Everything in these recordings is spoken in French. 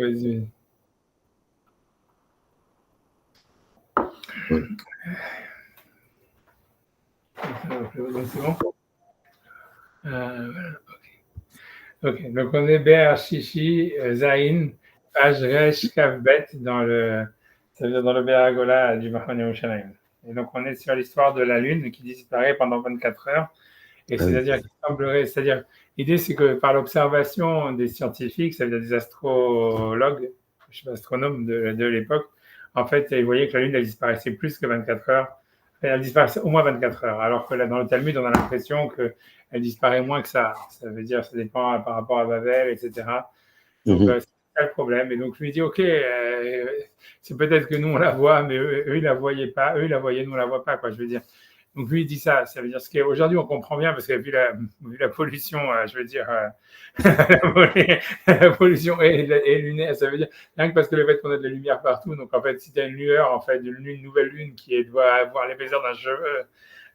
vas-y. Ouais. C'est bon? Voilà. Ok, donc on est Ber Shishi Zain, page Resh Kavbet ça veut dire dans le Beragola du Mahon Yerushalayim. Et donc on est sur l'histoire de la Lune qui disparaît pendant 24 heures. Et Ah oui. c'est-à-dire qu'il semblerait, c'est-à-dire, l'idée c'est que par l'observation des scientifiques, ça veut dire des astrologues, je sais pas, astronomes de l'époque, en fait, ils voyaient que la Lune elle disparaissait plus que 24 heures. Elle disparaissait au moins 24 heures, alors que là, dans le Talmud, on a l'impression qu'elle disparaît moins que ça. Ça veut dire, ça dépend par rapport à Babel, etc. Donc, Mhm. c'est ça le problème. Et donc, je lui dis, OK, c'est peut-être que nous, on la voit, mais eux, ils la voyaient pas. Eux, ils la voyaient, nous, on la voit pas, quoi, je veux dire. Donc, lui, il dit ça. Ça veut dire ce qu'aujourd'hui, on comprend bien, parce que vu la pollution, je veux dire, la pollution est lunaire, ça veut dire, rien que parce que le fait qu'on a de la lumière partout, donc en fait, si tu as une lueur, en fait, une nouvelle lune doit avoir l'épaisseur d'un cheveu,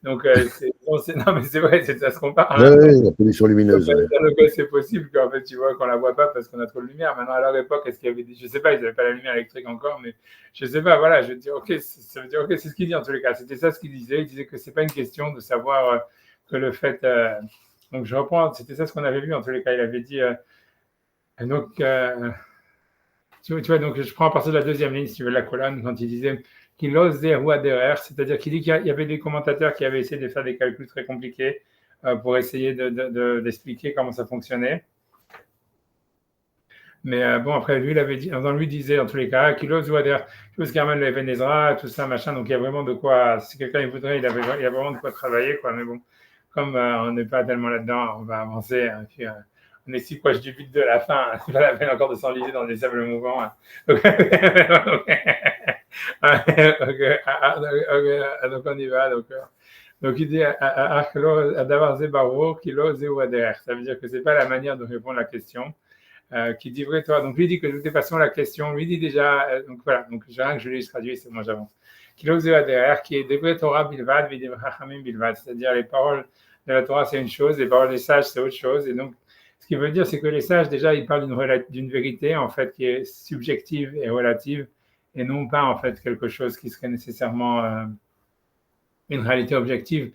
donc non, mais c'est vrai, c'est ça se compare en Ouais, même temps. ouais, la pollution lumineuse. Ouais. Donc, c'est possible qu'en fait, tu vois, qu'on la voit pas parce qu'on a trop de lumière. Maintenant, à leur époque, est-ce qu'il y avait je sais pas, ils n'avaient pas la lumière électrique encore, mais je sais pas, voilà, je veux dire, ok, ça veut dire, ok, c'est ce qu'il dit en tous les cas. C'était ça ce qu'il disait. Il disait que c'est pas une question de savoir que le fait. Donc, je reprends, c'était ça ce qu'on avait vu en tous les cas. Il avait dit, donc, tu vois, donc je prends à partir de la deuxième ligne, si tu veux, la colonne, quand il disait qu'il ose des rois derrière, c'est-à-dire qu'il dit qu'il y avait des commentateurs qui avaient essayé de faire des calculs très compliqués pour essayer d'expliquer comment ça fonctionnait. Mais bon, après, lui, il avait dit, lui disait, en tous les cas, qu'il ose derrière, chose qui ramène les Vénézra, tout ça, machin. Donc, il y a vraiment de quoi, si quelqu'un il voudrait, il y a vraiment de quoi travailler, quoi. Mais bon, comme on n'est pas tellement là-dedans, on va avancer. Hein, puis, on est si proche du but de la fin, c'est pas la peine encore de s'enliser dans des sables mouvants. Hein. Donc, donc, on y va. Donc il dit d'avoir Zébaro, qu'il ose ou adhère. Ça veut dire que c'est pas la manière de répondre à la question. Qui dit vrai Torah. Donc lui dit que de toute façon la question, lui dit déjà, donc voilà, donc j'ai rien que je l'ai traduit, c'est moi j'avance. Qui ose derrière, qui est de vrai Torah bilvad, vidé chachamim bilvad, c'est-à-dire les paroles de la Torah c'est une chose, les paroles des sages c'est autre chose, et donc ce qui veut dire c'est que les sages déjà ils parlent d'une vérité en fait qui est subjective et relative, et non pas en fait quelque chose qui serait nécessairement une réalité objective.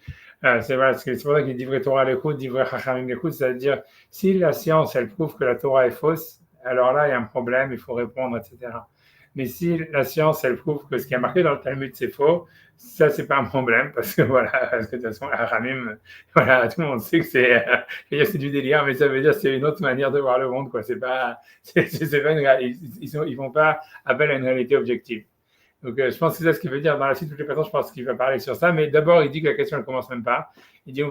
C'est vrai, c'est pour ça qu'il dit vrai Torah l'écoute, dit vrai Chachamim l'écoute, c'est-à-dire si la science elle prouve que la Torah est fausse, alors là il y a un problème, il faut répondre, etc. Mais si la science elle prouve que ce qui est marqué dans le Talmud c'est faux, ça c'est pas un problème parce que voilà, parce que de toute façon Chachamim, voilà, tout le monde sait que c'est du délire, mais ça veut dire que c'est une autre manière de voir le monde, quoi. C'est pas, c'est pas ils font pas appel à une réalité objective. Donc, je pense que c'est ça ce qu'il veut dire. Dans la suite, de toutes les façons, je pense qu'il va parler sur ça. Mais d'abord, il dit que la question ne commence même pas. Il dit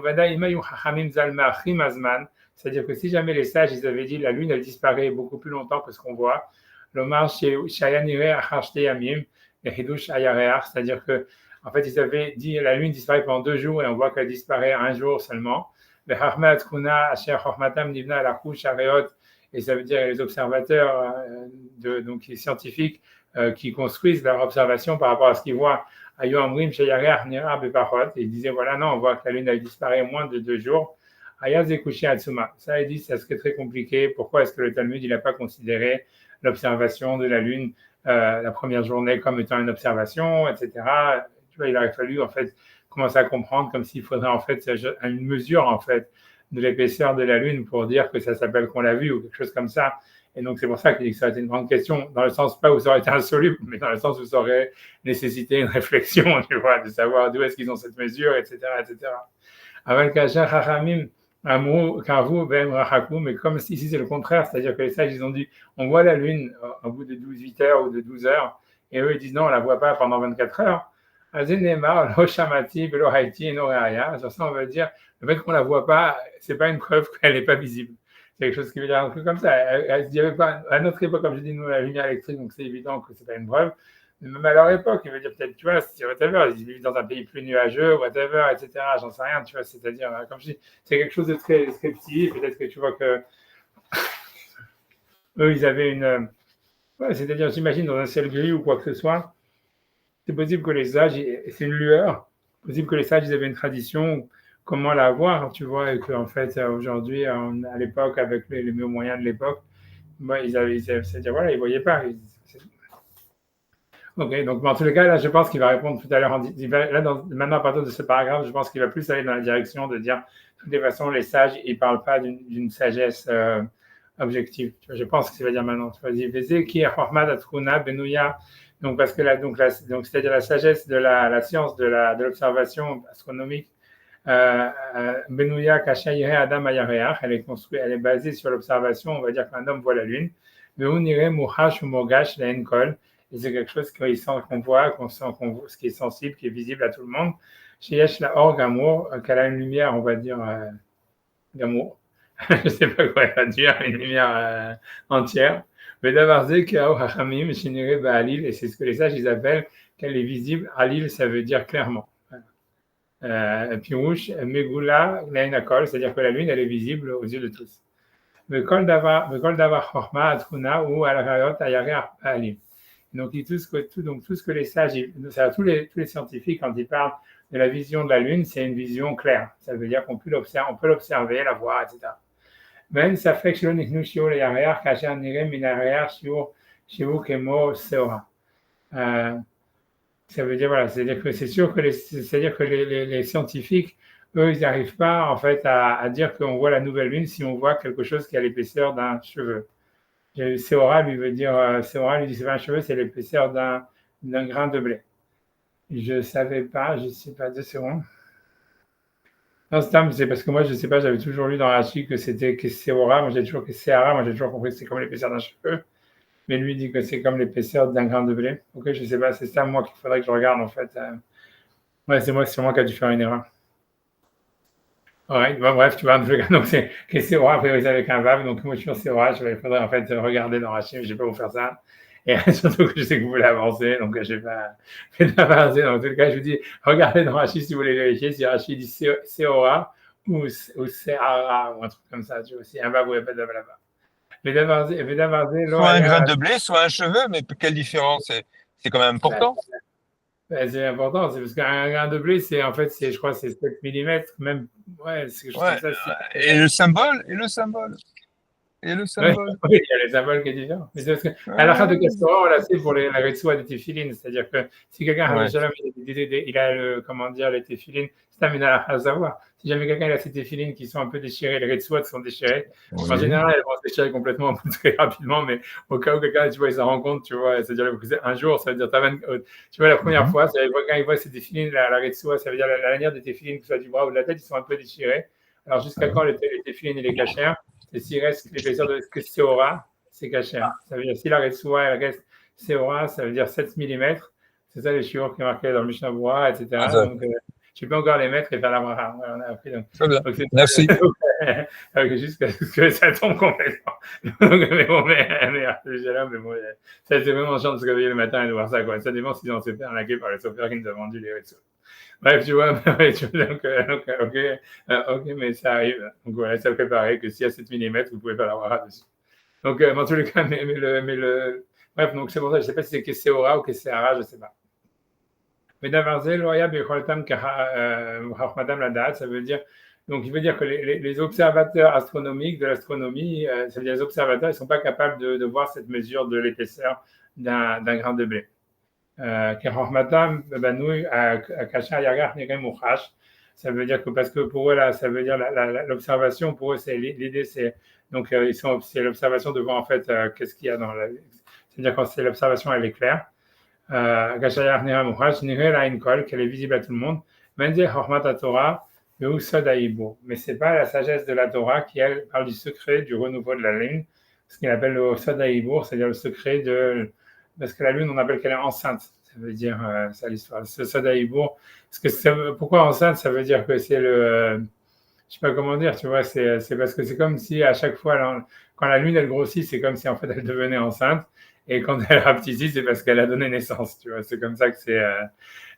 c'est-à-dire que si jamais les sages, ils avaient dit la lune, elle disparaît beaucoup plus longtemps que ce qu'on voit, l'omar c'est-à-dire que en fait, ils avaient dit la lune disparaît pendant 2 jours et on voit qu'elle disparaît un jour seulement. Et ça veut dire les observateurs, donc les scientifiques, qui construisent leur observation par rapport à ce qu'ils voient. Et ils disaient voilà, non, on voit que la Lune elle disparaît en moins de 2 jours. Ça, ils disent, ça serait très compliqué. Pourquoi est-ce que le Talmud il n'a pas considéré l'observation de la Lune la première journée comme étant une observation, etc. Tu vois, il aurait fallu en fait commencer à comprendre comme s'il faudrait en fait une mesure en fait de l'épaisseur de la Lune pour dire que ça s'appelle qu'on l'a vu ou quelque chose comme ça. Et donc, c'est pour ça qu'il dit que ça aurait été une grande question, dans le sens pas où ça aurait été insoluble, mais dans le sens où ça aurait nécessité une réflexion, tu vois, de savoir d'où est-ce qu'ils ont cette mesure, etc., etc. Avec Kacher Chachamim, Amrou, Karvou, Ben Rachakou, mais comme ici c'est le contraire, c'est-à-dire que les sages, ils ont dit, on voit la Lune au bout de 8 heures ou de 12 heures, et eux, ils disent non, on la voit pas pendant 24 heures. Azenemar, Lo Shamati, Lo Haiti, No Reaya. Sur ça, on va dire, le fait qu'on la voit pas, c'est pas une preuve qu'elle n'est pas visible. C'est quelque chose qui veut dire un truc comme ça. Il n'y avait pas, à notre époque, comme je dis, nous, la lumière électrique, donc c'est évident que c'est pas une preuve. Mais même à leur époque, il veut dire peut-être, tu vois, si whatever, ils vivent dans un pays plus nuageux, whatever, etc. J'en sais rien, tu vois, c'est-à-dire, comme je dis, c'est quelque chose de très, très petit. Peut-être que tu vois que eux, ils avaient une, ouais, c'est-à-dire, j'imagine, dans un ciel gris ou quoi que ce soit, c'est possible que les sages, c'est une lueur, c'est possible que les sages, ils avaient une tradition, comment la voir, tu vois, et qu'en fait, aujourd'hui, à l'époque, avec les moyens de l'époque, c'est-à-dire, voilà, ils ne voyaient pas. Ok, donc en tous les cas, là, je pense qu'il va répondre tout à l'heure. Maintenant, à partir de ce paragraphe, je pense qu'il va plus aller dans la direction de dire, de toutes les façons, les sages, ils ne parlent pas d'une sagesse objective. Tu vois, je pense que ça va dire maintenant. Tu vas dire, qui est Hormad Atruna Benouya. Donc, parce que donc, c'est-à-dire la sagesse de la science de l'observation astronomique, Benouya Kashaïre Adam Ayareach, elle est construite, elle est basée sur l'observation. On va dire qu'un homme voit la lune. Mais on irait Muhash ou Mogash, la Enkol. Et c'est quelque chose qu'on voit, qu'on sent, ce qui est sensible, qui est visible à tout le monde. Chez Yesh la Or Gamour, qu'elle a une lumière, on va dire, Gamour. Je ne sais pas quoi elle va dire, une lumière entière. Mais Davarze, Kao Hachamim, Shinere Baalil, et c'est ce que les sages ils appellent qu'elle est visible. Alil, ça veut dire clairement. Pirouche, Megula, Lainakol, c'est-à-dire que la lune, elle est visible aux yeux de tous. Vekol Davar Chorma, Atruna, ou Al-Rayot, Ayare Baalil. Donc, tout ce que les sages, tous les scientifiques, quand ils parlent de la vision de la Lune, c'est une vision claire. Ça veut dire qu'on peut l'observer, la voir, etc. Même ça fait que chez nous, chez les arrières, caché en iré, minaréar, chez vous, kemo, seora. Ça veut dire, voilà, c'est-à-dire que c'est sûr que les scientifiques, eux, ils n'arrivent pas, en fait, à dire qu'on voit la nouvelle Lune si on voit quelque chose qui a l'épaisseur d'un cheveu. Seora lui dit c'est pas un cheveu, c'est l'épaisseur d'un grain de blé. Je ne savais pas, je ne sais pas, 2 secondes. Non, c'est parce que moi, je ne sais pas, j'avais toujours lu dans Rashi que c'était que Seora, moi j'ai toujours compris que c'est comme l'épaisseur d'un cheveu, mais lui dit que c'est comme l'épaisseur d'un grain de blé. Ok, je ne sais pas, c'est ça moi qu'il faudrait que je regarde en fait. Ouais, c'est moi qui a dû faire une erreur. Ouais, bon, bref, tu vois, en tout cas, donc c'est que Seora, après, avec un vav, donc moi je suis sur Seora, il faudrait en fait regarder dans Rashi, mais je ne vais pas vous faire ça. Et surtout que je sais que vous voulez avancer, donc je ne vais pas avancer. Dans tout cas, je vous dis, regardez dans Rashi si vous voulez vérifier si Rashi dit Seora ou Seara ou un truc comme ça. Tu vois, si un vav ou un pas de là-bas. Soit un grain de blé, soit un cheveu, mais quelle différence? C'est quand même important. C'est important, c'est parce qu'un grain de blé, je crois, c'est 7 millimètres, même, ouais, c'est quelque chose comme Ouais. ça. Et le symbole, et le symbole, et le Ouais, symbole. oui, il y a les symboles qui est différent. Mais c'est parce que, à la fin de Ouais. Castora, on l'a fait pour la Retsua des téphilines. C'est-à-dire que si quelqu'un, Ouais. il a comment dire, les téphilines, c'est un à savoir. Si jamais quelqu'un a ses téphilines qui sont un peu déchirées, les Retsua qui sont déchirées, en Oui. général, elles vont se déchirer complètement très rapidement, mais au cas où quelqu'un, tu vois, il s'en rend compte, tu vois, c'est-à-dire un jour, ça veut dire, tu vois, la première Mhm. fois, quand il voit ses téphilines, la Retsua, ça veut dire la lanière des téphilines, que ce soit du bras ou de la tête, ils sont un peu déchirés. Alors, jusqu'à Ouais. quand les téphilines et les cachères? Et s'il reste l'épaisseur de ce que c'est aura, c'est caché. Ça veut dire si la Retsuwa, elle reste Seora, ça veut dire 7 millimètres. C'est ça les chiffres qui est marqué dans le Mishnah Berurah, etc. Exact. Donc, tu peux encore les mettre et faire la bracha. Ouais, on a appris. Très bien. Donc Merci. jusqu'à ce que ça tombe complètement. Donc, mais bon, mais bon, ça c'est vraiment chiant de se réveiller le matin et de voir ça. Quoi. Ça dépend si on s'est fait arnaquer par les chauffeurs qui nous a vendu les Retsuwa. Bref, tu vois, ok, mais ça arrive. Donc voilà, ça préparer que s'il y a 7 millimètres, vous pouvez pas l'avoir dessus. Donc, dans tous les cas, bref, donc c'est pour ça, je ne sais pas si c'est Kesseora ou Kesseara, je ne sais pas. Mais Davarzel, Loya, Becholatam, Madame Ladat, ça veut dire, donc il veut dire que les observateurs astronomiques de l'astronomie, ça veut dire les observateurs, ils ne sont pas capables de voir cette mesure de l'épaisseur d'un grain de blé. Ça veut dire que parce que pour eux là, ça veut dire l'observation pour eux c'est l'idée c'est donc c'est l'observation de voir en fait qu'est-ce qu'il y a dans la, c'est-à-dire quand c'est l'observation elle est claire. Qu'elle est visible à tout le monde. Mais c'est pas la sagesse de la Torah qui elle parle du secret du renouveau de la lune, ce qu'il appelle le Sadaïbour, c'est-à-dire le secret de parce que la lune on appelle qu'elle est enceinte. Ça veut dire ça l'histoire. Ce Sadaïbour, pourquoi enceinte? Ça veut dire que c'est je sais pas comment dire, tu vois, c'est parce que c'est comme si à chaque fois, quand la lune elle grossit, c'est comme si en fait elle devenait enceinte. Et quand elle rapetit, c'est parce qu'elle a donné naissance, tu vois. C'est comme ça que c'est.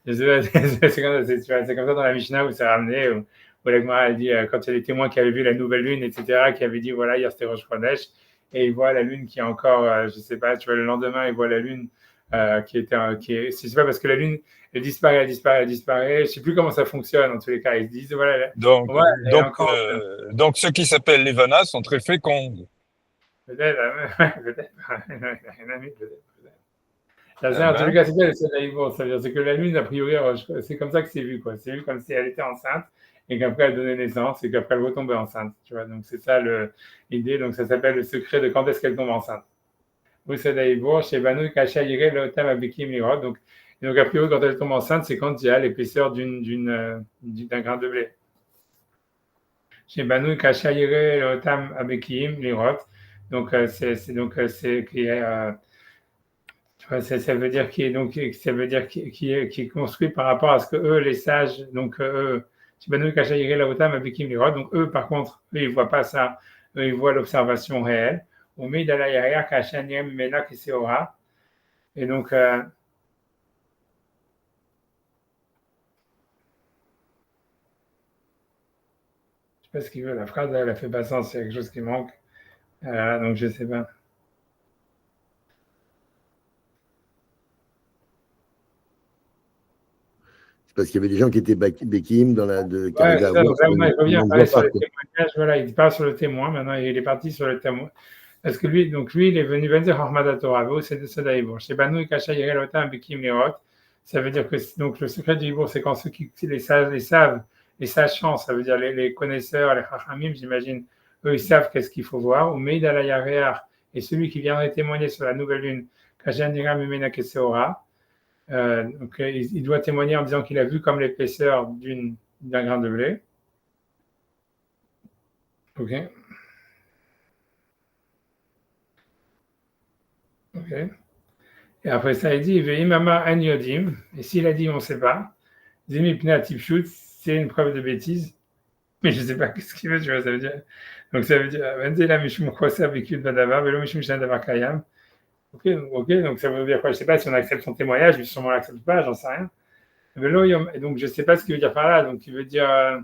C'est comme ça dans la Mishnah où c'est ramené, où la Gemara elle dit quand il y a des témoins qui avaient vu la nouvelle lune, etc., qui avaient dit voilà hier c'était Rosh Chodesh, et ils voient la lune qui est encore, je sais pas, tu vois le lendemain ils voient la lune c'est pas parce que la lune elle disparaît, elle disparaît, elle disparaît. Je sais plus comment ça fonctionne en tous les cas. Ils se disent voilà, Donc, voilà elle est donc, encore. donc ceux qui s'appellent les Vanas sont très féconds. Peut-être, peut-être. Peut-être. Ah En tout ben, cas, c'est ça le Sadaïbo. Ça veut dire c'est que la Lune, a priori, c'est comme ça que c'est vu, quoi. C'est vu comme si elle était enceinte et qu'après elle donnait naissance et qu'après elle retombait enceinte. Tu vois, donc c'est ça l'idée. Donc ça s'appelle le secret de quand est-ce qu'elle tombe enceinte. Au Sadaïbo, chez Banu Kachayire, le thème Abikim Lirot. Donc, a priori, quand elle tombe enceinte, c'est quand il y a l'épaisseur d'un grain de blé. Chez Banu Kachayire, le thème Abikim Lirot. Donc, c'est qui est. Ça veut dire ça veut dire qui est construit par rapport à ce que eux, les sages, donc eux, donc eux, par contre, eux, ils voient pas ça, eux, ils voient l'observation réelle. Et donc, je sais pas ce qu'il veut, la phrase, elle a fait pas sens, il y a quelque chose qui manque. Donc, je sais pas. C'est parce qu'il y avait des gens qui étaient Bekim qui Ouais, arrivaient c'est à ça. voir Donc ce là, que maintenant, il les revient gens ne parler voient sur pas, le quoi. témoignage. Voilà, il parle sur le témoin. Maintenant, il est parti sur le témoin. Parce que lui, il est venu dire Ahmad Torah. C'est de ça d'Aïbour. Chez Banu Kacha Yerelotam Bekim Lerot. Ça veut dire que donc, le secret du Ibour, c'est quand ceux qui les sages, les sachants, ça veut dire les connaisseurs, les Chachamim, j'imagine, eux, ils savent qu'est-ce qu'il faut voir. Ou Meid Alayareach, et celui qui viendrait témoigner sur la nouvelle lune, Kajanira Mimena Keseora. Donc, il doit témoigner en disant qu'il a vu comme l'épaisseur d'un grain de blé. OK. OK. Et après ça, il dit Veimama an yodim. Et s'il a dit on ne sait pas, Zimipna tipshut, c'est une preuve de bêtise. Mais je ne sais pas ce qu'il veut, tu vois, ça veut dire. Donc ça veut dire Venzela mishum khosa bikut badava, velo mishum shan davar kayam. OK, donc ça veut dire quoi? Je ne sais pas si on accepte son témoignage, mais sûrement on l'accepte pas, j'en sais rien. Velo yom, et donc je ne sais pas ce qu'il veut dire par là. Donc il veut dire.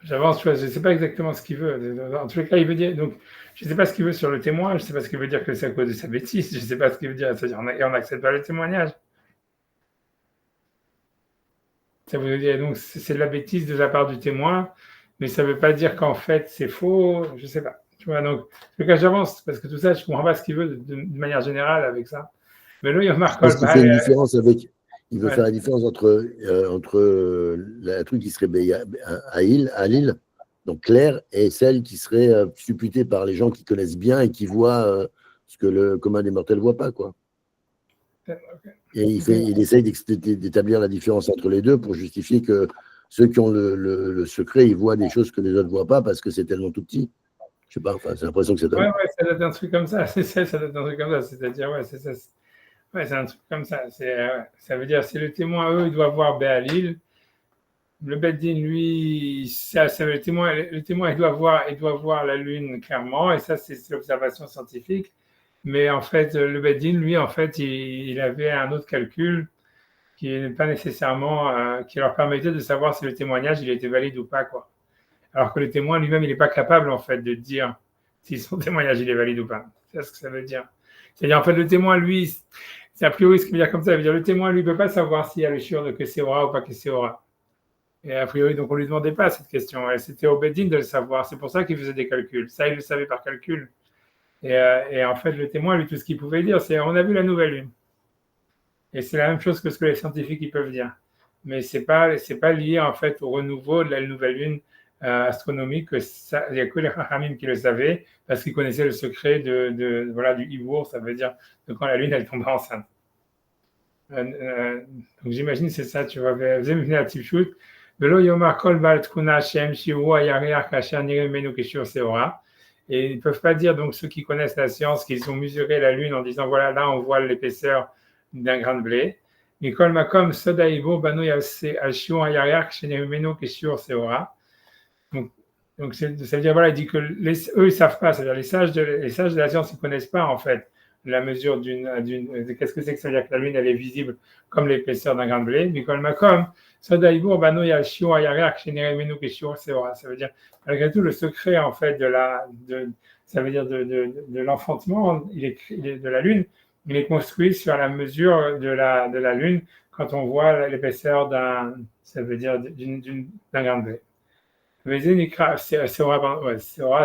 J'avance, je ne sais pas exactement ce qu'il veut. En tous les cas, il veut dire. Donc, je ne sais pas ce qu'il veut sur le témoin, je ne sais pas ce qu'il veut dire que c'est à cause de sa bêtise, je ne sais pas ce qu'il veut dire. C'est-à-dire, on n'accepte pas le témoignage. Ça veut dire, donc, c'est de la bêtise de la part du témoin, mais ça ne veut pas dire qu'en fait, c'est faux, je ne sais pas. Tu vois, donc, en tout cas, j'avance, parce que tout ça, je ne comprends pas ce qu'il veut de manière générale avec ça. Mais là, il Je remarque pense qu'il fait une différence avec. Il veut ouais. faire la différence entre la truc qui serait à Lille, donc claire, et celle qui serait supputée par les gens qui connaissent bien et qui voient ce que le commun des mortels ne voit pas, quoi. Et il essaye d'établir la différence entre les deux pour justifier que ceux qui ont le secret, ils voient des choses que les autres ne voient pas parce que c'est tellement tout petit. Je sais pas, enfin, c'est l'impression que c'est Ouais, ça doit être un truc comme ça, c'est ça, ça doit être un truc comme ça, c'est-à-dire, ouais, c'est ça. Ouais, c'est un truc comme ça. Ça veut dire, c'est le témoin, eux, ils doivent voir Béalil. Le Beddin, lui, le témoin, il doit voir la Lune clairement, et ça, c'est l'observation scientifique. Mais en fait, le Beddin, lui, en fait, il avait un autre calcul qui n'est pas nécessairement, qui leur permettait de savoir si le témoignage, il était valide ou pas, quoi. Alors que le témoin lui-même, il n'est pas capable, en fait, de dire si son témoignage, il est valide ou pas. C'est ce que ça veut dire. C'est-à-dire, en fait, le témoin, lui, c'est a priori ce qu'il veut dire comme ça. Il veut dire, le témoin, lui, ne peut pas savoir s'il y a le shiur de que c'est aura ou pas que c'est aura. Et a priori, donc, on ne lui demandait pas cette question. C'était au Bedin de le savoir. C'est pour ça qu'il faisait des calculs. Ça, il le savait par calcul. Et en fait, le témoin, lui, tout ce qu'il pouvait dire, c'est on a vu la nouvelle lune. Et c'est la même chose que ce que les scientifiques ils peuvent dire. Mais c'est pas lié, en fait, au renouveau de la nouvelle lune astronomique. Il n'y a que les Chachamim qui le savaient parce qu'ils connaissaient le secret voilà, du Ibour, ça veut dire de quand la lune, elle tombe enceinte. Donc j'imagine c'est ça, tu vois. Et ils ne peuvent pas dire, donc ceux qui connaissent la science, qu'ils ont mesuré la Lune en disant, voilà, là on voit l'épaisseur d'un grain de blé. Nicole Macom, Sodaibo, Bano Yashion Ayariak, Shenemeno, Keshur, Seora. Donc ça veut dire, voilà, il dit que eux, ils ne savent pas, c'est-à-dire les sages de la science, ils ne connaissent pas, en fait, la mesure qu'est-ce que c'est que ça veut dire que la Lune, elle est visible comme l'épaisseur d'un grain de blé. Nicole Macom, Sodaibo, Bano Yashion Ayariak, Shenemeno, Keshur, Seora. Ça veut dire, malgré tout, le secret, en fait, ça veut dire de l'enfantement de la Lune, il est construit sur la mesure de la Lune quand on voit l'épaisseur ça veut dire d'un grain de blé. Vézénikra, Seora,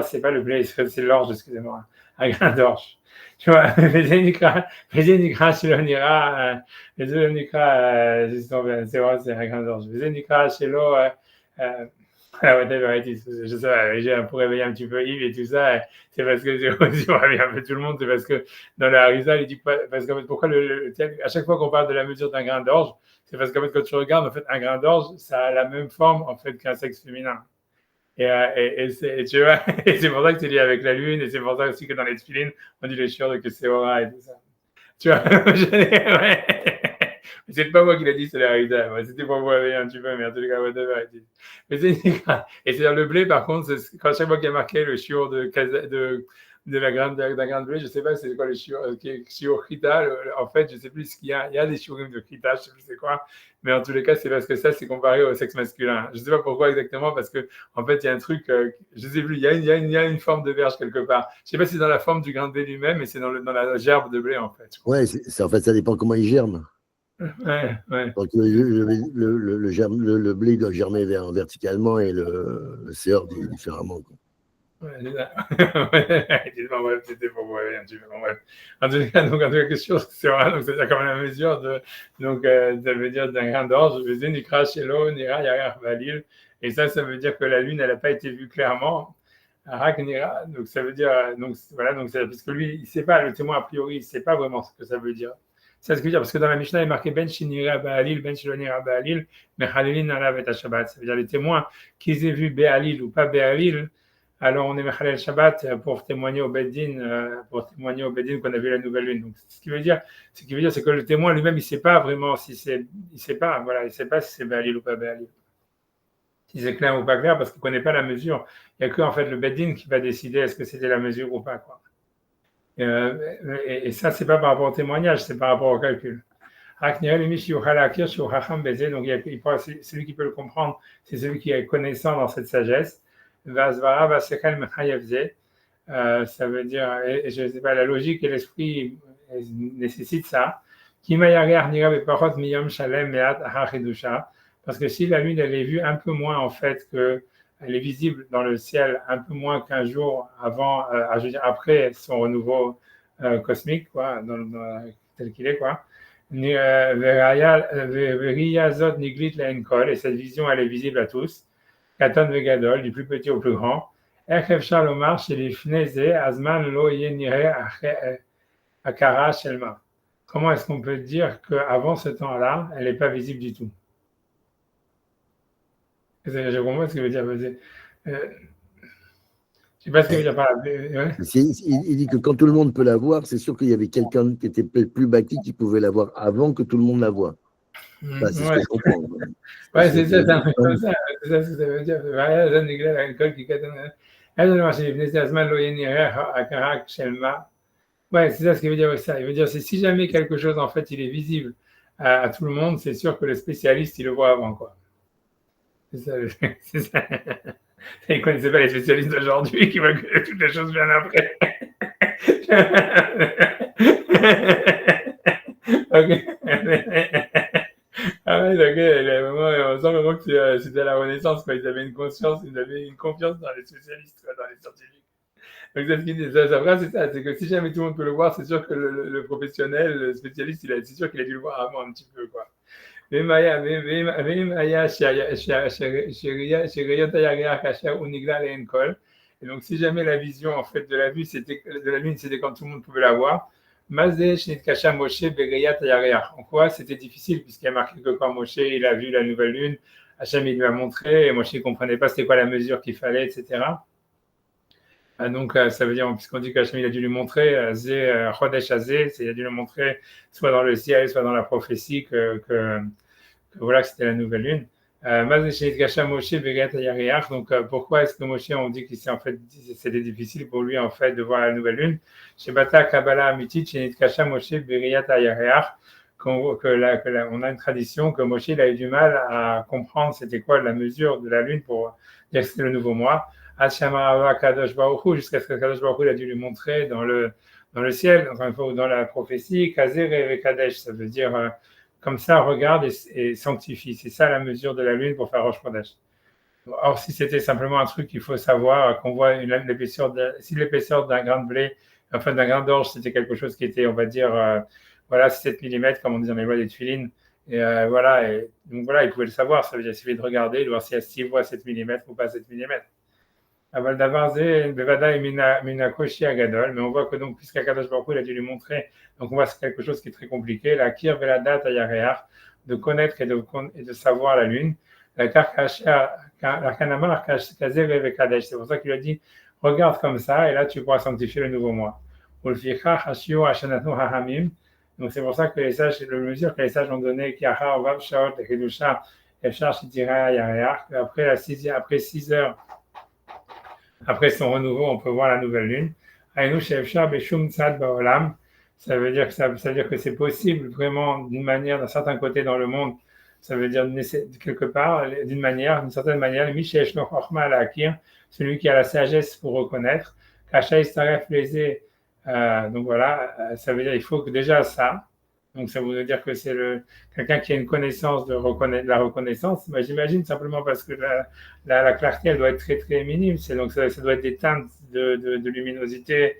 c'est pas le blé, c'est l'orge, excusez-moi, un grain d'orge. Tu vois, Vézénikra, Shelonira, Seora, c'est un grain d'orge. Vézénikra, Shelo, whatever it is. Je sais pas, pour réveiller un petit peu Yves et tout ça, c'est parce que c'est réveiller un peu tout le monde, c'est parce que dans la Harisa, il dit pas, parce qu'en fait, pourquoi à chaque fois qu'on parle de la mesure d'un grain d'orge, c'est parce qu'en fait, quand tu regardes, en fait, un grain d'orge, ça a la même forme, en fait, qu'un sexe féminin. Tu vois, et c'est pour ça que c'est lié avec la lune, et c'est pour ça aussi que dans les tefilines, on dit les shiur que c'est aura et tout ça. Tu vois, ouais. C'est pas moi qui l'ai dit, c'est la réalité. C'était pour vous réveiller un petit peu, mais en tout cas, whatever. Mais et c'est dans le blé, par contre, quand chaque fois qu'il y a marqué le shiur d'un grain de blé, je sais pas c'est quoi le shiur chita, en fait, je sais plus ce qu'il y a. Il y a des shiurim de chita, je sais plus c'est quoi. Mais en tous les cas, c'est parce que ça, c'est comparé au sexe masculin. Je sais pas pourquoi exactement, parce que en fait, il y a un truc, je sais plus, il y a une forme de verge quelque part. Je sais pas si c'est dans la forme du grain de blé lui-même, mais c'est dans la gerbe de blé, en fait. Ouais, en fait, ça dépend comment il germe. Ouais. Donc, le blé doit germer verticalement et le séor différemment. Quoi. Ouais, c'est ça. C'était pour vous réveiller un petit peu. Bref. En tout cas, question c'est vrai, donc c'est comme la mesure ça veut dire d'un grain d'orge, je faisais Nikra Shelo, Nira Yarer Valil, et ça veut dire que la lune, elle n'a pas été vue clairement. Arak Nira, donc ça veut dire, parce que lui, il ne sait pas, le témoin a priori, il ne sait pas vraiment ce que ça veut dire. C'est ce que je veux dire, parce que dans la Mishnah, il est marqué Ben Shinira Baalil, Ben Shilonira Baalil, mais Halilin Alav et Shabbat. Ça veut dire les témoins qu'ils aient vu Baalil ou pas Baalil, alors on est Mechalel Shabbat pour témoigner au Beddin, qu'on a vu la nouvelle lune. Donc ce qui veut dire, c'est que le témoin lui-même, il ne sait pas vraiment si c'est si c'est Baalil ou pas Baalil. Si c'est clair ou pas clair, parce qu'il ne connaît pas la mesure. Il n'y a que en fait le Beddin qui va décider est-ce que c'était la mesure ou pas, quoi. Et ça, c'est pas par rapport au témoignage, c'est par rapport au calcul. Donc, celui qui peut le comprendre, c'est celui qui est connaissant dans cette sagesse. Ça veut dire, et je ne sais pas, la logique et l'esprit nécessitent ça. Parce que si la lune, elle est vue un peu moins, en fait, elle est visible dans le ciel un peu moins qu'un jour avant, je veux dire, après son renouveau cosmique, quoi, tel qu'il est, quoi. Et cette vision, elle est visible à tous. Katon Vegadol, du plus petit au plus grand. Comment est-ce qu'on peut dire qu'avant ce temps-là, elle n'est pas visible du tout? Je comprends ce que veut dire. Je ne sais pas ce que veut dire par là. Ouais. Il dit que quand tout le monde peut la voir, c'est sûr qu'il y avait quelqu'un qui était peut-être plus bâti qui pouvait la voir avant que tout le monde la voie. Enfin, c'est ce que je comprends. Ouais, c'est ça, c'est un peu comme ça. C'est ça ce que ça veut dire. Ouais, c'est ça ce qu'il veut dire ça. Il veut dire c'est si jamais quelque chose, en fait, il est visible à tout le monde, c'est sûr que le spécialiste, il le voit avant, quoi. C'est ça. C'est ça. Ils ne connaissaient pas les spécialistes d'aujourd'hui qui voient que toutes les choses viennent après. Ok. Ah ouais, on sent vraiment que c'était à la Renaissance, quoi. Ils avaient une conscience, ils avaient une confiance dans les spécialistes, quoi, dans les scientifiques. Donc c'est ce qu'il dit. Sa phrase, c'est ça, c'est que si jamais tout le monde peut le voir, c'est sûr que le professionnel, le spécialiste, c'est sûr qu'il a dû le voir avant un petit peu, quoi. Et donc, si jamais la vision en fait de la lune, c'était quand tout le monde pouvait la voir. En quoi c'était difficile puisqu'il y a marqué que quand Moshe il a vu la nouvelle lune, Hachem il lui a montré et Moshe ne comprenait pas c'était quoi la mesure qu'il fallait, etc. Donc, ça veut dire, puisqu'on dit qu'Hachem il a dû lui montrer, il a dû lui montrer soit dans le ciel, soit dans la prophétie que voilà que c'était la nouvelle lune. Donc, pourquoi est-ce que Moshe, on dit que c'était difficile pour lui en fait de voir la nouvelle lune? On a une tradition que Moshe il a eu du mal à comprendre c'était quoi la mesure de la lune pour dire que c'était le nouveau mois. Jusqu'à ce que Kadosh Baruch Hu a dû lui montrer dans le ciel, encore une fois, ou dans la prophétie, Kazer et Kadesh, ça veut dire comme ça, regarde et sanctifie. C'est ça la mesure de la lune pour faire Rosh Chodesh. Or, si c'était simplement un truc qu'il faut savoir, qu'on voit si l'épaisseur d'un grain de blé, enfin d'un grain d'orge, c'était quelque chose qui était, on va dire, voilà, 7 mm, comme on dit dans les lois des tuilines, et voilà, et donc voilà, il pouvait le savoir, ça veut dire qu'il suffit de regarder, de voir s'il voit 7 mm ou pas 7 mm. Aval davar zé, bevadaï mina koshi agadol, mais on voit que donc, puisqu'Akadosh Baruch Hu, il a dû lui montrer, donc on voit que c'est quelque chose qui est très compliqué, la kir veladat ayareach, de connaître et de savoir la lune, la karkasha, la kanamar kaze vekadesh, c'est pour ça qu'il a dit, regarde comme ça, et là tu pourras sanctifier le nouveau mois. Ulficha hashio ashanatu hahamim, donc c'est pour ça que les sages, le mesure que les sages ont donné, qui a vav shaot et kedusha, efshar shitira ayareach, après 6 heures, après son renouveau, on peut voir la nouvelle lune. Ça veut dire que c'est possible vraiment d'une manière, d'un certain côté dans le monde. Ça veut dire quelque part, d'une certaine manière, celui qui a la sagesse pour reconnaître. Donc voilà, ça veut dire qu'il faut que déjà ça. Donc ça veut dire que c'est quelqu'un qui a une connaissance de la reconnaissance. Bah, j'imagine simplement parce que la clarté, elle doit être très très minime. Donc ça doit être des teintes de luminosité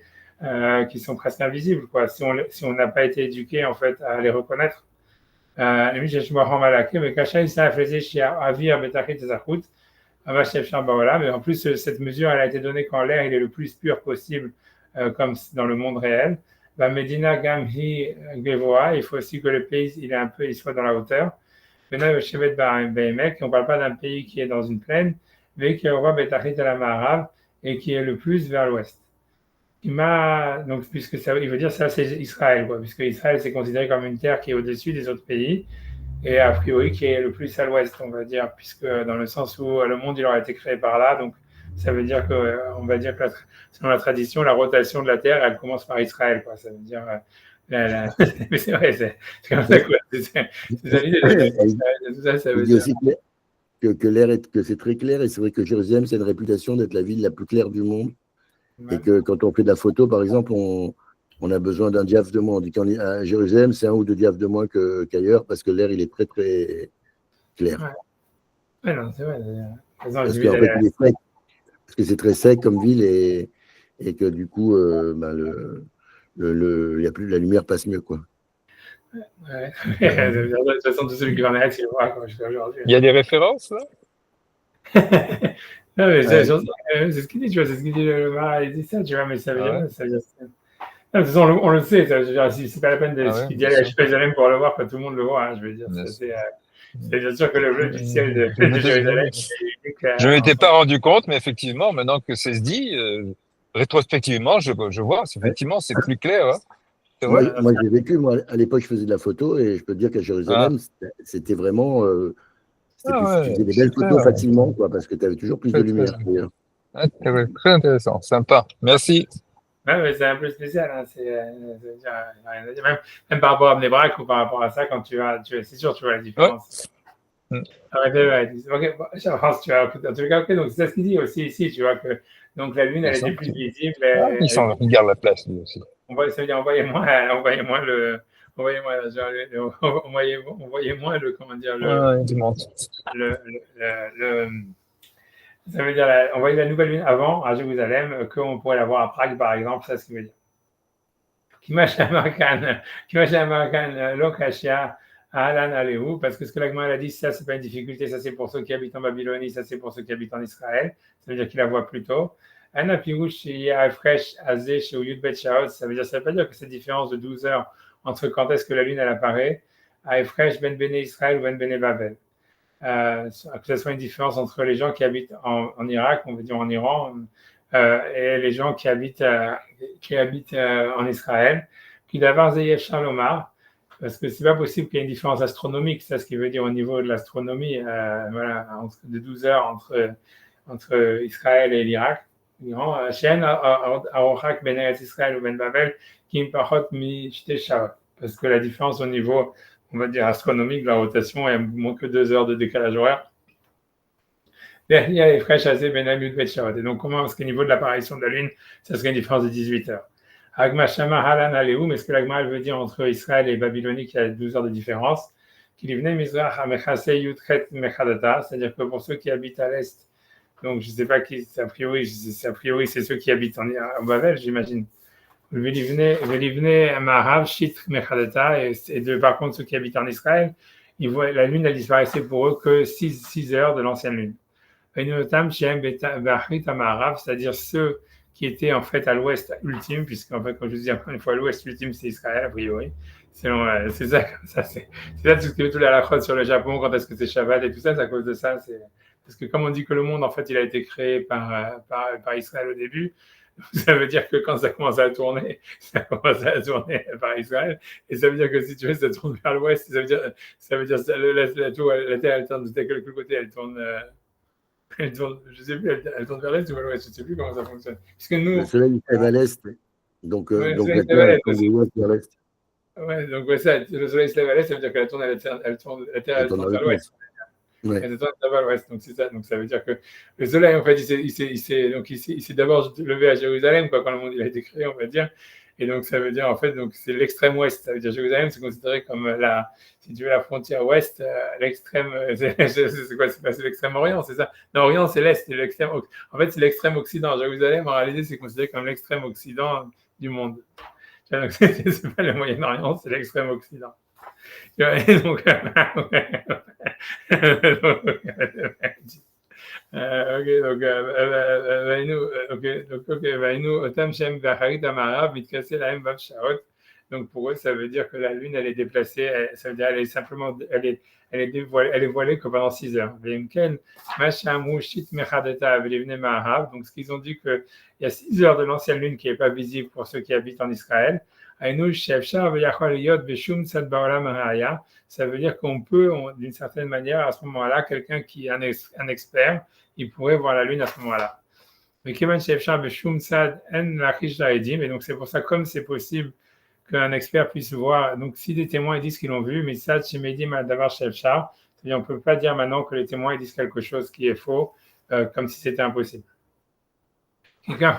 qui sont presque invisibles, quoi. Si on n'a pas été éduqué en fait à les reconnaître. Mais en plus cette mesure, elle a été donnée quand l'air il est le plus pur possible, comme dans le monde réel. Medina Gamhi Gevoa, il faut aussi que le pays il soit dans la hauteur. Maintenant, on ne parle pas d'un pays qui est dans une plaine, mais qui est au roi Betachit à la Maharav et qui est le plus vers l'ouest. Donc, puisque ça, il veut dire ça, c'est Israël, quoi, puisque Israël c'est considéré comme une terre qui est au-dessus des autres pays et a priori qui est le plus à l'ouest, on va dire, puisque dans le sens où le monde il aurait été créé par là, donc ça veut dire que, on va dire que selon la tradition, la rotation de la Terre, elle commence par Israël, quoi. Ça veut dire, mais c'est vrai, c'est comme ça, quoi. C'est ça l'idée. Tout ça, ça veut dire. Aussi que c'est très clair, et c'est vrai que Jérusalem, c'est une réputation d'être la ville la plus claire du monde. Ouais. Et que quand on fait de la photo, par exemple, on a besoin d'un diaph de moins. On dit qu'à Jérusalem, c'est 1 ou 2 diaphes de moins qu'ailleurs, parce que l'air, il est très, très clair. Ouais. Ouais, non, c'est vrai. Parce qu'en fait, il est frais. Parce que c'est très sec comme ville et que du coup, y a plus, la lumière passe mieux, quoi. Ouais. De toute façon, tous ceux qui vont en Eretz, ils le voient, comme je fais aujourd'hui. Il y a des références, là? Non, mais c'est ce qu'il dit, tu vois, c'est ce qu'il dit le Mara, il dit ça, tu vois, mais ça veut dire. Ça veut dire non, de toute façon, on le sait, ça veut dire, c'est pas la peine d'y aller à Jérusalem pour le voir, quand tout le monde le voit, hein, je veux dire. C'est bien sûr que le bleu du ciel de Jérusalem. Je ne m'étais pas rendu compte, mais effectivement, maintenant que c'est dit, rétrospectivement, je vois, effectivement, c'est plus clair. Hein. Moi, j'ai vécu, à l'époque, je faisais de la photo et je peux te dire qu'à Jérusalem, c'était vraiment. Tu faisais des belles photos facilement, quoi, parce que tu avais toujours plus de lumière. Très intéressant, sympa. Merci. Ouais, mais c'est un peu spécial. Hein. Même par rapport à Bnei Brak ou par rapport à ça, quand c'est sûr, tu vois la différence. Ouais. Ok, je pense tu vois. En tout cas, ok, donc c'est ça ce qu'il dit aussi ici, tu vois que donc la lune, elle était plus visible. Il garde la place lui aussi. Ça veut dire envoyez-moi le comment dire ça veut dire envoyer la nouvelle lune avant à Jérusalem qu'on pourrait la voir à Prague par exemple, ça ce qu'il veut dire. Parce que ce que l'Agma a dit, ça c'est pas une difficulté, ça c'est pour ceux qui habitent en Babylonie, ça c'est pour ceux qui habitent en Israël, ça veut dire qu'il la voit plus tôt. Ça veut pas dire que c'est différence de 12 heures entre quand est-ce que la lune elle apparaît à Efresh ben Bene Israël ou ben Bene Babel. Que ce soit une différence entre les gens qui habitent en Irak, on veut dire en Iran, et les gens qui habitent en Israël. Puis d'abord Zeyef Shalomar, parce que c'est pas possible qu'il y ait une différence astronomique, c'est ce qui veut dire au niveau de l'astronomie, voilà, de 12 heures entre Israël et l'Irak. Parce que la différence au niveau, on va dire, astronomique de la rotation est moins que 2 heures de décalage horaire. Et donc, comment est-ce qu'au niveau de l'apparition de la Lune, ça serait une différence de 18 heures? Mais ce que l'Agma veut dire entre Israël et Babylonie, qu'il y a 12 heures de différence. qu'il venait Mizrach Amechase Yutchet Mechadata, c'est-à-dire que pour ceux qui habitent à l'est, donc je ne sais pas qui, a priori c'est ceux qui habitent en Babel, j'imagine. Velivne Marav Shitr Mechadata, par contre ceux qui habitent en Israël, ils voient la lune, elle disparaissait pour eux que 6 heures de l'ancienne lune. C'est-à-dire ceux qui étaient en fait à l'ouest ultime, puisqu'en fait, comme je vous dis encore une fois, l'ouest ultime c'est Israël, a priori. C'est ça, comme ça, c'est ça tout ce que tout la crotte sur le Japon, quand est-ce que c'est Shabbat et tout ça, c'est à cause de ça. Parce que comme on dit que le monde, en fait, il a été créé par Israël au début, ça veut dire que quand ça commence à tourner, ça commence à tourner par Israël, et ça veut dire que si tu veux, ça tourne vers l'ouest, ça veut dire la Terre, elle tourne de quel côté, elle tourne, je ne sais plus, elle tourne vers l'est ou vers l'ouest, je ne sais plus comment ça fonctionne. Parce que nous, le soleil se lève à l'est, donc ouais, la Terre elle tourne de l'ouest vers l'est. Ouais, donc ouais, ça, le soleil se lève à l'est, ça veut dire que la Terre, elle tourne vers l'ouest. Ouais. Elle tourne vers l'ouest, donc c'est ça. Donc ça veut dire que le soleil, en fait, il s'est d'abord levé à Jérusalem, quoi, quand le monde il a été créé, on va dire. Et donc ça veut dire, en fait, donc c'est l'extrême ouest. Ça veut dire Jérusalem, c'est considéré comme si tu veux, la frontière ouest, l'extrême, c'est quoi, c'est l'extrême orient, c'est ça. Non, orient, c'est l'est, c'est l'extrême. En fait, c'est l'extrême occident. Jérusalem, en réalité, c'est considéré comme l'extrême occident du monde. Donc, c'est pas le Moyen-Orient, c'est l'extrême occident. Et donc, donc pour eux, ça veut dire que la lune, elle est déplacée, ça veut dire elle est simplement, elle est voilée que pendant 6 heures. Donc ce qu'ils ont dit qu'il y a 6 heures de l'ancienne lune qui n'est pas visible pour ceux qui habitent en Israël. Ça veut dire qu'on peut, d'une certaine manière, à ce moment-là, quelqu'un qui est un expert, il pourrait voir la lune à ce moment-là. Mais et donc c'est pour ça, comme c'est possible qu'un expert puisse voir, donc si des témoins disent qu'ils l'ont vu, mais ça, c'est-à-dire on ne peut pas dire maintenant que les témoins disent quelque chose qui est faux, comme si c'était impossible. Parce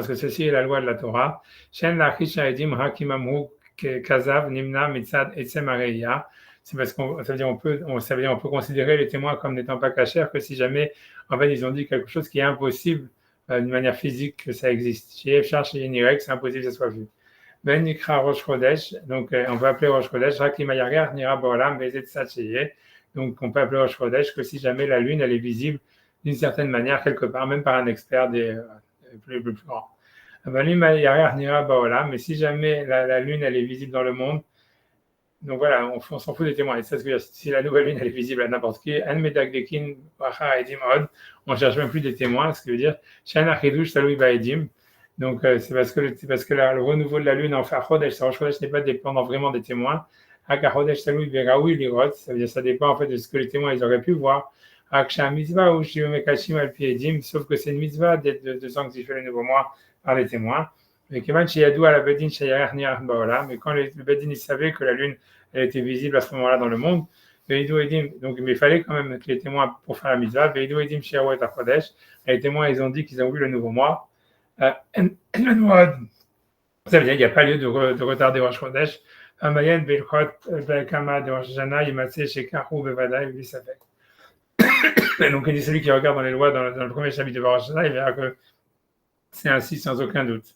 que ceci est la loi de la Torah. C'est parce ça veut dire on peut considérer les témoins comme n'étant pas cachers que si jamais en fait ils ont dit quelque chose qui est impossible d'une manière physique que ça existe. C'est impossible que ça soit vu. Donc on peut appeler Rosh Chodesh donc on peut appeler Rosh Chodesh que si jamais la lune elle est visible d'une certaine manière, quelque part, même par un expert des plus grands. Mais si jamais la lune, elle est visible dans le monde, donc voilà, on s'en fout des témoins. Et ça, si la nouvelle lune, elle est visible à n'importe qui, on ne cherche même plus des témoins, ce qui veut dire, donc c'est parce que le renouveau de la lune en Chodesh n'est pas dépendant vraiment des témoins. Ça veut dire ça dépend en fait de ce que les témoins ils auraient pu voir. Sauf que c'est une mitzvah de sanctifier le nouveau mois par les témoins. Mais quand le Bedin il savait que la lune elle était visible à ce moment-là dans le monde, donc il fallait quand même que les témoins pour faire la mitzvah. Les témoins ils ont dit qu'ils ont vu le nouveau mois. Ça veut dire qu'il n'y a pas lieu de retarder Rosh Chodesh. Et donc, il dit celui qui regarde dans les lois, dans le premier chapitre de Rosh Hashanah, il verra que c'est ainsi sans aucun doute.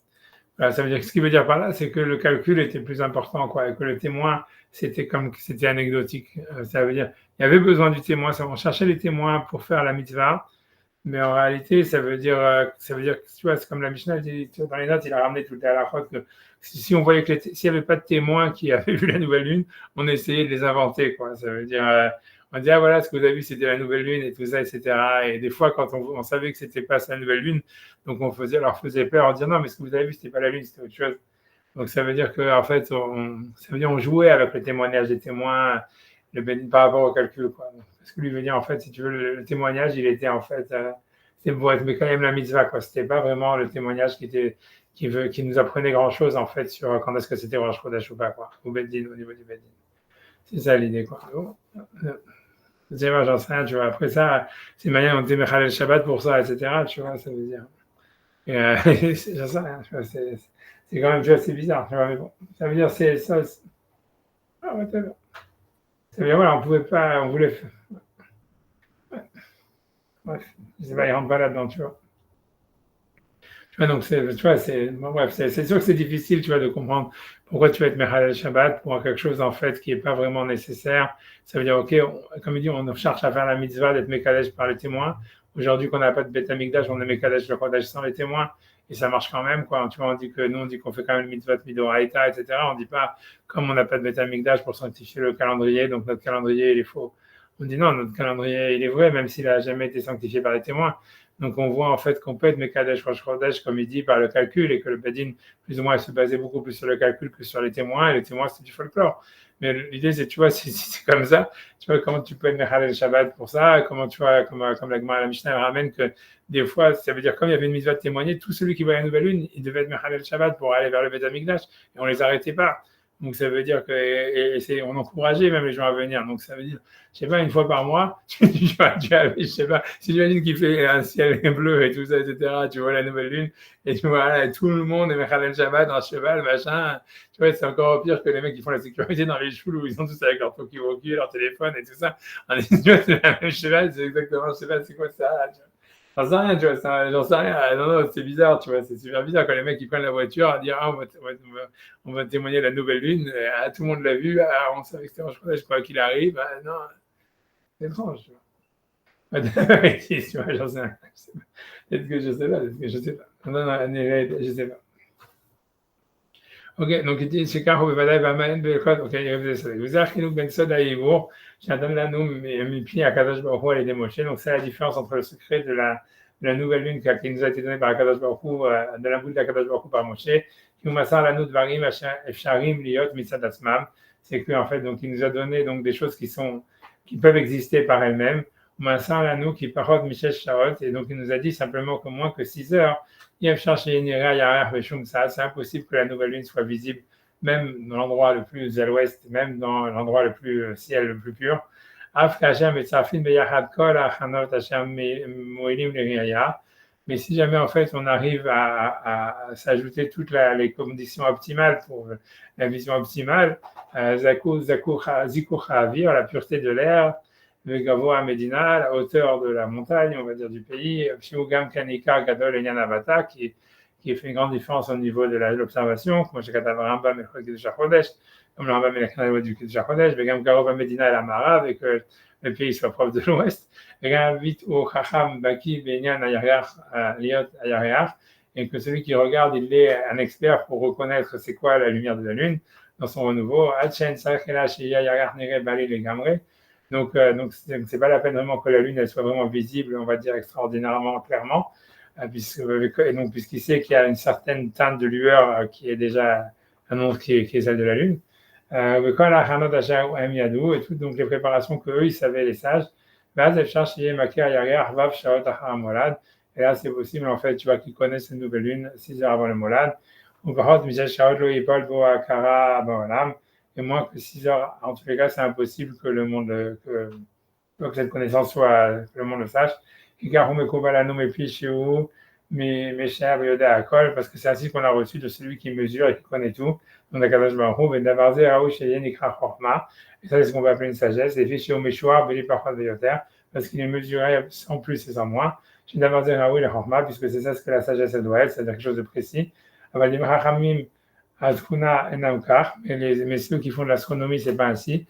Voilà, ça veut dire, ce qui veut dire par là, c'est que le calcul était plus important, quoi, et que le témoin, c'était anecdotique. Ça veut dire, il y avait besoin du témoin, on cherchait les témoins pour faire la mitzvah, mais en réalité, ça veut dire que, tu vois, c'est comme la Mishnah dit, dans les notes, il a ramené tout à la fois que si on voyait s'il n'y avait pas de témoins qui avaient vu la nouvelle lune, on essayait de les inventer, quoi. Ça veut dire, on dit, voilà, ce que vous avez vu, c'était la nouvelle lune et tout ça, etc. Et des fois, quand on savait que c'était pas sa nouvelle lune, donc on leur faisait peur en disant, non, mais ce que vous avez vu, c'était pas la lune, c'était autre chose. Donc ça veut dire qu'en fait, ça veut dire on jouait avec le témoignage des témoins, par rapport au calcul, quoi. Parce que lui veut dire, en fait, si tu veux, le témoignage, il était en fait, c'était pour être, mais quand même la mitzvah, quoi. C'était pas vraiment le témoignage qui nous apprenait grand chose, en fait, sur quand est-ce que c'était Rosh Chodesh ou pas, quoi. Au Beddin, au niveau du Beddin. C'est ça l'idée, quoi. J'en sais rien, tu vois. Après ça, c'est une manière dont tu mets le Shabbat pour ça, etc. Tu vois, ça veut dire. J'en sais rien, tu vois. C'est quand même, tu vois, c'est bizarre, tu vois. Mais bon, ça veut dire, c'est ça. Ah, ouais, Ça veut dire, voilà, on pouvait pas, on voulait. Bref, je sais pas, il rentre pas là-dedans, tu vois. Tu vois, donc, tu vois, bon, bref, c'est sûr que c'est difficile, tu vois, de comprendre pourquoi tu vas être Mechalel Shabbat pour quelque chose, en fait, qui n'est pas vraiment nécessaire. Ça veut dire, OK, comme il dit, on cherche à faire la mitzvah d'être Mekhalel par les témoins. Aujourd'hui, qu'on n'a pas de Beth Amikdash, on est Mekhalel le Kodesh sans les témoins. Et ça marche quand même, quoi. Tu vois, on dit qu'on fait quand même le mitzvah de Midoraïta, etc. On dit pas, comme on n'a pas de Beth Amikdash pour sanctifier le calendrier, donc notre calendrier, il est faux. On dit non, notre calendrier, il est vrai, même s'il n'a jamais été sanctifié par les témoins. Donc on voit en fait qu'on peut être Mekadesh Rosh Chodesh, comme il dit, par le calcul, et que le Bedin, plus ou moins, se basait beaucoup plus sur le calcul que sur les témoins, et les témoins, c'est du folklore. Mais l'idée, c'est, tu vois, si c'est comme ça, tu vois, comment tu peux être Mechalel Shabbat pour ça, comment tu vois, comme la Gemara la Mishnah ramène que des fois, ça veut dire, comme il y avait une mitzvah de témoigner, tout celui qui voyait la nouvelle lune, il devait être Mechalel Shabbat pour aller vers le Beth Amikdash, et on les arrêtait pas. Donc ça veut dire que on encourageait même les gens à venir. Donc ça veut dire, je sais pas, une fois par mois, je sais pas, si j'imagine qu'il fait un ciel bleu et tout ça, etc., tu vois la nouvelle lune, et tu vois là, tout le monde est Mechalel Shabbat en cheval, machin, tu vois, c'est encore pire que les mecs qui font la sécurité dans les choules où ils sont tous avec leur talkie-walkie, leur téléphone et tout ça. Tu vois, c'est la même cheval, c'est exactement, je sais pas, c'est quoi ça, tu vois. J'en sais rien, tu vois, j'en sais rien. Non, non, c'est bizarre, tu vois, c'est super bizarre quand les mecs ils prennent la voiture à dire, ah, on va témoigner la nouvelle lune, ah, tout le monde l'a vu, ah, on savait que c'était en chocolat, je crois qu'il arrive, ah, non, c'est étrange, tu vois. Tu vois, j'en sais rien. Peut-être que je sais pas, peut-être que je sais pas. Non, non, je sais pas. Ok, donc il dit, Shekar Bevadai Vamaen Belkot, ok, il revient ça. Vous avez nous ben Soda Yivour, J'adam la nous, Mipi à Kadosh Baruch Hu, elle est démochée. Donc c'est la différence entre le secret de la nouvelle lune qui nous a été donnée par Kadosh Baruch Hu, de la boule d'Akadosh Baruch Hu par Moshe, qui nous massar la nous de Varim, Efsharim, Liot, Mitzad Asmam. C'est qu'en fait, donc il nous a donné donc des choses qui peuvent exister par elles-mêmes. Massar la nous qui parode Michel Sharot, et donc il nous a dit simplement que moins que 6 heures, c'est impossible que la nouvelle lune soit visible, même dans l'endroit le plus à l'ouest, même dans l'endroit le plus ciel le plus pur. Mais si jamais en fait on arrive à s'ajouter toutes les conditions optimales pour la vision optimale, Zikur Havir, la pureté de l'air, le Gavoa Medina, la hauteur de la montagne, on va dire du pays, Shiugam Kanika Gadol et Yanavata, qui fait une grande différence au niveau de l'observation, comme j'ai Katav Rambam et le Kedusha Chodesh, comme le Rambam et la loi du Kedusha Chodesh, Begam Garova Medina et la Marav, et que le pays soit proche de l'ouest, Begam Vit au Chacham Baki Benyan Ayariach Liot Ayariach, et que celui qui regarde, il est un expert pour reconnaître c'est quoi la lumière de la lune dans son renouveau. Adchen Sachela Shia Yarach Nere Bali Le Gamre. Donc c'est pas la peine vraiment que la lune elle soit vraiment visible, on va dire extraordinairement clairement, puisqu'il sait qu'il y a une certaine teinte de lueur qui est déjà un nom qui est celle de la lune. Et tout, donc les préparations qu'eux ils savaient les sages. Et là c'est possible en fait, tu vois qu'ils connaissent une nouvelle lune 6 heures avant le molad. Et moins que 6 heures, en tous les cas, c'est impossible que le monde, que cette connaissance soit, que le monde le sache. Parce que c'est ainsi qu'on a reçu de celui qui mesure et qui connaît tout. Donc, et ça, c'est ce qu'on va appeler une sagesse. Parce qu'il est mesuré sans plus et sans moins. Puisque c'est ça ce que la sagesse elle doit être, c'est-à-dire quelque chose de précis. Mais ceux qui font de l'astronomie, c'est pas ainsi.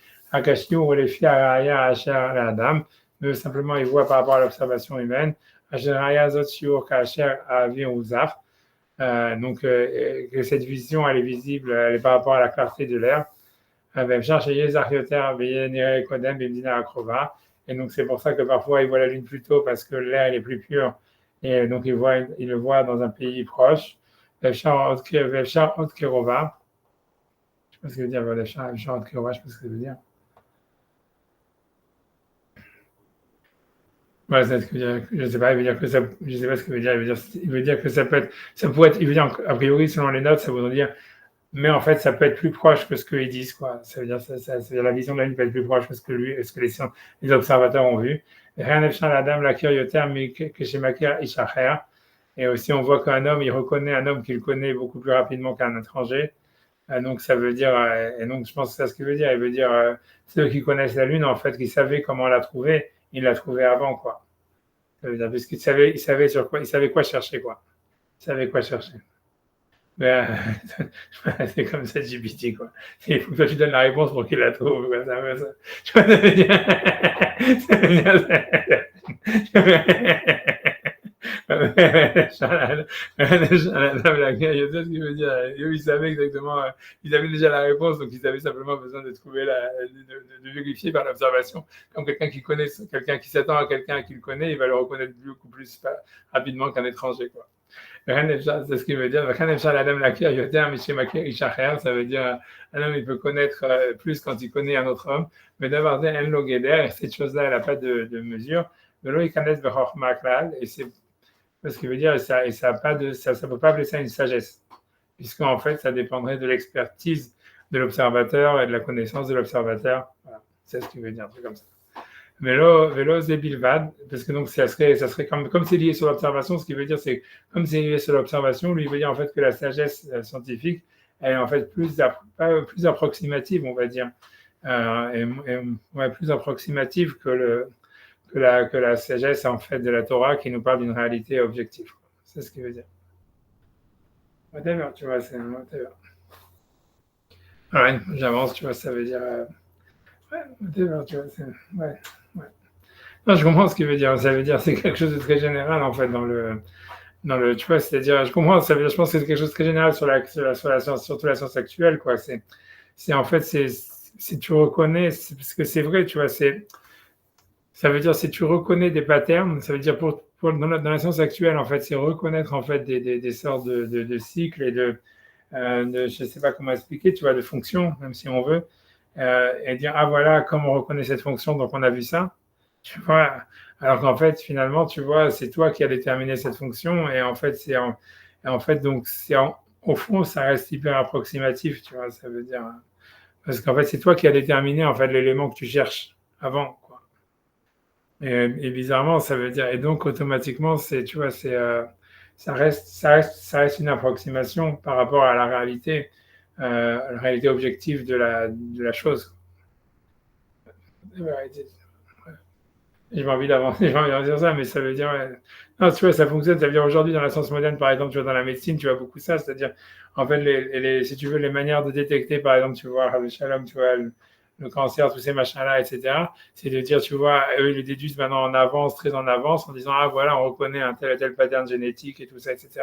Eux, simplement, ils voient par rapport à l'observation humaine. Que cette vision, elle est visible, elle est par rapport à la clarté de l'air. Et donc, c'est pour ça que parfois, ils voient la lune plus tôt parce que l'air est plus pur. Et donc, ils le voient dans un pays proche. Je sais pas ce que veut dire, je sais pas ce que ça veut dire. Ouais, c'est ce que je sais pas, il veut dire que ça, je sais pas ce qu'il veut dire, il veut dire que ça peut être, ça pourrait être, il veut dire, a priori, selon les notes, ça voudrait dire, mais en fait, ça peut être plus proche que ce qu'ils disent, quoi. Ça veut dire, la vision de la lune peut être plus proche que ce que les observateurs ont vu. Rien n'est la dame, la curioté, mais que chez Makir Ishacher. Et aussi, on voit qu'un homme, il reconnaît un homme qu'il connaît beaucoup plus rapidement qu'un étranger. Donc ça veut dire, et donc je pense que c'est ça ce qu'il veut dire. Il veut dire ceux qui connaissent la Lune, en fait, qui savaient comment la trouver, ils la trouvaient avant, quoi. Ça veut dire, parce qu'ils savaient, sur quoi, ils savaient quoi chercher, quoi. Ils savaient quoi chercher. Mais, c'est comme ça, GPT, quoi. Il faut que toi, tu donnes la réponse pour qu'il la trouve, quoi. Ça. Tu vois, ça veut dire, ça veut dire, ce qui veut dire. Eux, ils savaient exactement, ils avaient déjà la réponse, donc ils avaient simplement besoin de trouver de vérifier par l'observation. Comme quelqu'un qui connaît, quelqu'un qui s'attend à quelqu'un qui le connaît, il va le reconnaître beaucoup plus rapidement qu'un étranger, quoi. C'est ce qu'il veut dire. Ça veut dire un homme il peut connaître plus quand il connaît un autre homme, mais d'avoir cette chose-là, elle n'a pas de mesure. Et c'est ce qui veut dire, et ça a pas de, ça peut pas appeler ça une sagesse, puisqu'en fait, ça dépendrait de l'expertise de l'observateur et de la connaissance de l'observateur. Voilà. C'est ce qui veut dire, c'est comme ça. Vélo zébilvad, parce que donc ça serait comme c'est lié sur l'observation, ce qui veut dire c'est comme c'est lié sur l'observation, lui il veut dire en fait que la sagesse scientifique elle est en fait plus approximative, on va dire, plus approximative que la sagesse en fait de la Torah qui nous parle d'une réalité objective. C'est ce qu'il veut dire. Whatever, tu vois, c'est un whatever. Ouais, j'avance, tu vois, ça veut dire whatever, tu vois, c'est ouais. Non, je comprends ce qu'il veut dire. Ça veut dire c'est quelque chose de très général en fait tu vois, c'est-à-dire je comprends. Ça veut dire, je pense que c'est quelque chose de très général sur la science, surtout la science actuelle, quoi. C'est en fait si tu reconnais, parce que c'est vrai, tu vois, ça veut dire si tu reconnais des patterns, ça veut dire dans la science actuelle en fait, c'est reconnaître en fait des sortes de cycles et je sais pas comment expliquer, tu vois, de fonctions, même si on veut, et dire ah voilà comment on reconnaît cette fonction, donc on a vu ça. Tu vois, alors qu'en fait, finalement, tu vois, c'est toi qui as déterminé cette fonction et en fait, donc, au fond, ça reste hyper approximatif, tu vois, ça veut dire, parce qu'en fait, c'est toi qui as déterminé, en fait, l'élément que tu cherches avant, quoi. Et bizarrement, ça veut dire, et donc, automatiquement, tu vois, ça reste une approximation par rapport à la réalité objective de la chose. J'ai pas envie d'avancer, j'ai pas envie de dire ça, mais ça veut dire, non, tu vois, ça fonctionne. Ça veut dire aujourd'hui, dans la science moderne, par exemple, tu vois, dans la médecine, tu vois beaucoup ça. C'est-à-dire, en fait, si tu veux, les manières de détecter, par exemple, tu vois, le shalom, tu vois, le cancer, tous ces machins-là, etc., c'est de dire, tu vois, eux, ils le déduisent maintenant en avance, très en avance, en disant, ah, voilà, on reconnaît un tel et tel pattern génétique et tout ça, etc.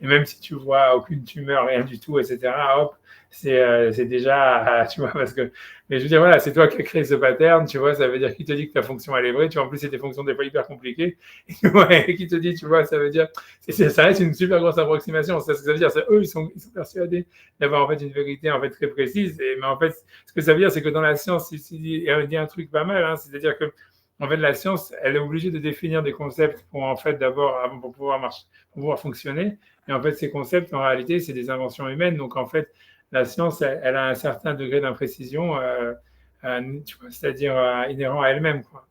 Et même si tu vois aucune tumeur, rien du tout, etc., hop, c'est déjà, tu vois, parce que mais je veux dire, voilà, c'est toi qui as créé ce pattern, tu vois, ça veut dire qu'il te dit que ta fonction, elle est vraie, tu vois, en plus, c'est des fonctions des fois hyper compliquées, et qui te dit, tu vois, ça veut dire, ça reste une super grosse approximation, c'est ce que ça veut dire, c'est eux, ils sont persuadés d'avoir, en fait, une vérité, en fait, très précise, mais en fait, ce que ça veut dire, c'est que dans la science, il dit un truc pas mal, hein, c'est-à-dire que, en fait, la science, elle est obligée de définir des concepts pour, en fait, pour pouvoir marcher, pour pouvoir fonctionner, et en fait, ces concepts, en réalité, c'est des inventions humaines, donc, en fait, la science, elle a un certain degré d'imprécision, tu vois, c'est-à-dire inhérent à elle-même, quoi.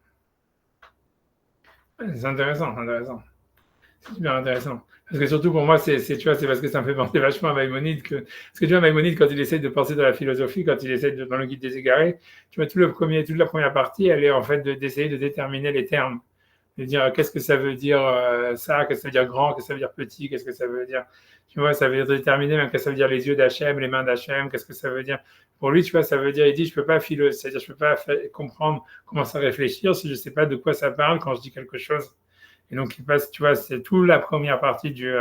C'est intéressant, c'est super intéressant. Parce que surtout pour moi, tu vois, c'est parce que ça me fait penser vachement à Maïmonide parce que tu vois, Maïmonide, quand il essaie de penser dans la philosophie, quand il essaie dans le Guide des Égarés, tu vois, toute la première partie, elle est en fait d'essayer de déterminer les termes. De dire qu'est-ce que ça veut dire ça, qu'est-ce que ça veut dire grand, qu'est-ce que ça veut dire petit, qu'est-ce que ça veut dire, tu vois, ça veut dire déterminer même qu'est-ce que ça veut dire les yeux d'Hachem, les mains d'Hachem, qu'est-ce que ça veut dire. Pour lui, tu vois, ça veut dire, il dit, je peux pas c'est-à-dire je peux pas comprendre, commencer à réfléchir si je sais pas de quoi ça parle quand je dis quelque chose. Et donc il passe, tu vois, c'est toute la première partie du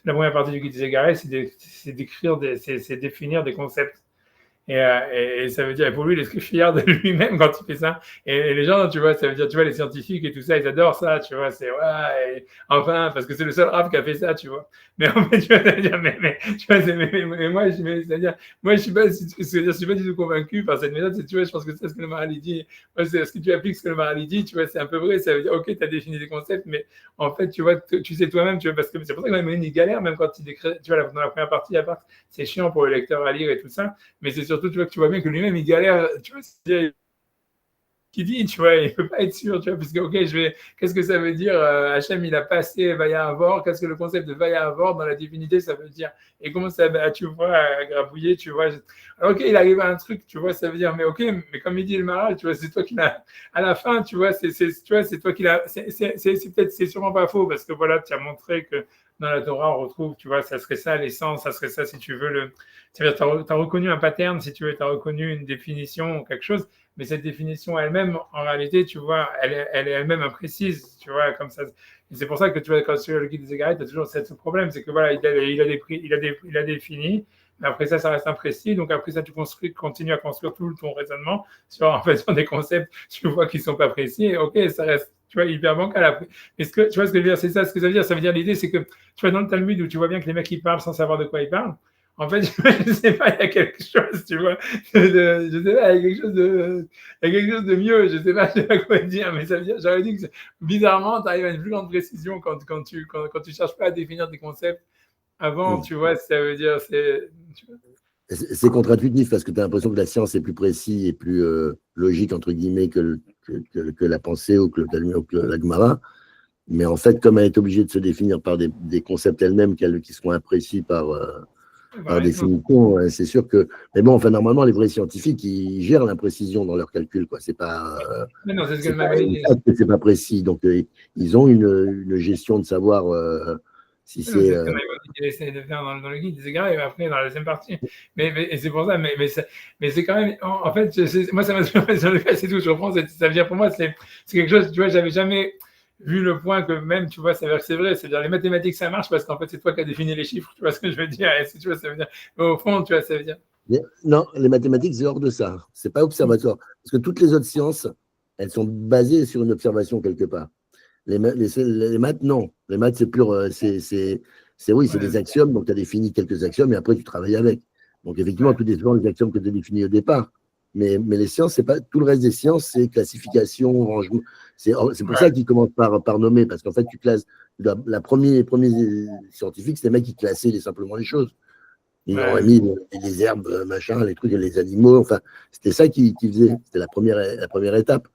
Guide des Égarés, c'est définir des concepts. Et ça veut dire, et pour lui, il est fier de lui-même quand il fait ça. Et les gens, tu vois, ça veut dire, tu vois, les scientifiques et tout ça, ils adorent ça, tu vois, c'est ouais, enfin, parce que c'est le seul rap qui a fait ça, tu vois. Mais en fait, tu vois, ça veut dire, tu vois, mais moi, c'est-à-dire, moi, je suis pas du tout convaincu par cette méthode, tu vois, je pense que c'est ce que le Maharali dit. Moi, c'est ce que tu appliques ce que le Maharali dit, tu vois, c'est un peu vrai, ça veut dire, ok, tu as défini des concepts, mais en fait, tu vois, tu sais toi-même, tu vois, parce que c'est pour ça que il galère, même quand il décrit, tu vois, dans la première partie, à part, c'est chiant pour le lecteur à lire et tout ça, mais c'est surtout, tu vois, que tu vois bien que lui-même, il galère, tu vois, qui dit, tu vois, il ne peut pas être sûr, tu vois, parce que, ok, qu'est-ce que ça veut dire Hachem, il a passé Vaya Avor, qu'est-ce que le concept de Vaya Avor dans la divinité, ça veut dire? Et comment ça, tu vois, grabouiller, tu vois. Alors, ok, il arrive à un truc, tu vois, ça veut dire, mais ok, mais comme il dit le Maral, tu vois, c'est toi qui l'as, à la fin, tu vois, tu vois, c'est toi qui l'as, c'est sûrement pas faux, parce que voilà, tu as montré que dans la Torah, on retrouve, tu vois, ça serait ça l'essence, ça serait ça, si tu veux, c'est-à-dire, tu as reconnu un pattern, si tu veux, tu as reconnu une définition ou quelque chose, mais cette définition elle-même, en réalité, tu vois, elle est elle-même imprécise, tu vois, comme ça. Et c'est pour ça que tu vois, quand tu le guide des égarés, tu as toujours ce problème, c'est que voilà, il a défini, mais après ça, ça reste imprécis, donc après ça, tu continues à construire tout ton raisonnement sur, en fait, sur des concepts, tu vois, qui ne sont pas précis, et ok, ça reste, tu vois, hyper bancal après. Mais tu vois ce que je veux dire, c'est ça, ce que ça veut dire. Ça veut dire, l'idée, c'est que, tu vois, dans le Talmud, où tu vois bien que les mecs, ils parlent sans savoir de quoi ils parlent, en fait, je ne sais pas, il y a quelque chose, tu vois, je ne sais pas, il y a quelque chose de mieux, je ne sais pas quoi dire, mais ça veut dire, j'aurais dit que bizarrement, tu arrives à une plus grande précision quand tu cherches pas à définir des concepts avant, tu vois, ça veut dire, C'est contre-intuitif parce que tu as l'impression que la science est plus précise et plus logique, entre guillemets, que la pensée ou que le Talmud ou que la Gemara. Mais en fait, comme elle est obligée de se définir par des concepts elle-même qui seront imprécis par définition, c'est sûr que. Mais bon, enfin, normalement, les vrais scientifiques, ils gèrent l'imprécision dans leurs calculs, quoi. C'est pas. Mais non, c'est ce C'est qu'elle pas, m'avait dit. c'est pas précis. Donc, ils ont une gestion de savoir si C'est c'est. ce que qu'il essaie de faire dans le guide des égarés, et après dans la deuxième partie. Et c'est pour ça, mais c'est quand même, en fait, moi, ça m'a c'est tout, je reprends, ça veut dire pour moi, c'est quelque chose, tu vois, j'avais jamais vu le point que même, tu vois, c'est vrai, c'est-à-dire les mathématiques, ça marche parce qu'en fait, c'est toi qui as défini les chiffres, tu vois ce que je veux dire, et tu vois, ça veut dire, au fond, tu vois, ça veut dire. Non, les mathématiques, c'est hors de ça. C'est pas observatoire. Parce que toutes les autres sciences, elles sont basées sur une observation quelque part. Les maths, non. Les maths, c'est pur. Oui, c'est des axiomes. Donc, tu as défini quelques axiomes et après, tu travailles avec. Donc, effectivement, tout dépend des axiomes que tu as définis au départ. Mais les sciences, c'est pas tout le reste des sciences, c'est classification, rangement. C'est pour ça qu'ils commencent par nommer, parce qu'en fait, tu classes. Les premiers scientifiques, c'est les mecs qui classaient simplement les choses. Ils auraient mis les herbes, machin, les trucs, les animaux. Enfin, c'était ça qu'ils faisaient. C'était la première étape.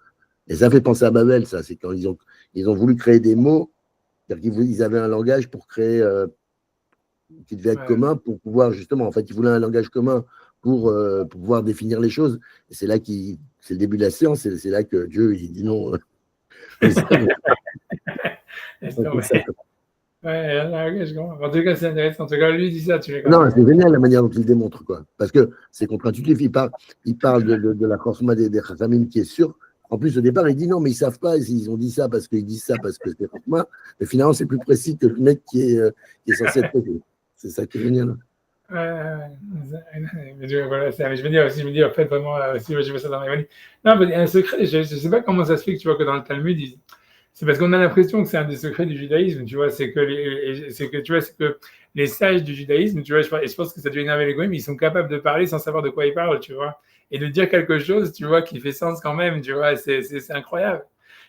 Et ça fait penser à Babel, ça. C'est quand ils ont voulu créer des mots, c'est-à-dire qu'ils avaient un langage pour créer, qui devait être commun pour pouvoir, justement, en fait, ils voulaient un langage commun pour pouvoir définir les choses. Et c'est là c'est le début de la science, c'est là que Dieu, il dit non. Je comprends. En tout cas, c'est intéressant. En tout cas, lui, il dit ça, tu les Non, comprends. c'est génial la manière dont il démontre, quoi. Parce que c'est contre-intuitif. Il parle de la chorma des Chachamim qui est sûr. En plus, au départ, il dit non, mais ils ne savent pas. Ils ont dit ça parce qu'ils disent ça parce que c'est chorma. Mais finalement, c'est plus précis que le mec qui est censé être précis. C'est ça qui est génial. Mais voilà, je veux dire aussi, en fait, vraiment, si je fais ça dans les non, mais il y a un secret, je ne sais pas comment ça se fait que tu vois que dans le Talmud, c'est parce qu'on a l'impression que c'est un des secrets du judaïsme, tu vois, c'est que les sages du judaïsme, tu vois, je pense que ça doit énerver les goïms, ils sont capables de parler sans savoir de quoi ils parlent, tu vois, et de dire quelque chose, tu vois, qui fait sens quand même, tu vois, c'est incroyable.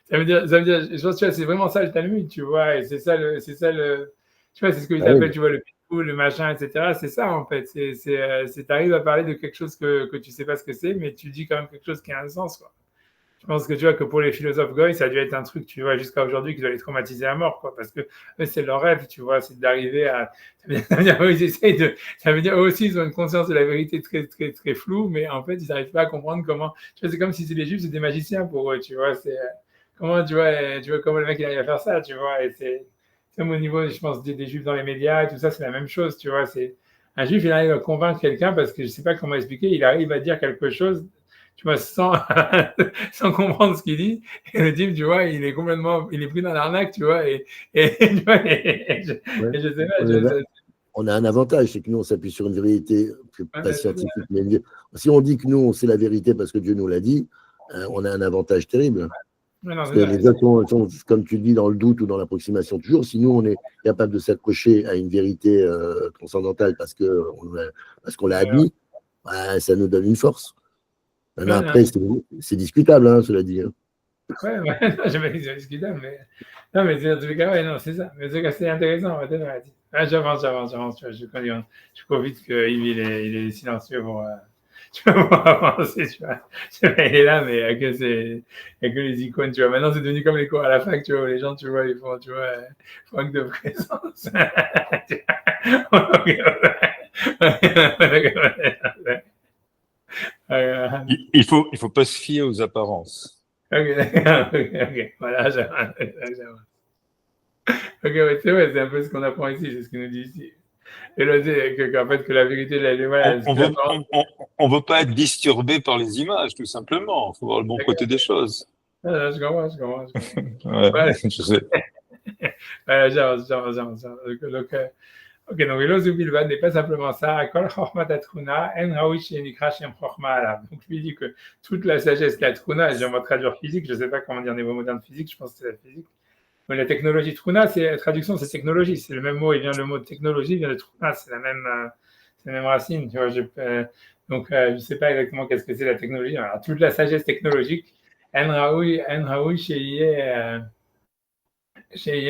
Ça veut dire, je pense, tu vois, c'est vraiment ça le Talmud, tu vois, et c'est ça tu vois, c'est ce qu'ils appellent, tu vois, le pitbull, le machin, etc. C'est ça, en fait. Tu arrives à parler de quelque chose que tu sais pas ce que c'est, mais tu dis quand même quelque chose qui a un sens, quoi. Je pense que tu vois que pour les philosophes goy, ça a dû être un truc, tu vois, jusqu'à aujourd'hui, qui doit les traumatiser à mort, quoi, parce que eux, c'est leur rêve, tu vois, c'est d'arriver à. Ça veut dire, ça veut dire eux aussi, ils ont une conscience de la vérité très, très, très floue, mais en fait, ils n'arrivent pas à comprendre comment. Tu vois, c'est comme si c'est les juifs, c'est des magiciens pour eux, tu vois, c'est comment, tu vois comment le mec il arrive à faire ça, tu vois, et c'est comme au niveau, je pense, des juifs dans les médias et tout ça, c'est la même chose, tu vois, c'est un juif, il arrive à convaincre quelqu'un parce que je sais pas comment expliquer, il arrive à dire quelque chose, tu vois, sans comprendre ce qu'il dit. Et le type, tu vois, il est pris dans l'arnaque, tu vois, tu vois, je sais pas. On a un avantage, c'est que nous, on s'appuie sur une vérité pas scientifique. Mais si on dit que nous, on sait la vérité parce que Dieu nous l'a dit, on a un avantage terrible. Parce que les autres sont, comme tu le dis, dans le doute ou dans l'approximation toujours. Si nous, on est capable de s'accrocher à une vérité transcendantale parce qu'on l'a admis, ça nous donne une force. Après, c'est discutable, hein, cela dit. Non, j'avais dit c'est discutable, mais. Non, mais en tous les cas, non, c'est ça. Mais en tout cas, c'est intéressant, on va j'avance, tu vois, je profite que Yves, il est silencieux pour. tu vas pouvoir avancer, tu vois. Il est là, mais il n'y a que les icônes, tu vois. Maintenant, c'est devenu comme les cours à la fac, tu vois, où les gens, tu vois, ils font, tu vois, manque de présence. Il faut pas se fier aux apparences. Ok, d'accord, ok, voilà, j'avance. Ok, ouais, c'est vrai, c'est un peu ce qu'on apprend ici, c'est ce qu'il nous dit ici. Et là, c'est qu'en fait, que la vérité, voilà, ce On qu'il veut, apprend. on veut pas être disturbé par les images, tout simplement. Il faut voir le bon côté des choses. Ah, je comprends. Ouais, Voilà, je sais. voilà, j'avance. Ok, donc Elozu Bilvad n'est pas simplement ça. Kol Chochmat Atruna, En Raoui Shenikra Shem Chochma Alav. Donc lui dit que toute la sagesse de la Truna, je vais traduire physique, je ne sais pas comment dire des mots modernes physique, je pense que c'est la physique. Mais la technologie Truna, la traduction, c'est technologie. C'est le même mot, le mot de technologie vient de Truna, c'est la même racine. Tu vois, je ne sais pas exactement qu'est-ce que c'est la technologie. Alors, toute la sagesse technologique, En Raoui Sheyeh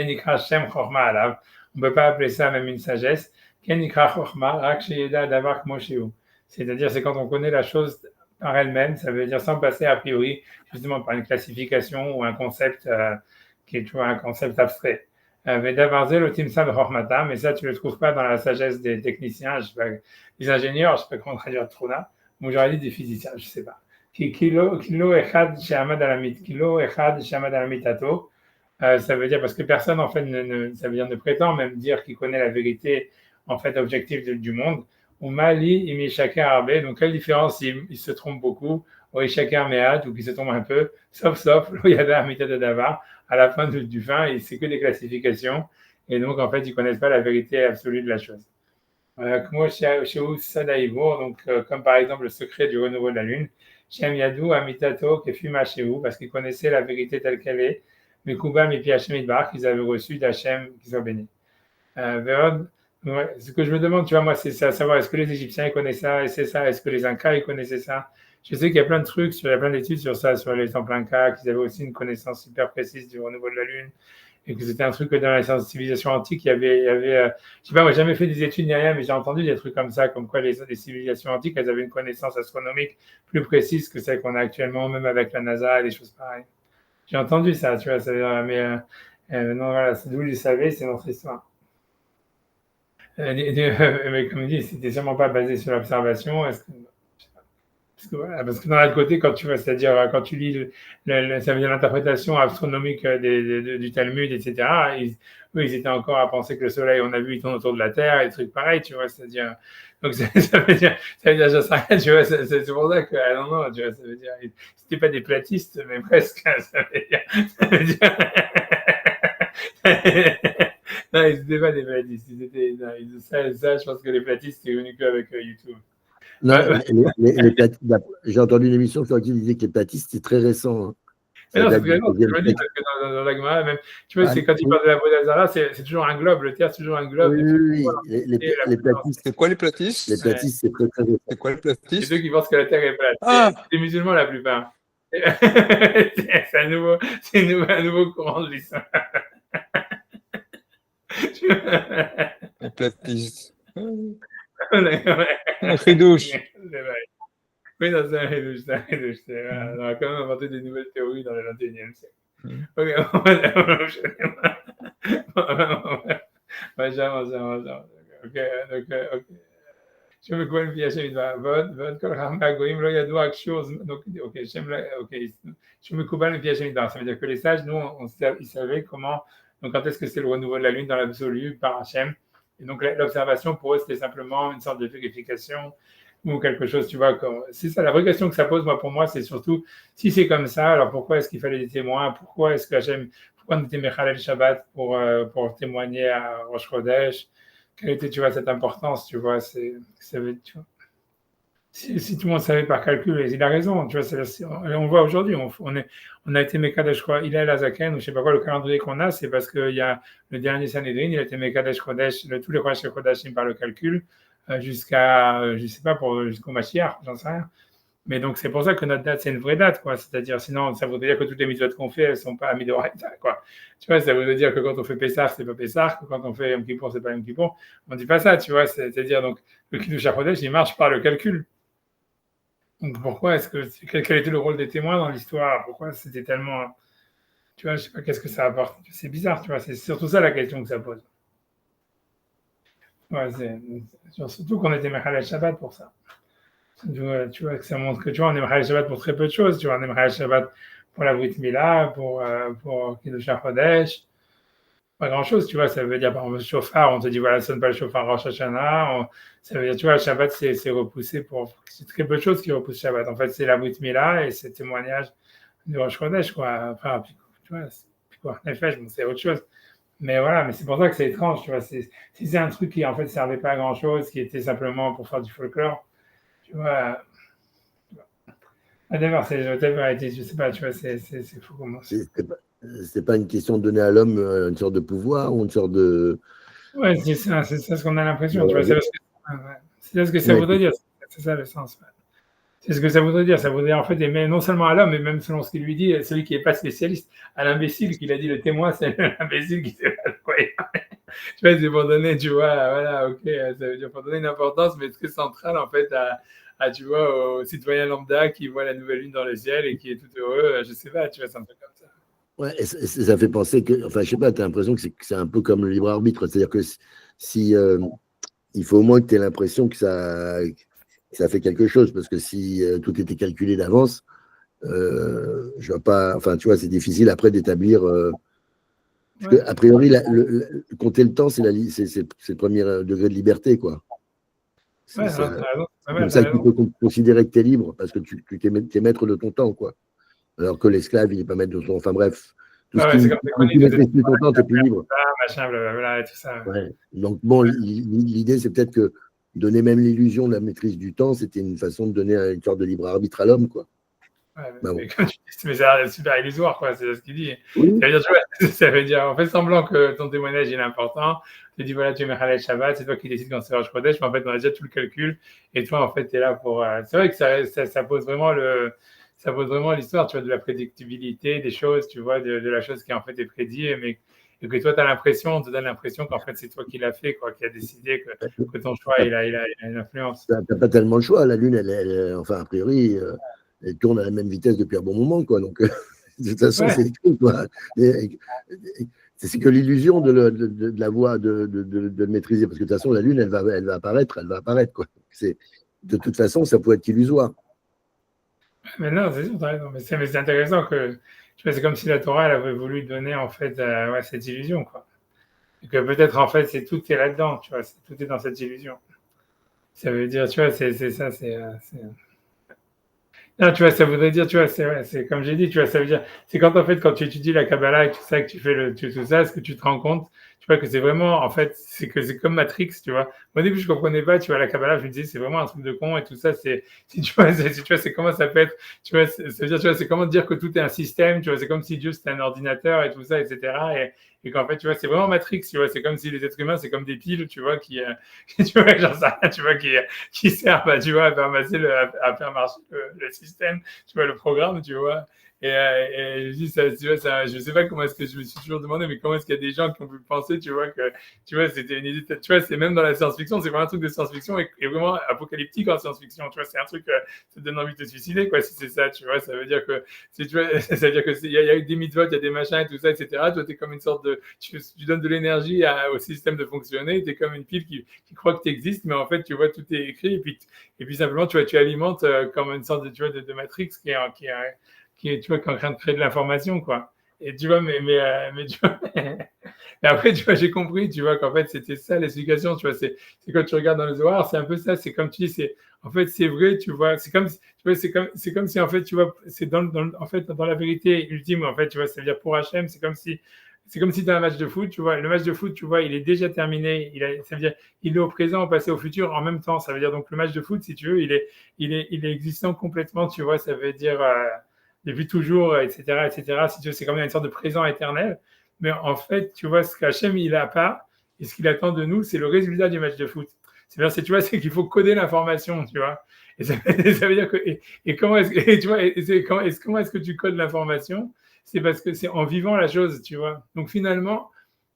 Nikra Shem Chochma Alav. On ne peut pas appeler ça même une sagesse. Ken Nikra Chochma, Rak Sheyeda Davar Kmo Shehu. C'est-à-dire, c'est quand on connaît la chose par elle-même, ça veut dire sans passer a priori, justement par une classification ou un concept qui est toujours un concept abstrait. Vedavarzel Otim Sam Chochmata, mais ça, tu ne le trouves pas dans la sagesse des techniciens, je sais pas, des ingénieurs, je ne sais pas comment traduire Truna, ou j'aurais dit des physiciens, je ne sais pas. Kilo Echad Shehamad Alamit, Kilo Echad Shehamad Alamitato. Ça veut dire parce que personne en fait ça veut dire ne prétend même dire qu'il connaît la vérité en fait objective du monde. Ou Mali, Imi chacun Arbe. Donc quelle différence il se trompe beaucoup, ou chacun Méad, ou qu'il se trompe un peu, sauf il y avait un méthode de Davar à la fin du fin, c'est que des classifications et donc en fait ils connaissent pas la vérité absolue de la chose. Comme chez Sadaïbo, donc comme par exemple le secret du renouveau de la lune, chez Amiadou, Amitato, Kefuma Shehu, parce qu'ils connaissaient la vérité telle qu'elle est, mais Kuba, Mipi Hachem Idbar, qu'ils avaient reçu d'Hachem, qu'ils ont béni. Ce que je me demande, tu vois, moi, c'est ça, savoir est-ce que les Égyptiens ils connaissaient ça, et c'est ça, est-ce que les Incas ils connaissaient ça. Je sais qu'il y a plein de trucs, il y a plein d'études sur ça, sur les temples Incas, qu'ils avaient aussi une connaissance super précise du renouveau de la lune et que c'était un truc que dans la civilisation antique, je sais pas, moi, j'ai jamais fait des études ni rien, mais j'ai entendu des trucs comme ça, comme quoi les civilisations antiques, elles avaient une connaissance astronomique plus précise que celle qu'on a actuellement, même avec la NASA et des choses pareilles. J'ai entendu ça, tu vois, non, voilà, c'est d'où ils savaient, c'est notre histoire. Mais comme dit, c'était sûrement pas basé sur l'observation. Parce que dans l'autre côté, quand tu vois, c'est-à-dire quand tu lis, ça veut dire l'interprétation astronomique du Talmud, etc., eux, ils étaient encore à penser que le Soleil, on a vu, il tourne autour de la Terre, et des trucs pareils, tu vois, c'est-à-dire, donc ça veut dire, je sais rien, tu vois, c'est pour ça que, non, tu vois, ça veut dire, c'était pas des platistes, mais presque, ça veut dire non, ils n'étaient pas des platistes, ça, je pense que les platistes, c'est venu qu'avec YouTube. Non, j'ai entendu une émission sur laquelle il disait que les platistes, c'est très récent. Hein. Mais non, c'est très long, je dis, parce que dans la Gemara, même, tu vois, c'est quand il parle de la Bodhazara, c'est toujours un globe, le terre, c'est toujours un globe. Oui. Les platistes. C'est quoi les platistes? Les platistes, c'est très, très récent. C'est quoi les platistes? C'est ceux qui pensent que la terre est plate. Ah! C'est les musulmans la plupart. C'est un nouveau courant de l'islam. Les platistes. Un chidouche. Oui, non, c'est un chidouche. On a quand même inventé des nouvelles théories dans le 21e siècle. Ok, j'avance. Ok. Je me connais bien, je me couvre le piège évident. Ça veut dire que les sages, nous, ils savaient comment, donc quand est-ce que c'est le renouveau de la lune dans l'absolu par Hachem. Et donc l'observation pour eux, c'était simplement une sorte de vérification ou quelque chose, tu vois. C'est ça, la vraie question que ça pose, pour moi, c'est surtout, si c'est comme ça, alors pourquoi est-ce qu'il fallait des témoins? Pourquoi est-ce que Hachem, pourquoi on était Mechalel Shabbat pour témoigner à Rosh Chodesh? Quelle était, tu vois, cette importance, tu vois, tu vois. Si tout le monde savait par calcul, il a raison, tu vois, on voit aujourd'hui, on a été Mekadesh, je crois, il est à Zaken, ou je sais pas quoi, le calendrier qu'on a, c'est parce qu'il y a le dernier Sanhedrin, il a été Mekadesh Chodesh, tous les Chodesh Chodashim par le calcul, jusqu'à, je sais pas, jusqu'au Mashiach, j'en sais rien. Mais donc, c'est pour ça que notre date, c'est une vraie date, quoi. C'est-à-dire, sinon, ça voudrait dire que toutes les mitzvot qu'on fait, elles ne sont pas Amidoraita, quoi. Tu vois, ça voudrait dire que quand on fait Pessah, c'est pas Pessah, que quand on fait Yom Kippour, c'est pas Yom Kippour. On ne dit pas ça, tu vois. C'est-à-dire, donc, le Kiddush HaChodesh, il marche par le calcul. Donc pourquoi est-ce que quel était le rôle des témoins dans l'histoire? Pourquoi c'était tellement, tu vois, je sais pas, qu'est-ce que ça apporte? C'est bizarre, tu vois, c'est surtout ça la question que ça pose. Ouais, surtout qu'on était Mechalel Shabbat pour ça. Tu vois que ça montre que tu vois, on est Mechalel Shabbat pour très peu de choses. Tu vois, on est Mechalel Shabbat pour la Brit Mila, pour Kiddush HaChodesh, pas grand-chose, tu vois. Ça veut dire, par exemple, le chauffard, on te dit, voilà, sonne pas le chauffard Rosh Hashanah. Ça veut dire, tu vois, le Shabbat, c'est repoussé pour. C'est très peu de choses qui repoussent Shabbat. En fait, c'est la Brit Mila et c'est témoignage de Rosh Chodesh, quoi. Enfin, tu vois, puis quoi, Nefesh, bon, c'est autre chose. Mais voilà, mais c'est pour ça que c'est étrange, tu vois. Si c'est un truc qui, en fait, servait pas à grand-chose, qui était simplement pour faire du folklore, tu vois. D'abord, c'est je sais pas, tu vois, c'est fou comment c'est. C'est pas une question de donner à l'homme une sorte de pouvoir ou une sorte de. Ouais, c'est ça ce qu'on a l'impression, tu vois. Ouais, C'est ce que ça voudrait dire, c'est ça le sens. Ouais. C'est ce que ça voudrait dire. Ça voudrait en fait aimer non seulement à l'homme, mais même selon ce qu'il lui dit, celui qui n'est pas spécialiste, à l'imbécile qu'il a dit le témoin, c'est l'imbécile qui sait pas de quoi il parle. Tu vois, c'est pour donner, tu vois, voilà, ok, ça veut dire pour donner une importance, mais très centrale en fait tu vois, au citoyen lambda qui voit la nouvelle lune dans le ciel et qui est tout heureux, je sais pas, tu vois, c'est un peu comme ça. Ouais, et ça fait penser que, enfin, je sais pas, tu as l'impression que c'est un peu comme le libre arbitre, c'est-à-dire que si il faut au moins que tu aies l'impression que ça fait quelque chose, parce que si tout était calculé d'avance, je vois pas, enfin, tu vois, c'est difficile après d'établir. Parce que, a priori, compter le temps, c'est le premier degré de liberté, quoi. C'est Ouais, ça, t'as comme ça que tu raison. peux considérer que tu es libre, parce que tu es maître de ton temps, quoi. Alors que l'esclave, il n'est pas maître de son. Enfin bref, tout ce Ouais, qui c'est comme tu c'est maîtrises plus ton temps, tu n'es plus libre. machin, blablabla, et tout ça. Ouais. Donc bon, l'idée, c'est peut-être que donner même l'illusion de la maîtrise du temps, c'était une façon de donner une sorte de libre arbitre à l'homme, quoi. Ouais, Bah mais bon. comme tu dis, mais c'est super illusoire, quoi, c'est ce qu'il dit. Oui. Ça veut dire, tu vois, ça veut dire, on fait semblant que ton témoignage il est important. Tu dis, voilà, tu es Mechalel Shabbat, c'est toi qui décides quand c'est Rosh Chodesh, mais en fait, on a déjà tout le calcul. Et toi, en fait, tu es là pour. C'est vrai que ça pose vraiment ça pose vraiment l'histoire, tu vois, de la prédictibilité des choses, tu vois, de la chose qui en fait est prédit, mais et que toi, tu as l'impression, on te donne l'impression qu'en fait, c'est toi qui l'as fait, quoi, qui a décidé que ton choix, il a une influence. T'as pas tellement le choix. La Lune, enfin, a priori, elle tourne à la même vitesse depuis un bon moment, quoi. Donc, de toute façon, Ouais. c'est écrit, quoi. C'est que l'illusion de la voie de le maîtriser. Parce que de toute façon, la Lune, elle va apparaître, quoi. De toute façon, ça peut être illusoire. Mais non, c'est sûr, t'as raison. Mais c'est intéressant que, tu vois, c'est comme si la Torah, elle avait voulu donner, en fait, ouais, cette illusion, quoi. Et que peut-être, en fait, c'est tout est là-dedans, tu vois, tout est dans cette illusion. Ça veut dire, tu vois, c'est ça, non, tu vois, ça voudrait dire, tu vois, c'est comme j'ai dit, tu vois, ça veut dire, c'est quand en fait, quand tu étudies la Kabbalah et tout ça, que tu fais tout ça, ce que tu te rends compte, tu vois, que c'est vraiment, en fait, c'est que c'est comme Matrix, tu vois. Moi, au début, je comprenais pas, tu vois, la Kabbalah, je me disais, c'est vraiment un truc de con et tout ça, tu vois, tu vois, c'est comment ça peut être, tu vois, ça veut dire, tu vois, c'est comment dire que tout est un système, tu vois, c'est comme si Dieu c'était un ordinateur et tout ça, etc. Et qu'en fait, tu vois, c'est vraiment Matrix, tu vois, c'est comme si les êtres humains, c'est comme des piles, tu vois, tu vois, genre ça, tu vois, qui servent, tu vois, à faire à faire marcher le système, tu vois, le programme, tu vois. Et je dis ça, tu vois, je sais pas comment est-ce que je me suis toujours demandé, mais comment est-ce qu'il y a des gens qui ont pu penser, tu vois, que, tu vois, c'était une idée, tu vois, c'est même dans la science-fiction, c'est vraiment un truc de science-fiction et vraiment apocalyptique en science-fiction, tu vois, c'est un truc, ça te donne envie de te suicider, quoi, si c'est ça, tu vois, ça veut dire que, tu vois, ça veut dire que il y a eu des mitzvot, il y a des machins et tout ça, etc. Toi, t'es comme une sorte de, tu donnes de l'énergie au système de fonctionner, t'es comme une pile qui croit que tu existes, mais en fait, tu vois, tout est écrit et puis simplement, tu vois, tu alimentes comme une sorte de, tu vois, de Matrix qui est, tu vois, qui est en train de créer de l'information, quoi. Et tu vois, mais tu vois, et après, tu vois, j'ai compris, tu vois, qu'en fait, c'était ça l'explication, tu vois, c'est quand tu regardes dans le Zohar, c'est un peu ça, c'est comme tu dis, en fait, c'est vrai, tu vois, tu vois, c'est comme si, en fait, tu vois, c'est en fait, dans la vérité ultime, en fait, tu vois, ça veut dire pour Hachem, c'est comme si tu as un match de foot, tu vois, le match de foot, tu vois, il est déjà terminé, ça veut dire, il est au présent, au passé, au futur, en même temps, ça veut dire, donc, le match de foot, si tu veux, il est existant complètement, tu vois, ça veut dire, depuis toujours, etc., etc. Si tu veux, c'est comme une sorte de présent éternel. Mais en fait, tu vois, ce qu'Hachem, il n'a pas, et ce qu'il attend de nous, c'est le résultat du match de foot. C'est-à-dire, tu vois, c'est qu'il faut coder l'information, tu vois. Et ça, ça veut dire que, et comment est-ce que, tu vois, comment est-ce que tu codes l'information? C'est parce que c'est en vivant la chose, tu vois. Donc finalement,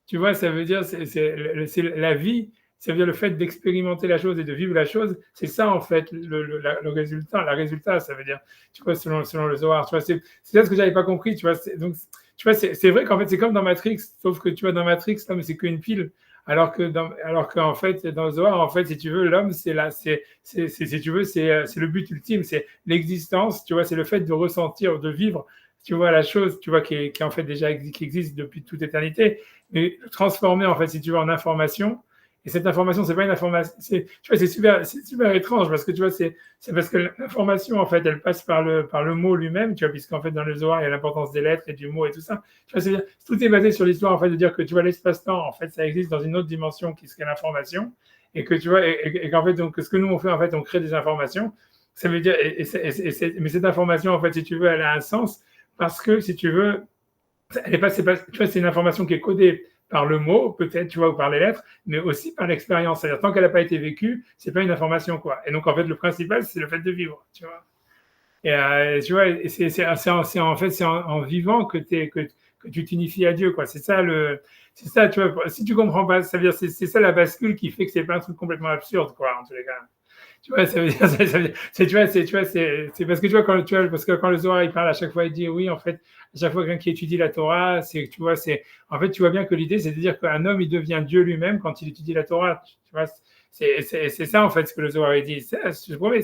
tu vois, ça veut dire, c'est la vie, ça veut dire le fait d'expérimenter la chose et de vivre la chose, c'est ça en fait le résultat, ça veut dire, tu vois, selon le Zohar, tu vois, c'est ça ce que j'avais pas compris, tu vois, donc, tu vois, c'est vrai qu'en fait, c'est comme dans Matrix, sauf que tu vois, dans Matrix, l'homme, c'est qu'une pile, alors qu'en fait, dans le Zohar, en fait, si tu veux, l'homme, si tu veux, c'est le but ultime, c'est l'existence, tu vois, c'est le fait de ressentir, de vivre, tu vois, la chose, tu vois, qui en fait déjà qui existe depuis toute éternité, mais transformer, en fait, si tu veux, en information. Et cette information, c'est pas une information, tu vois, c'est super étrange parce que tu vois, c'est parce que l'information, en fait, elle passe par le mot lui-même, tu vois, puisqu'en fait, dans le Zohar, il y a l'importance des lettres et du mot et tout ça. Tu vois, tout est basé sur l'histoire, en fait, de dire que tu vois, l'espace-temps, en fait, ça existe dans une autre dimension qui serait l'information et que tu vois, et qu'en fait, donc, ce que nous on fait, en fait, on crée des informations. Ça veut dire, mais cette information, en fait, si tu veux, elle a un sens parce que, si tu veux, elle est pas, tu vois, c'est une information qui est codée par le mot, peut-être, tu vois, ou par les lettres, mais aussi par l'expérience. C'est-à-dire, tant qu'elle n'a pas été vécue, c'est pas une information, quoi. Et donc, en fait, le principal, c'est le fait de vivre, tu vois. Et tu vois, en fait, c'est en vivant que tu t'unifies à Dieu, quoi. C'est ça, tu vois. Si tu comprends pas, ça veut dire, c'est ça la bascule qui fait que c'est pas un truc complètement absurde, quoi, en tous les cas. Tu vois, ça veut dire, c'est parce que tu vois, parce que quand le Zohar, il parle à chaque fois, il dit oui, en fait, à chaque fois quelqu'un qui étudie la Torah, tu vois, en fait, tu vois bien que l'idée, c'est de dire qu'un homme, il devient Dieu lui-même quand il étudie la Torah, tu vois. C'est ça, en fait, ce que le Zohar dit. Je promets,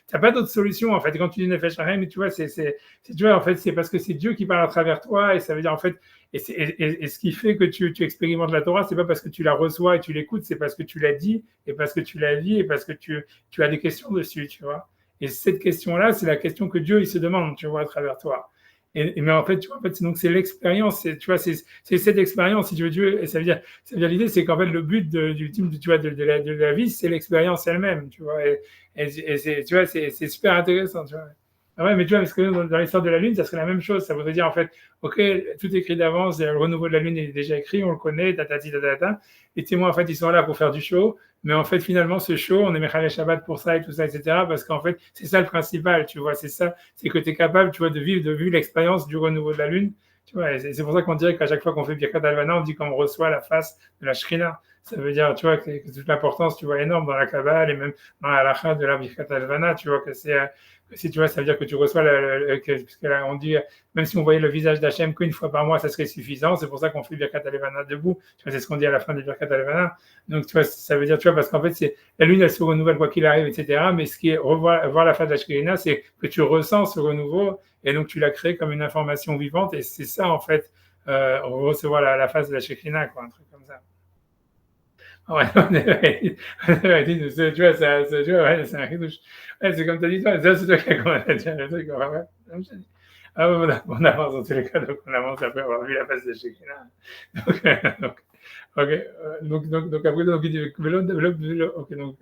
t'as pas d'autre solution, en fait. Quand tu dis Nefesh Haim, mais tu vois, tu vois, en fait, c'est parce que c'est Dieu qui parle à travers toi, et ça veut dire, en fait, et ce qui fait que tu expérimentes la Torah, c'est pas parce que tu la reçois et tu l'écoutes, c'est parce que tu l'as dit, et parce que tu la vis, et parce que tu as des questions dessus, tu vois. Et cette question-là, c'est la question que Dieu, il se demande, tu vois, à travers toi. Mais en fait, tu vois, en fait, donc c'est l'expérience, tu vois, c'est cette expérience, si tu veux, Dieu, et ça veut dire l'idée, c'est qu'en fait, le but ultime, tu vois, de la vie, c'est l'expérience elle-même, tu vois, tu vois, c'est super intéressant, tu vois. Ah ouais, mais tu vois, parce que dans l'histoire de la Lune, ça serait la même chose. Ça voudrait dire, en fait, OK, tout est écrit d'avance, le renouveau de la Lune est déjà écrit, on le connaît, tatati, tatata. Les témoins, en fait, ils sont là pour faire du show. Mais en fait, finalement, ce show, on est Mechalel Shabbat pour ça et tout ça, etc. Parce qu'en fait, c'est ça le principal, tu vois. C'est ça, c'est que tu es capable, tu vois, de vivre l'expérience du renouveau de la Lune. Tu vois, et c'est pour ça qu'on dirait qu'à chaque fois qu'on fait Birkat Alvana, on dit qu'on reçoit la face de la Shrina. Ça veut dire, tu vois, que toute l'importance, tu vois, énorme dans la Kabbale et même dans la halakha de la Birkat Alvana, tu vois, que si tu vois, ça veut dire que tu reçois, puisque là, on dit, même si on voyait le visage d'Hachem qu'une fois par mois, ça serait suffisant. C'est pour ça qu'on fait Birkat Alevana debout. Tu vois, c'est ce qu'on dit à la fin de Birkat Alevana. Donc, tu vois, ça veut dire, tu vois, parce qu'en fait, la lune, elle se renouvelle quoi qu'il arrive, etc. Mais ce qui est voir la face de la Shekinah, c'est que tu ressens ce renouveau et donc tu l'as créé comme une information vivante. Et c'est ça, en fait, recevoir la face de la Shekinah, quoi, un truc comme ça. Ouais, tu vois, tu vois, ouais, c'est un ridouche. Ouais, c'est comme tu as dit, toi, ça, c'est toi qui as commencé le truc. Ouais. Ah, on avance dans tous les cas, donc on avance après avoir vu la face de Shekinah. Donc, ok, donc après, donc, il dit, ok, donc,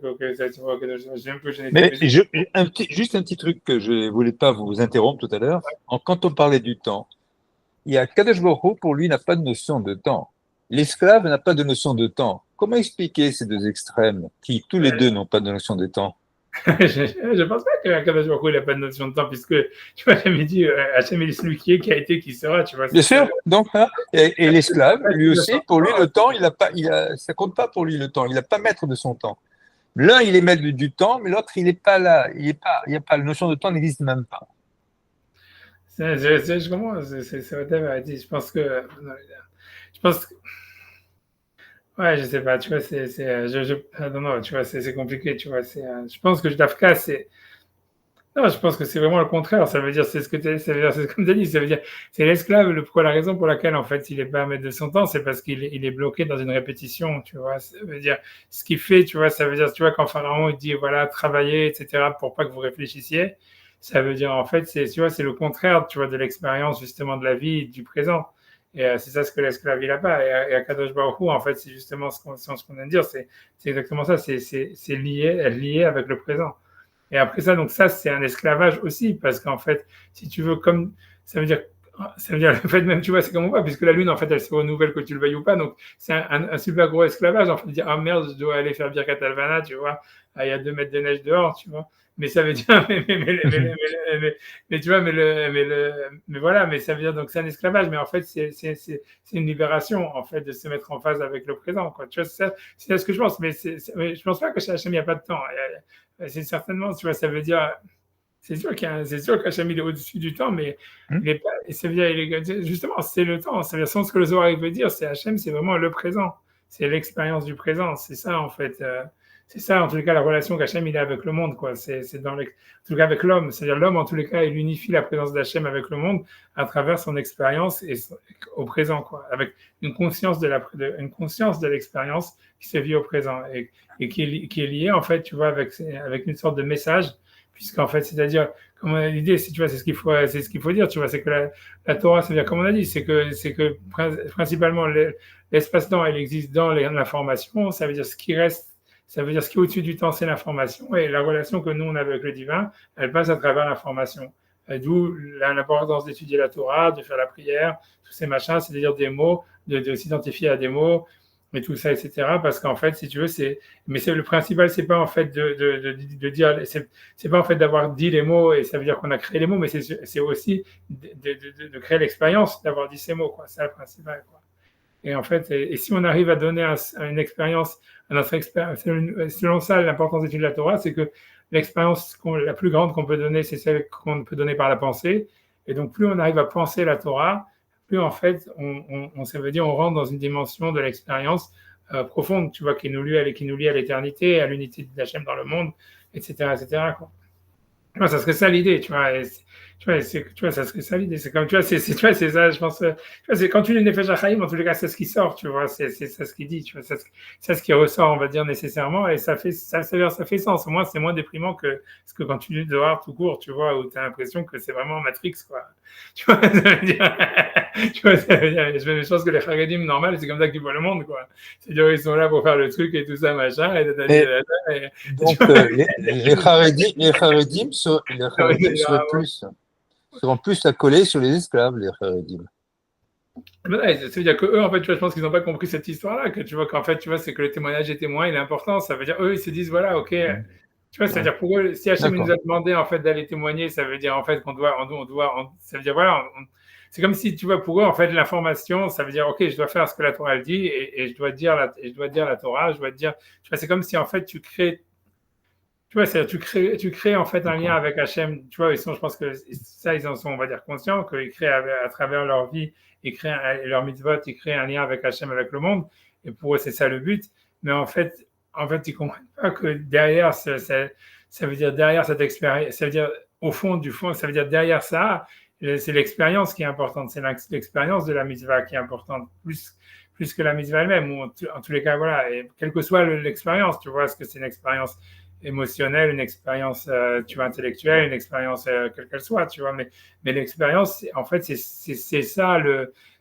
ok, ça, tu vois, ok, j'ai un peu gêné. Mais juste un petit truc que je ne voulais pas vous interrompre tout à l'heure. Quand on parlait du temps, il y a Kadosh Baruch Hu, pour lui, n'a pas de notion de temps. L'esclave n'a pas de notion de temps. Comment expliquer ces deux extrêmes qui, tous les deux, n'ont pas de notion de temps? Je ne pense pas qu'un Kadosh Baruch Hu n'a pas de notion de temps, puisque, tu vois, j'avais dit, Hachem est celui qui est, qui a été, qui sera, tu vois. Bien sûr, donc, hein, et l'esclave, lui aussi, pour lui, le temps, ça compte pas pour lui le temps. Il n'a pas maître de son temps. L'un, il est maître du temps, mais l'autre, il n'est pas là. Il y a pas, la notion de temps n'existe même pas. Je comprends, c'est whatever. Je pense que, ouais, je sais pas, tu vois, non, non, tu vois, c'est compliqué, tu vois, je pense que Dafka, non, je pense que c'est vraiment le contraire. Ça veut dire, ça veut dire, c'est comme tu as dit, ça veut dire, c'est l'esclave. La raison pour laquelle, en fait, il est pas maître de son temps, c'est parce qu'il est bloqué dans une répétition, tu vois. Ça veut dire, ce qu'il fait, tu vois, ça veut dire, tu vois, quand Pharaon, il dit, voilà, travaillez, etc., pour pas que vous réfléchissiez, ça veut dire, en fait, tu vois, c'est le contraire, tu vois, de l'expérience, justement, de la vie, du présent. Et c'est ça ce que l'esclave, il a pas. Et à Kadosh Baruch Hu, en fait, c'est justement ce qu'on vient de dire, c'est exactement ça, c'est lié avec le présent. Et après ça, donc ça, c'est un esclavage aussi, parce qu'en fait, si tu veux, ça veut dire, le fait même, tu vois, c'est comme on voit, puisque la lune, en fait, elle se renouvelle que tu le veuilles ou pas, donc c'est un super gros esclavage, en fait, de dire, ah merde, je dois aller faire Birkat Alvana, tu vois, il y a 2 mètres de neige dehors, tu vois. mais ça veut dire, mais tu vois, mais voilà, mais ça veut dire donc c'est un esclavage, mais en fait c'est une libération en fait de se mettre en phase avec le présent, quoi. Tu vois, c'est ce que je pense, mais je pense pas que chez Hachem il n'y a pas de temps. C'est certainement, tu vois, ça veut dire. C'est sûr qu'Hachem il est au-dessus du temps, mais il est pas, et ça veut dire, justement, c'est le temps. Ça veut dire, sans ce que le Zohar veut dire, c'est Hachem, c'est vraiment le présent. C'est l'expérience du présent. C'est ça, en fait. C'est ça, en tous les cas, la relation qu'Hachem il a avec le monde, quoi. C'est en tout cas avec l'homme. C'est-à-dire, l'homme, en tous les cas, il unifie la présence d'Hachem avec le monde à travers son expérience et au présent, quoi. Avec une conscience une conscience de l'expérience qui se vit au présent et qui est liée, en fait, tu vois, avec une sorte de message. Puisqu'en fait, c'est-à-dire, l'idée, tu vois, c'est ce qu'il faut dire, tu vois, c'est que la Torah, c'est-à-dire, comme on a dit, c'est que principalement l'espace-temps, il existe dans l'information, ça veut dire ce qui reste, ça veut dire ce qui est au-dessus du temps, c'est l'information, et la relation que nous, on a avec le divin, elle passe à travers l'information. D'où l'importance d'étudier la Torah, de faire la prière, tous ces machins, c'est-à-dire des mots, de s'identifier à des mots, et tout ça, etc. Parce qu'en fait, si tu veux, mais le principal, c'est pas en fait de dire, c'est pas en fait d'avoir dit les mots et ça veut dire qu'on a créé les mots, mais c'est aussi de créer l'expérience d'avoir dit ces mots, quoi. C'est le principal, quoi. Et en fait, et si on arrive à donner une expérience à notre expérience, selon ça, l'importance d'étudier la Torah, c'est que l'expérience la plus grande qu'on peut donner, c'est celle qu'on peut donner par la pensée. Et donc, plus on arrive à penser la Torah, plus en fait, ça veut dire on rentre dans une dimension de l'expérience profonde, tu vois, qui nous lie à l'éternité, à l'unité d'Hachem dans le monde, etc., etc., quoi. Ouais, ça serait ça l'idée, tu vois. Tu vois, ça serait ça l'idée. C'est comme, tu vois, c'est ça, je pense. Tu vois, c'est quand tu lis Nefesh HaChaim, en tous les cas, c'est ce qui sort, tu vois. C'est ça ce qu'il dit, tu vois. C'est ce qui ressort, on va dire, nécessairement, et ça fait sens. Au moins, c'est moins déprimant que ce que quand tu lis dehors tout court, tu vois, où tu as l'impression que c'est vraiment Matrix, quoi. Tu vois, ça veut dire, je pense que les Haredim, normal, c'est comme ça qu'ils voient le monde, quoi. C'est-à-dire, ils sont là pour faire le truc et tout ça, machin, donc, les Haredim seront plus accolés sur les esclaves, les Haredim. Ouais, ça veut dire que eux, en fait, tu vois, je pense qu'ils n'ont pas compris cette histoire-là, que tu vois qu'en fait, tu vois, c'est que le témoignage des témoins, il est important. Ça veut dire, eux, ils se disent, voilà, ok, tu vois, c'est-à-dire pour eux, si Hachem nous a demandé, en fait, d'aller témoigner, ça veut dire, en fait, ça veut dire, voilà, c'est comme si, tu vois, pour eux, en fait, l'information, ça veut dire, ok, je dois faire ce que la Torah elle dit et je dois dire la Torah, je dois dire, tu vois, c'est comme si, en fait, tu vois, tu crées en fait un lien avec Hachem. Tu vois, je pense que ça, ils en sont, on va dire, conscients, qu'ils créent à travers leur vie, leur mitzvot, ils créent un lien avec Hachem, avec le monde. Et pour eux, c'est ça le but. Mais en fait, ils ne comprennent pas que derrière, ça veut dire derrière cette expérience, ça veut dire au fond du fond, ça veut dire derrière ça, c'est l'expérience qui est importante. C'est l'expérience de la mitzvah qui est importante, plus que la mitzvah elle-même. Ou en tous les cas, voilà. Et quelle que soit l'expérience, tu vois, est-ce que c'est une expérience émotionnelle, une expérience, tu vois, intellectuelle, une expérience quelle qu'elle soit, tu vois. Mais l'expérience, en fait, c'est ça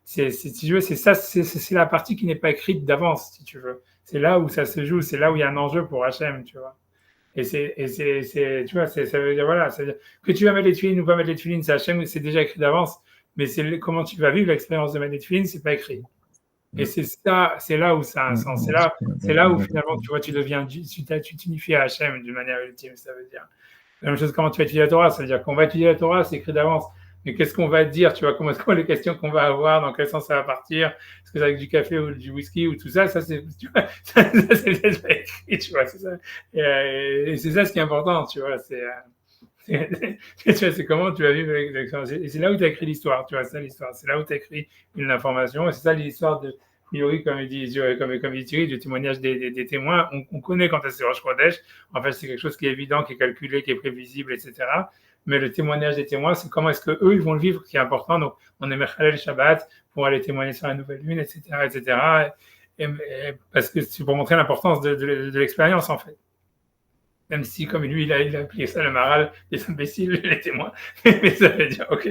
si tu veux, c'est la partie qui n'est pas écrite d'avance, si tu veux. C'est là où ça se joue, c'est là où il y a un enjeu pour Hachem, tu vois. Et tu vois, ça veut dire, voilà, c'est que tu vas mettre les tuilines ou pas mettre les tuilines, c'est Hachem, c'est déjà écrit d'avance. Mais comment tu vas vivre l'expérience de mettre les tuilines, c'est pas écrit. Et c'est là où ça a un sens. C'est là où finalement, tu vois, tu t'unifies à Hachem d'une manière ultime, ça veut dire. La même chose comment tu vas étudier la Torah, ça veut dire qu'on va étudier la Torah, c'est écrit d'avance. Mais qu'est-ce qu'on va dire, tu vois, comment est-ce que les questions qu'on va avoir, dans quel sens ça va partir, est-ce que c'est avec du café ou du whisky ou tout ça, c'est, tu vois, ça c'est déjà écrit, tu vois, c'est ça. Et c'est ça ce qui est important, tu vois, c'est comment tu vas vivre l'expérience. Et c'est là où tu as écrit l'histoire, tu vois, c'est l'histoire. C'est là où tu as écrit une information. Et c'est ça l'histoire de priori, comme il dit Thierry, du témoignage des témoins. On connaît quand c'est Rosh Chodesh. En fait, c'est quelque chose qui est évident, qui est calculé, qui est prévisible, etc. Mais le témoignage des témoins, c'est comment est-ce qu'eux, ils vont le vivre, qui est important. Donc, on est Mechalel Shabbat pour aller témoigner sur la nouvelle lune, etc., etc. Parce que c'est pour montrer l'importance de l'expérience, en fait. Même si, comme lui, il a appelé ça le maral des imbéciles, les témoins. Mais ça veut dire, ok.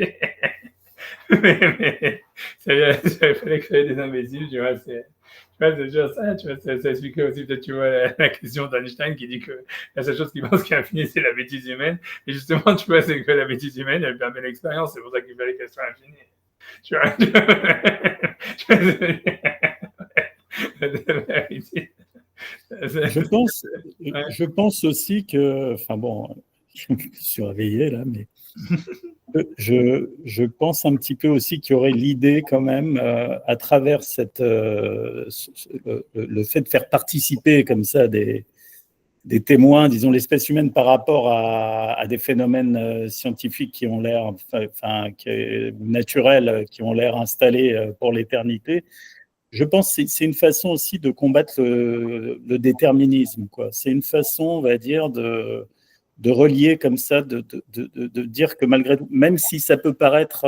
mais ça fallait créer des imbéciles, tu vois. C'est déjà ça, tu vois. Ça expliquait aussi, peut-être, tu vois, la question d'Einstein qui dit que la seule chose qu'il pense qui est infinie, c'est la bêtise humaine. Et justement, tu vois, c'est que la bêtise humaine, elle permet l'expérience. C'est pour ça qu'il fallait qu'elle soit infinie. Tu vois. Je pense aussi que, enfin bon, je me suis réveillé là, mais je pense un petit peu aussi qu'il y aurait l'idée quand même, à travers le fait de faire participer comme ça des témoins, disons l'espèce humaine par rapport à des phénomènes scientifiques qui ont l'air, naturels, qui ont l'air installés pour l'éternité. Je pense que c'est une façon aussi de combattre le déterminisme, quoi. C'est une façon, on va dire, de relier comme ça, de dire que malgré tout, même si ça peut paraître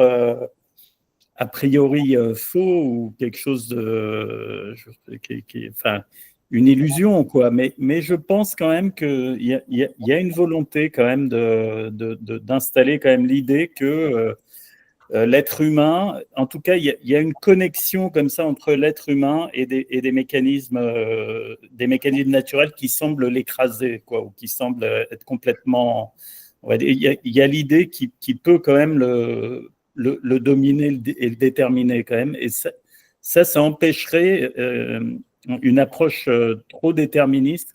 a priori faux ou quelque chose enfin, une illusion, quoi. Mais je pense quand même qu'il y a une volonté quand même d'installer quand même l'idée que l'être humain, en tout cas, il y a une connexion comme ça entre l'être humain et des mécanismes naturels qui semblent l'écraser, quoi, ou qui semblent être complètement. On va dire, il y a l'idée qui peut quand même le dominer et le déterminer quand même, et ça empêcherait une approche trop déterministe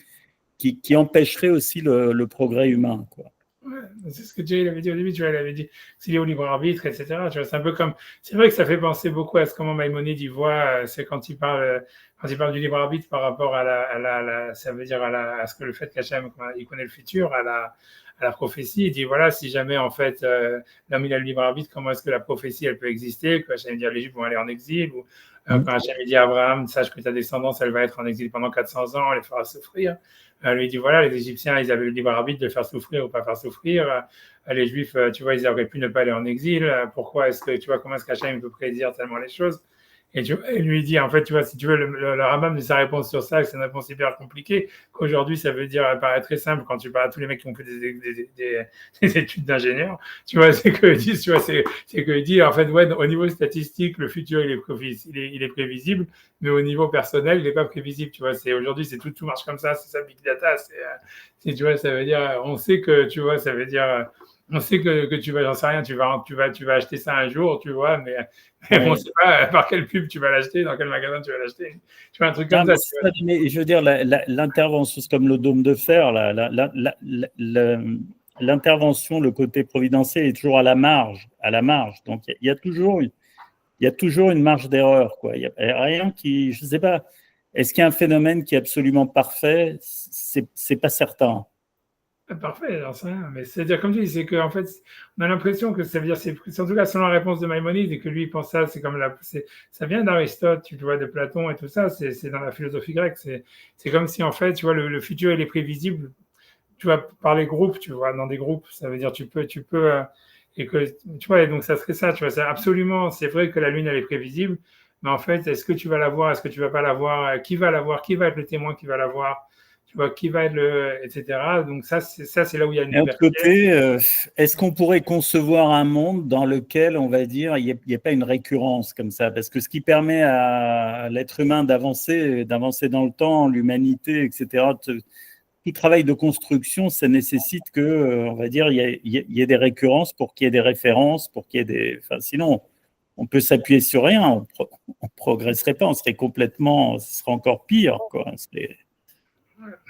qui empêcherait aussi le progrès humain, quoi. Ouais, c'est ce que Jay avait dit au début, tu vois, il avait dit s'il est au libre arbitre, etc. Tu vois, c'est un peu comme, c'est vrai que ça fait penser beaucoup à ce comment Maïmonide y voit, c'est quand il parle du libre arbitre par rapport ça veut dire à ce que le fait qu'Hachem, il connaît le futur, à la prophétie, il dit voilà, si jamais en fait l'homme il a le libre arbitre, comment est-ce que la prophétie elle peut exister, que Hachem dit à l'Égypte vont aller en exil, ou quand Hachem dit à Abraham, sache que ta descendance elle va être en exil pendant 400 ans, elle les fera souffrir. Lui dit voilà, les Égyptiens, ils avaient le libre arbitre de faire souffrir ou pas faire souffrir. Les Juifs, tu vois, ils auraient pu ne pas aller en exil. Pourquoi est-ce que, tu vois, comment est-ce qu'Hachem peut prédire tellement les choses? Et il lui dit, en fait, tu vois, si tu veux, le Rambam dit sa réponse sur ça, que c'est une réponse hyper compliquée, qu'aujourd'hui, ça veut dire, elle paraît très simple quand tu parles à tous les mecs qui ont fait des études d'ingénieur, tu vois, c'est que disent, tu vois, c'est que dit, en fait, ouais, au niveau statistique, le futur, il est prévisible, mais au niveau personnel, il n'est pas prévisible, tu vois, aujourd'hui, tout marche comme ça, c'est ça, Big Data, tu vois, ça veut dire, on sait que, tu vois, ça veut dire, on sait que tu vas, j'en sais rien, tu vas acheter ça un jour, tu vois, mais on ne sait pas par quelle pub tu vas l'acheter, dans quel magasin tu vas l'acheter. Tu vois, un truc comme ça. Mais je veux dire, l'intervention, c'est comme le dôme de fer, l'intervention, le côté providentiel est toujours à la marge. Donc, il y a toujours une marge d'erreur, quoi. Il y a rien qui, je ne sais pas, est-ce qu'il y a un phénomène qui est absolument parfait? C'est pas certain. Parfait, j'en sais rien. Mais c'est-à-dire, comme tu dis, c'est qu'en fait, on a l'impression que ça veut dire, c'est en tout cas selon la réponse de Maïmonide, et que lui, il pense ça, c'est comme ça vient d'Aristote, tu vois, de Platon et tout ça, c'est dans la philosophie grecque. C'est comme si, en fait, tu vois, le futur, il est prévisible, tu vois, par les groupes, tu vois, dans des groupes. Ça veut dire, et que, tu vois, et donc ça serait ça, tu vois, c'est vrai que la Lune, elle est prévisible, mais en fait, est-ce que tu vas la voir, est-ce que tu vas pas la voir, qui va la voir, qui va être le témoin qui va la voir? Tu vois, qui va être etc. Donc ça, c'est là où il y a une liberté. D'un côté, est-ce qu'on pourrait concevoir un monde dans lequel, on va dire, il n'y a pas une récurrence comme ça? Parce que ce qui permet à l'être humain d'avancer dans le temps, l'humanité, etc., tout travail de construction, ça nécessite que, on va dire, il y ait des récurrences pour qu'il y ait des références, pour qu'il y ait des... Enfin, sinon, on peut s'appuyer sur rien, on ne progresserait pas, ce serait encore pire, quoi.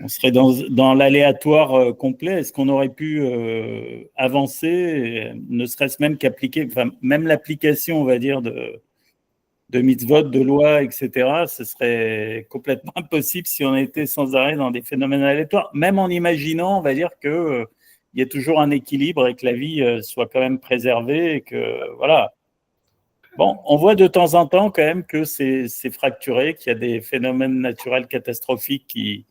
On serait dans l'aléatoire complet. Est-ce qu'on aurait pu avancer, ne serait-ce même qu'appliquer, enfin, même l'application, on va dire, de mitzvot, de lois, etc., ce serait complètement impossible si on était sans arrêt dans des phénomènes aléatoires, même en imaginant, on va dire, qu'il y a toujours un équilibre et que la vie soit quand même préservée et que, voilà. Bon, on voit de temps en temps quand même que c'est fracturé, qu'il y a des phénomènes naturels catastrophiques qui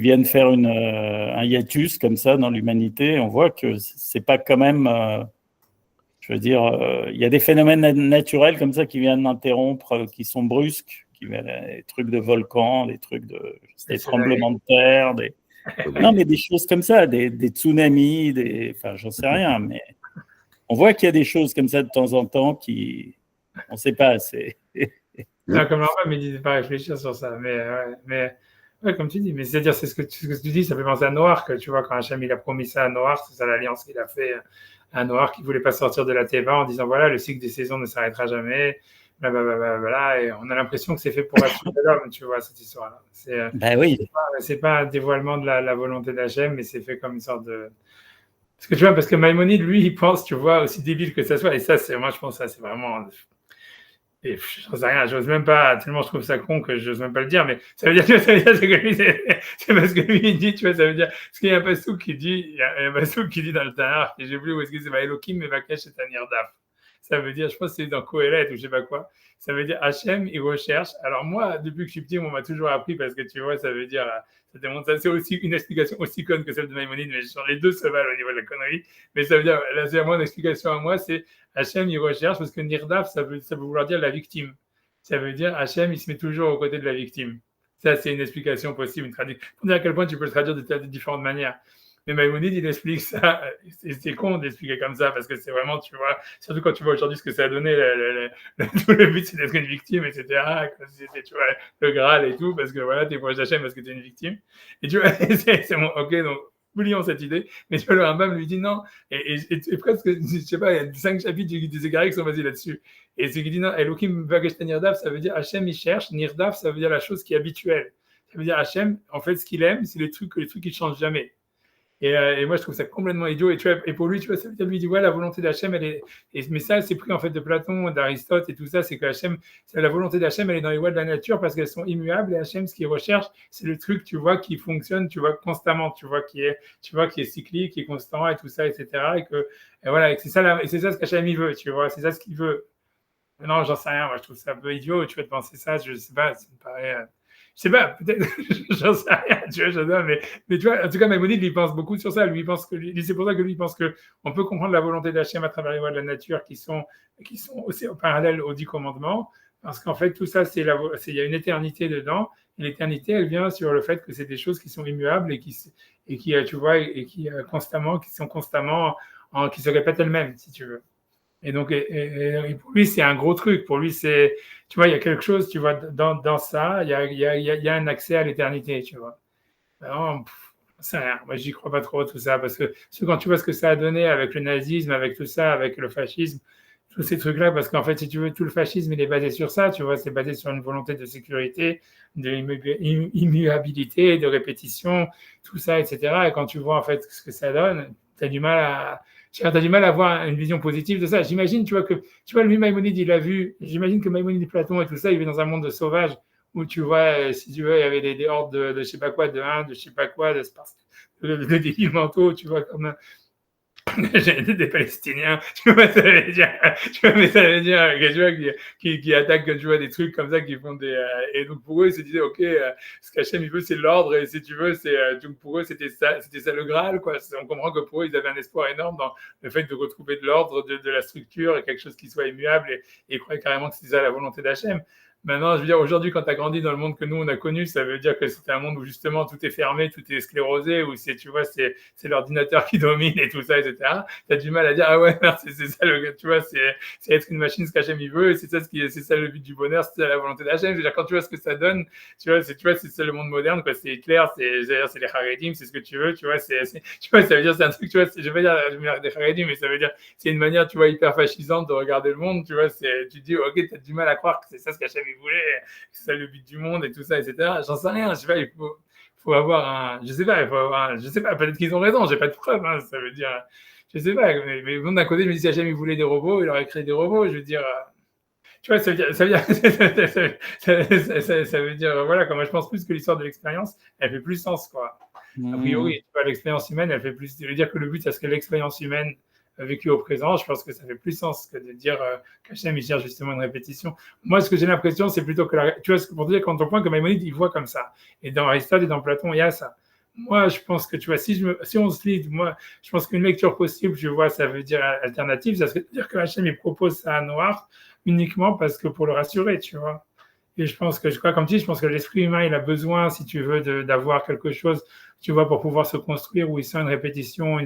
viennent faire un hiatus comme ça dans l'humanité. On voit que c'est pas quand même, je veux dire, il y a des phénomènes naturels comme ça qui viennent interrompre, qui sont brusques, des trucs de volcans, des tremblements de terre, non mais des choses comme ça, des tsunamis, enfin j'en sais rien, mais on voit qu'il y a des choses comme ça de temps en temps qui, on ne sait pas, c'est. Non, comme l'enfant, mais il ne pas réfléchir sur ça, mais ouais, comme tu dis, mais c'est-à-dire, ce que tu dis, ça fait penser à Noach, que tu vois, quand Hachem il a promis ça à Noach, c'est ça l'alliance qu'il a fait à Noach, qui ne voulait pas sortir de la Teva en disant voilà, le cycle des saisons ne s'arrêtera jamais, blablabla, et on a l'impression que c'est fait pour rassurer l'homme, tu vois, cette histoire-là. Ben oui. C'est pas un dévoilement de la volonté d'Hachem, mais c'est fait comme une sorte Parce que tu vois, parce que Maïmonide, lui, il pense, tu vois, aussi débile que ça soit, et ça, moi, je pense que ça, c'est vraiment. Et j'en sais rien, j'ose même pas, tellement je trouve ça con que j'ose même pas le dire, mais ça veut dire, tu vois, ça veut dire c'est que lui, c'est parce que lui, il dit, tu vois, ça veut dire, parce qu'il y a un passouk qui dit, il y a un passouk qui dit dans le Tanakh, et j'ai oublié où est-ce que c'est, Elohim Mevakesh et Tanir-Daf. Ça veut dire, je pense que c'est dans Kohelet ou je sais pas quoi, ça veut dire Hachem, il recherche. Alors moi, depuis que je suis petit, on m'a toujours appris parce que tu vois, ça veut dire, ça démontre ça, c'est aussi une explication aussi conne que celle de Maïmonide, mais les deux se valent au niveau de la connerie. Mais ça veut dire, là, c'est moi, une explication à moi, c'est Hachem, il recherche parce que Nirdaf, ça veut vouloir dire la victime. Ça veut dire Hachem, il se met toujours aux côtés de la victime. Ça, c'est une explication possible, une traduction. Pour dire à quel point tu peux le traduire de différentes manières. Mais Maïmonide, il explique ça. C'est con d'expliquer comme ça parce que c'est vraiment, tu vois, surtout quand tu vois aujourd'hui ce que ça a donné, tout le but, c'est d'être une victime, etc. Comme si c'était, tu vois, le Graal et tout, parce que voilà, t'es proche d'Hachem parce que t'es une victime. Et tu vois, c'est bon, ok, donc oublions cette idée, mais tu vois, le Rambam lui dit non, et presque, je sais pas, il y a 5 chapitres des Égarés qui sont basés là-dessus. Et ce qui dit non, Elohim Vageshta Nirdaf, ça veut dire Hachem il cherche, Nirdaf, ça veut dire la chose qui est habituelle. Ça veut dire Hachem, en fait, ce qu'il aime, c'est les trucs qui ne changent jamais. Et moi, je trouve ça complètement idiot. Et pour lui, tu vois, ça veut dire, lui, il dit, ouais, la volonté d'Hachem, elle est. Mais ça, c'est pris en fait de Platon, d'Aristote et tout ça, c'est que Hachem, la volonté d'Hachem, elle est dans les lois de la nature parce qu'elles sont immuables. Et Hachem, ce qu'il recherche, c'est le truc, tu vois, qui fonctionne, tu vois, constamment, tu vois, qui est cyclique, qui est constant et tout ça, etc. Et voilà, et c'est ça ce qu'Hachem, il veut, tu vois, c'est ça ce qu'il veut. Non, j'en sais rien, moi, je trouve ça un peu idiot, tu vas te penser ça, je sais pas, ça me paraît. Je sais pas, peut-être, j'en sais rien, tu vois, j'adore, mais tu vois, en tout cas, Maïmonide, il pense beaucoup sur ça. Lui, il pense c'est pour ça que lui, il pense qu'on peut comprendre la volonté d'Hachem à travers les lois de la nature qui sont aussi en parallèle aux 10 commandements, parce qu'en fait, tout ça, il y a une éternité dedans, et l'éternité, elle vient sur le fait que c'est des choses qui sont immuables et qui tu vois, et qui sont constamment, qui se répètent elles-mêmes, si tu veux. Et donc, et pour lui, c'est un gros truc. Pour lui, c'est, tu vois, il y a quelque chose, tu vois, dans ça, il y a un accès à l'éternité, tu vois. Alors, c'est rien. Moi, j'y crois pas trop, tout ça, parce que quand tu vois ce que ça a donné avec le nazisme, avec tout ça, avec le fascisme, tous ces trucs-là, parce qu'en fait, si tu veux, tout le fascisme, il est basé sur ça, tu vois, c'est basé sur une volonté de sécurité, d'immuabilité, de répétition, tout ça, etc. Et quand tu vois, en fait, ce que ça donne, tu as du mal à avoir une vision positive de ça. J'imagine, tu vois, lui, Maïmonide, il a vu, j'imagine que Maïmonide et Platon et tout ça, il vit dans un monde de sauvage où, tu vois, si tu veux, il y avait des hordes de je sais pas quoi, de Inde, de je sais pas quoi, de débiles mentaux, tu vois, comme des Palestiniens, tu vois, ça veut dire, que, tu vois, qui attaquent, tu vois, des trucs comme ça, qui font et donc pour eux, ils se disaient, ok, ce qu'Hachem, il veut, c'est l'ordre, et si tu veux, donc pour eux, c'était ça le Graal, quoi. On comprend que pour eux, ils avaient un espoir énorme dans le fait de retrouver de l'ordre, de la structure, et quelque chose qui soit immuable, et ils croyaient carrément que c'était ça la volonté d'Hachem. Maintenant, je veux dire, aujourd'hui, quand tu as grandi dans le monde que nous, on a connu, ça veut dire que c'était un monde où justement tout est fermé, tout est sclérosé, où tu vois, c'est l'ordinateur qui domine et tout ça, etc. Tu as du mal à dire, ah ouais, c'est ça, tu vois, c'est être une machine, ce qu'Hachem il veut, et c'est ça le but du bonheur, c'est ça la volonté d'Hachem. Je veux dire, quand tu vois ce que ça donne, tu vois, c'est ça le monde moderne, quoi, c'est clair, c'est les Haredim, c'est ce que tu veux, tu vois, tu vois, ça veut dire, c'est un truc, tu vois, je vais dire des Haredim, mais ça veut dire, c'est une manière, tu vois, hyper fascisante de regarder le monde, tu vois, tu te dis, ok, tu as du mal à croire que c'est ça ce qu'Hachem il voulait, c'est ça le but du monde et tout ça, etc. J'en sais rien, je sais pas, il faut avoir un, je sais pas, peut-être qu'ils ont raison, j'ai pas de preuves, hein, ça veut dire, je sais pas, mais bon, d'un côté, je me dis, si Hachem il voulait des robots, il aurait créé des robots, je veux dire, tu vois, ça veut dire, voilà, comme moi je pense plus que l'histoire de l'expérience, elle fait plus sens, quoi. A priori, l'expérience humaine, elle fait plus, je veux dire que le but, ça serait l'expérience humaine vécue au présent, je pense que ça fait plus sens que de dire qu'Hachem, il cherche justement une répétition. Moi, ce que j'ai l'impression, c'est plutôt que, tu vois, pour dire, quand on point que Maïmonide, il voit comme ça. Et dans Aristote et dans Platon, il y a ça. Moi, je pense que, tu vois, si on se lit, moi, je pense qu'une lecture possible, je vois, ça veut dire alternative, ça veut dire que Hachem, il propose ça à Noir uniquement parce que pour le rassurer, tu vois. Et je pense que, comme tu dis, je pense que l'esprit humain, il a besoin, si tu veux, d'avoir quelque chose, tu vois, pour pouvoir se construire, où il sent une répétition,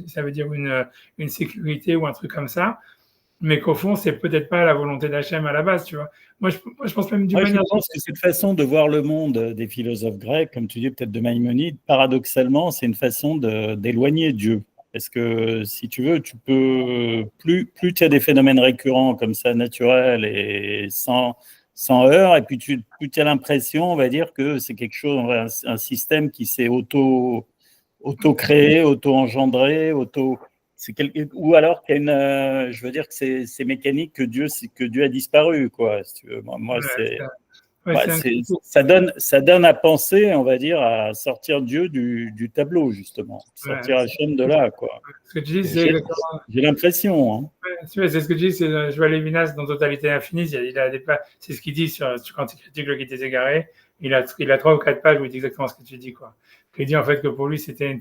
ça veut dire une sécurité ou un truc comme ça, mais qu'au fond, c'est peut-être pas la volonté d'Hachem à la base, tu vois. Moi, je pense même d'une manière... Je pense que cette façon de voir le monde des philosophes grecs, comme tu dis, peut-être de Maïmonide, paradoxalement, c'est une façon d'éloigner Dieu. Parce que, si tu veux, tu peux... Plus tu as des phénomènes récurrents comme ça, naturels et sans heurts, et puis plus tu as l'impression, on va dire, que c'est quelque chose, un système qui s'est auto-créé, auto-engendré, ou alors qu'il y a je veux dire que c'est mécanique que Dieu a disparu, quoi. Si tu veux. Moi, ça donne à penser, on va dire, à sortir Dieu du tableau, justement, sortir Hachem de là, quoi. Ce que tu dis, c'est j'ai l'impression. Hein. C'est ce que tu dis, c'est Joël Lévinas dans Totalité Infinie. C'est ce qu'il dit quand il critique le Guide des Égarés. Il a 3 ou 4 pages où il dit exactement ce que tu dis, quoi. Il dit en fait que pour lui, c'était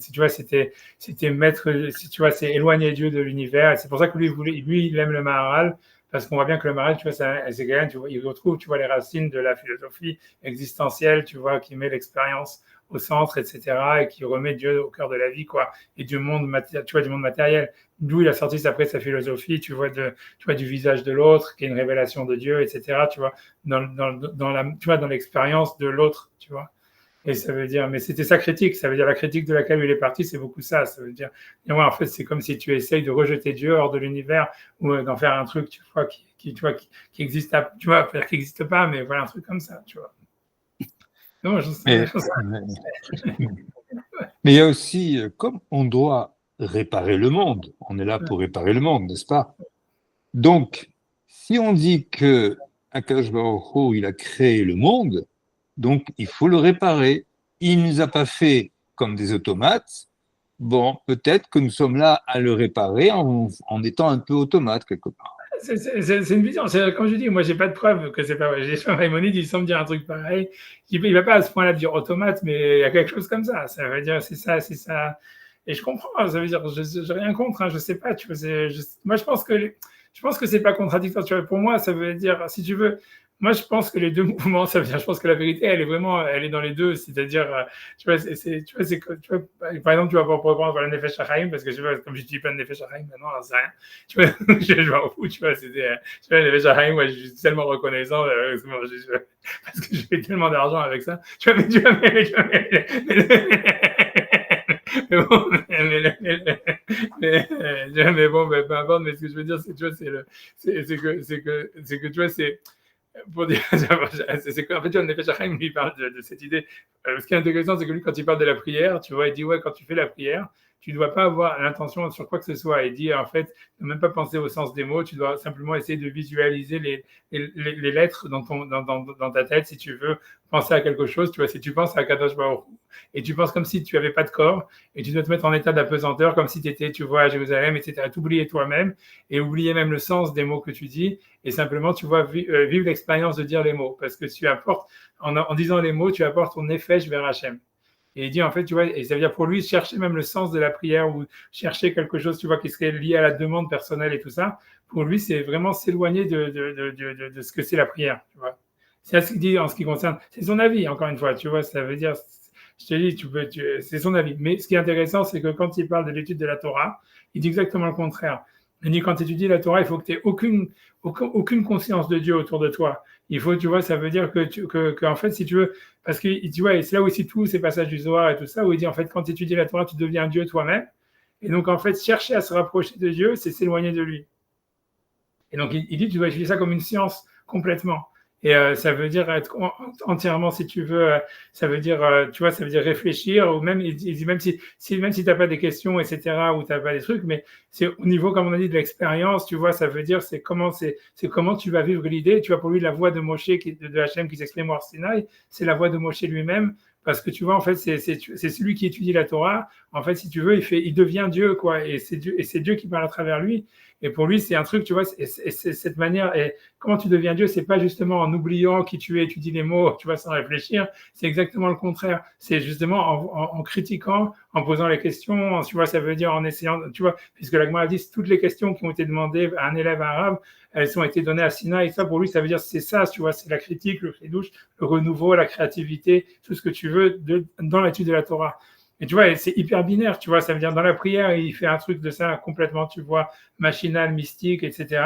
mettre, tu vois, c'est éloigner Dieu de l'univers. Et c'est pour ça que lui, il aime le Maharal, parce qu'on voit bien que le Maharal, tu vois, c'est quelqu'un, tu vois, il retrouve, tu vois, les racines de la philosophie existentielle, tu vois, qui met l'expérience au centre, etc., et qui remet Dieu au cœur de la vie, quoi, et du monde matériel. D'où il a sorti après sa philosophie, tu vois, du visage de l'autre, qui est une révélation de Dieu, etc., tu vois, dans l'expérience de l'autre, tu vois. Et ça veut dire, mais c'était sa critique, ça veut dire la critique de laquelle il est parti, c'est beaucoup ça. Ça veut dire, en fait, c'est comme si tu essayes de rejeter Dieu hors de l'univers ou d'en faire un truc, tu vois, qui existe, tu vois, qui n'existe pas, mais voilà, un truc comme ça, tu vois. Non, mais il y a aussi, comme on doit réparer le monde, on est là pour réparer le monde, n'est-ce pas? Donc, si on dit que Akadosh Baruch Hu, il a créé le monde, donc il faut le réparer. Il ne nous a pas fait comme des automates. Bon, peut-être que nous sommes là à le réparer en étant un peu automate quelque part. C'est une vision. Comme je dis, moi, j'ai pas de preuve que c'est pas vrai. Maïmonide, il semble dire un truc pareil. Il va pas à ce point-là dire automate, mais il y a quelque chose comme ça. Ça veut dire, c'est ça. Et je comprends. Ça veut dire, j'ai rien contre. Hein, je sais pas. Tu vois, moi, je pense que c'est pas contradictoire. Tu vois, pour moi, ça veut dire, si tu veux. Moi, je pense que les deux mouvements, ça veut dire, je pense que la vérité, elle est dans les deux. C'est-à-dire, tu vois, par exemple, tu vas pas reprendre la Nefesh HaChaim, parce que je vois, comme je dis pas de Nefesh HaChaim, maintenant, c'est rien. Tu vois, je m'en fous, tu vois, Nefesh HaChaim, moi, je suis tellement reconnaissant, parce que je fais tellement d'argent avec ça. Tu vois, mais bon, peu importe, mais ce que je veux dire, c'est, tu vois, c'est que, tu vois, c'est, pour dire, c'est qu'en fait, John Nefesh HaChaim, lui, parle de cette idée. Ce qui est intéressant, c'est que lui, quand il parle de la prière, tu vois, il dit, ouais, quand tu fais la prière, tu ne dois pas avoir l'intention sur quoi que ce soit. Il dit, en fait, ne même pas penser au sens des mots, tu dois simplement essayer de visualiser les lettres dans ta tête, si tu veux penser à quelque chose. Tu vois, si tu penses à Kadosh Baruch Hu, et tu penses comme si tu n'avais pas de corps, et tu dois te mettre en état d'apesanteur, comme si tu étais, tu vois, à Jérusalem, etc., t'oublier toi-même, et oublier même le sens des mots que tu dis, et simplement, tu vois, vivre l'expérience de dire les mots, parce que tu apportes, en disant les mots, tu apportes ton nefesh vers Hachem. Et il dit, en fait, tu vois, et ça veut dire pour lui, chercher même le sens de la prière ou chercher quelque chose, tu vois, qui serait lié à la demande personnelle et tout ça, pour lui, c'est vraiment s'éloigner de ce que c'est la prière, tu vois. C'est ce qu'il dit en ce qui concerne, c'est son avis, encore une fois, tu vois, ça veut dire, je te dis, c'est son avis. Mais ce qui est intéressant, c'est que quand il parle de l'étude de la Torah, il dit exactement le contraire. Il dit, quand tu étudies la Torah, il faut que tu aies aucune conscience de Dieu autour de toi. Il faut, tu vois, ça veut dire que en fait, si tu veux, parce que, tu vois, et c'est là aussi tous ces passages du Zohar et tout ça, où il dit, en fait, quand tu étudies la Torah, tu deviens Dieu toi-même. Et donc, en fait, chercher à se rapprocher de Dieu, c'est s'éloigner de lui. Et donc, il dit, tu dois étudier ça comme une science complètement. Et ça veut dire être entièrement, si tu veux, ça veut dire, tu vois, ça veut dire réfléchir, ou même, il dit même si t'as pas des questions, etc., ou t'as pas des trucs, mais c'est au niveau, comme on a dit, de l'expérience, tu vois, ça veut dire, c'est comment tu vas vivre l'idée. Tu vois, pour lui, la voix de Moshe, de Hachem qui s'exprime au Sinaï, c'est la voix de Moshe lui-même, parce que tu vois, en fait, c'est celui qui étudie la Torah. En fait, si tu veux, il devient Dieu, quoi, et c'est Dieu qui parle à travers lui. Et pour lui, c'est un truc, tu vois, c'est cette manière. Et comment tu deviens Dieu, c'est pas justement en oubliant qui tu es, étudier les mots, tu vois, sans réfléchir. C'est exactement le contraire. C'est justement en critiquant, en posant les questions. Tu vois, ça veut dire en essayant, tu vois, puisque la Gemara dit toutes les questions qui ont été demandées à un élève arabe, elles ont été données à Sina. Et ça, pour lui, ça veut dire c'est ça, tu vois, c'est la critique, le chidouche, le renouveau, la créativité, tout ce que tu veux dans l'étude de la Torah. Et tu vois, c'est hyper binaire, tu vois, ça veut dire dans la prière, il fait un truc de ça complètement, tu vois, machinal, mystique, etc.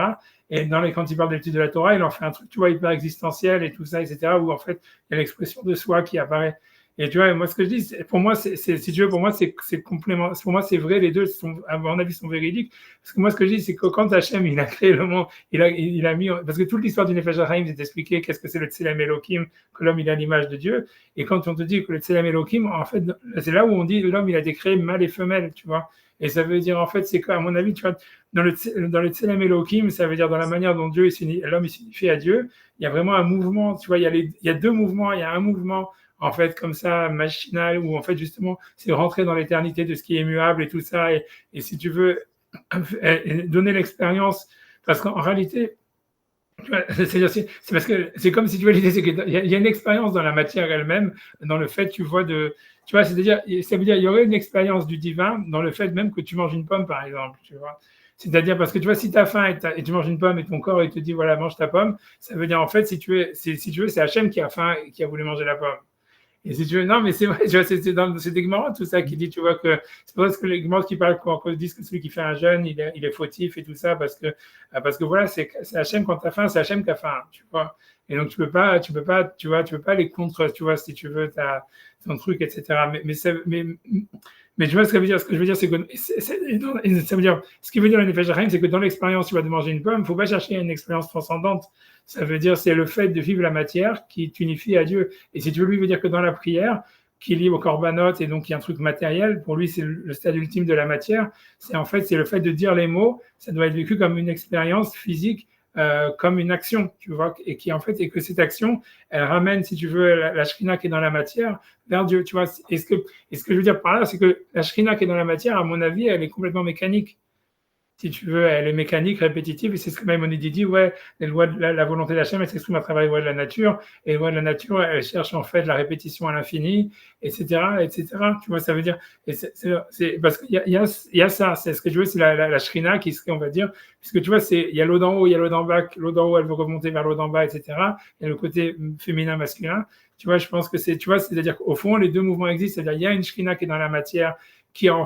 Et quand il parle de l'étude de la Torah, il en fait un truc, tu vois, hyper existentiel et tout ça, etc., où en fait, il y a l'expression de soi qui apparaît. Et tu vois, moi, ce que je dis, pour moi, si tu veux, pour moi, c'est complément. Pour moi, c'est vrai, les deux, à mon avis, sont véridiques. Parce que moi, ce que je dis, c'est que quand Hachem, il a créé le monde, il a mis. Parce que toute l'histoire du Nefesh HaChaim, c'est d'expliquer qu'est-ce que c'est le Tselem Elohim, que l'homme, il a l'image de Dieu. Et quand on te dit que le Tselem Elohim, en fait, c'est là où on dit que l'homme, il a été créé mâle et femelle, tu vois. Et ça veut dire, en fait, c'est qu'à mon avis, tu vois, dans le Tselem Elohim, ça veut dire dans la manière dont l'homme, il s'unifie à Dieu, il y a vraiment un mouvement, tu vois, il y a deux mouvements, il y a un mouvement en fait, comme ça, machinal, où en fait, justement, c'est rentrer dans l'éternité de ce qui est immuable et tout ça, et si tu veux, donner l'expérience, parce qu'en réalité, c'est parce que c'est comme si tu vois l'idée, c'est qu'il y a une expérience dans la matière elle-même, dans le fait, tu vois, tu vois, c'est-à-dire, ça veut dire, il y aurait une expérience du divin dans le fait même que tu manges une pomme, par exemple, tu vois. C'est-à-dire, parce que tu vois, si tu as faim et tu manges une pomme et ton corps, il te dit, voilà, mange ta pomme, ça veut dire, en fait, si tu veux, c'est Hachem qui a faim et qui a voulu manger la pomme. Et si tu veux, non, mais c'est vrai, tu vois, c'est dans des Gemara, tout ça, qui dit, tu vois, que c'est pour ça que les Gemara qui parlent, quand ils disent que celui qui fait un jeûne, il est fautif et tout ça, parce que voilà, c'est Hachem quand t'as faim, c'est Hachem qui a faim, tu vois. Et donc, tu peux pas, tu vois, tu peux pas aller contre, tu vois, si tu veux, ton truc, etc. Mais tu vois ce que je veux dire, c'est que ça veut dire, ce qui veut dire le Nefesh HaChaim, c'est que dans l'expérience, tu vas de manger une pomme, il ne faut pas chercher une expérience transcendante. Ça veut dire, c'est le fait de vivre la matière qui t'unifie à Dieu. Et si tu veux, lui veut dire que dans la prière, qui est lié au korbanot, et donc il y a un truc matériel, pour lui, c'est le stade ultime de la matière. C'est le fait de dire les mots, ça doit être vécu comme une expérience physique, comme une action, tu vois, et que cette action, elle ramène, si tu veux, la Shrina qui est dans la matière vers Dieu, tu vois. Et ce que je veux dire par là, c'est que la Shrina qui est dans la matière, à mon avis, elle est complètement mécanique. Si tu veux, elle est mécanique, répétitive, et c'est ce que Maïmonide dit, ouais, les lois de la volonté d'Hachem, elle s'exprime à travers les lois de la nature, et les lois de la nature, elle cherche en fait la répétition à l'infini, etc., etc. Tu vois, ça veut dire, et c'est parce qu'il y a ça, c'est ce que je veux, c'est la Shrina qui serait, on va dire, puisque tu vois, il y a l'eau d'en haut, il y a l'eau d'en bas, l'eau d'en haut, elle veut remonter vers l'eau d'en bas, etc., il y a le côté féminin, masculin, tu vois, je pense que tu vois, c'est-à-dire qu'au fond, les deux mouvements existent, c'est-à-dire, il y a une Shrina qui est dans la matière, qui a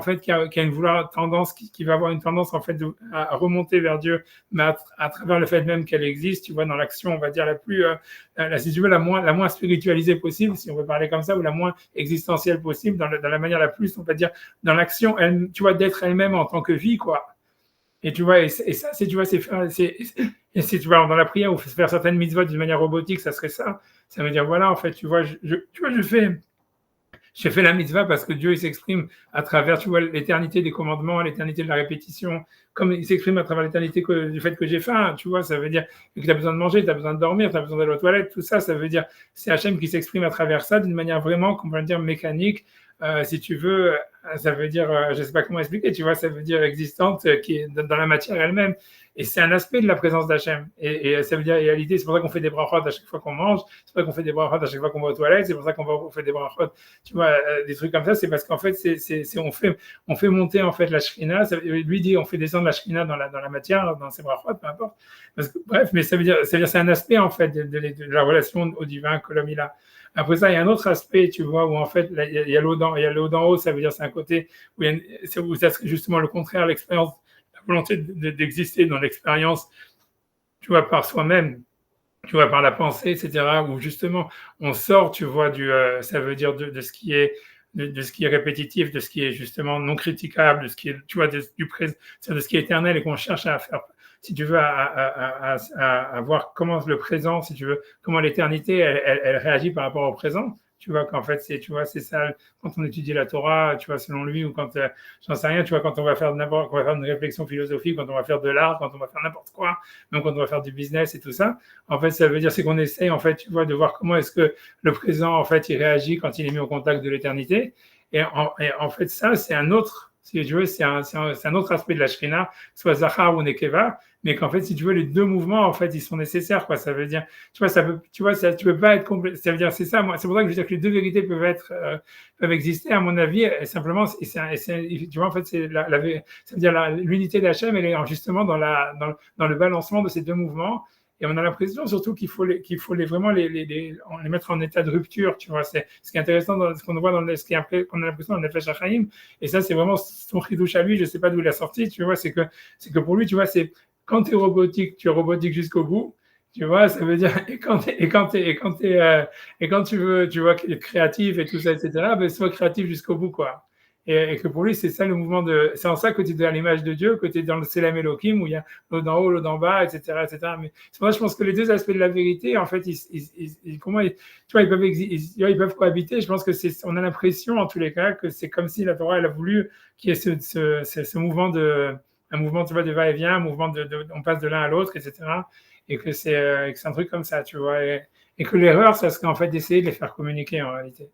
une tendance, qui va avoir une tendance en fait à remonter vers Dieu, mais à travers le fait même qu'elle existe, tu vois, dans l'action, on va dire la plus, si tu veux, la moins spiritualisée possible, si on veut parler comme ça, ou la moins existentielle possible, dans la manière la plus, on va dire, dans l'action, tu vois, d'être elle-même en tant que vie, quoi. Et tu vois, et ça, tu vois, tu vois, dans la prière, ou faire certaines mitzvot d'une manière robotique, ça serait ça. Ça veut dire, voilà, en fait, tu vois, j'ai fait la mitzvah parce que Dieu il s'exprime à travers, tu vois, l'éternité des commandements, l'éternité de la répétition, comme il s'exprime à travers l'éternité du fait que j'ai faim, tu vois, ça veut dire que tu as besoin de manger, tu as besoin de dormir, tu as besoin d'aller aux toilettes, tout ça, ça veut dire, c'est Hachem qui s'exprime à travers ça d'une manière vraiment, qu'on va dire, mécanique, si tu veux, ça veut dire, je ne sais pas comment expliquer, tu vois, ça veut dire existante, qui est dans la matière elle-même. Et c'est un aspect de la présence d'Hachem. Et ça veut dire réalité, c'est pour ça qu'on fait des brachot à chaque fois qu'on mange, c'est pour ça qu'on fait des brachot à chaque fois qu'on va aux toilettes, c'est pour ça qu'on fait des brachot, tu vois, des trucs comme ça, c'est parce qu'en fait, on fait monter en fait la Shrina, lui dit on fait descendre la Shrina dans la matière, dans ses brachot, peu importe. Bref, mais ça veut dire c'est un aspect en fait de la relation au divin que l'homme il a. Après ça, il y a un autre aspect, tu vois, où en fait, il y a l'eau d'en haut, ça veut dire c'est un côté où ça serait justement le contraire, l'expérience, la volonté d'exister dans l'expérience, tu vois, par soi-même, tu vois, par la pensée, etc., où justement, on sort, tu vois, ça veut dire de ce qui est de ce qui est répétitif, de ce qui est justement non critiquable, de ce qui est, tu vois, du présent, de ce qui est éternel et qu'on cherche à faire, si tu veux, à voir comment le présent, si tu veux, comment l'éternité, elle réagit par rapport au présent. Tu vois qu'en fait, c'est ça, quand on étudie la Torah, tu vois, selon lui, ou quand, j'en sais rien, tu vois, quand on va faire une réflexion philosophique, quand on va faire de l'art, quand on va faire n'importe quoi, même quand on va faire du business et tout ça, en fait, ça veut dire, c'est qu'on essaye, en fait, tu vois, de voir comment est-ce que le présent, en fait, il réagit quand il est mis au contact de l'éternité. Et en fait, ça, c'est un autre, si tu veux, c'est un autre aspect de la Shrina, soit Zachar ou Nekeva, mais qu'en fait, si tu veux, les deux mouvements, en fait, ils sont nécessaires, quoi. Ça veut dire, tu peux pas être complet. Ça veut dire, c'est ça, moi, c'est pour ça que je veux dire que les deux vérités peuvent exister, à mon avis, et simplement, tu vois, en fait, ça veut dire l'unité d'Hachem, elle est justement dans le balancement de ces deux mouvements. Et on a l'impression surtout qu'il faut vraiment les mettre en état de rupture, tu vois. C'est ce qui est intéressant dans ce qu'on voit qu'on a l'impression dans le Nefesh HaChaim. Et ça, c'est vraiment son chidouche à lui. Je sais pas d'où il a sorti, tu vois. C'est que pour lui, tu vois, c'est quand tu es robotique jusqu'au bout. Tu vois, ça veut dire, et quand tu veux, tu vois, être créatif et tout ça, etc., ben, sois créatif jusqu'au bout, quoi. Et que pour lui, c'est ça le mouvement c'est en ça que tu es à l'image de Dieu, que tu es dans le Selam Elohim, où il y a l'eau d'en haut, l'eau d'en bas, etc., etc. Mais c'est pour ça que je pense que les deux aspects de la vérité, en fait, pour moi, tu vois, ils peuvent cohabiter. Je pense que on a l'impression, en tous les cas, que c'est comme si la Torah, elle a voulu qu'il y ait ce mouvement un mouvement, tu vois, de va-et-vient, un mouvement on passe de l'un à l'autre, etc. Et que c'est un truc comme ça, tu vois. Et que l'erreur, ça serait en fait d'essayer de les faire communiquer en réalité.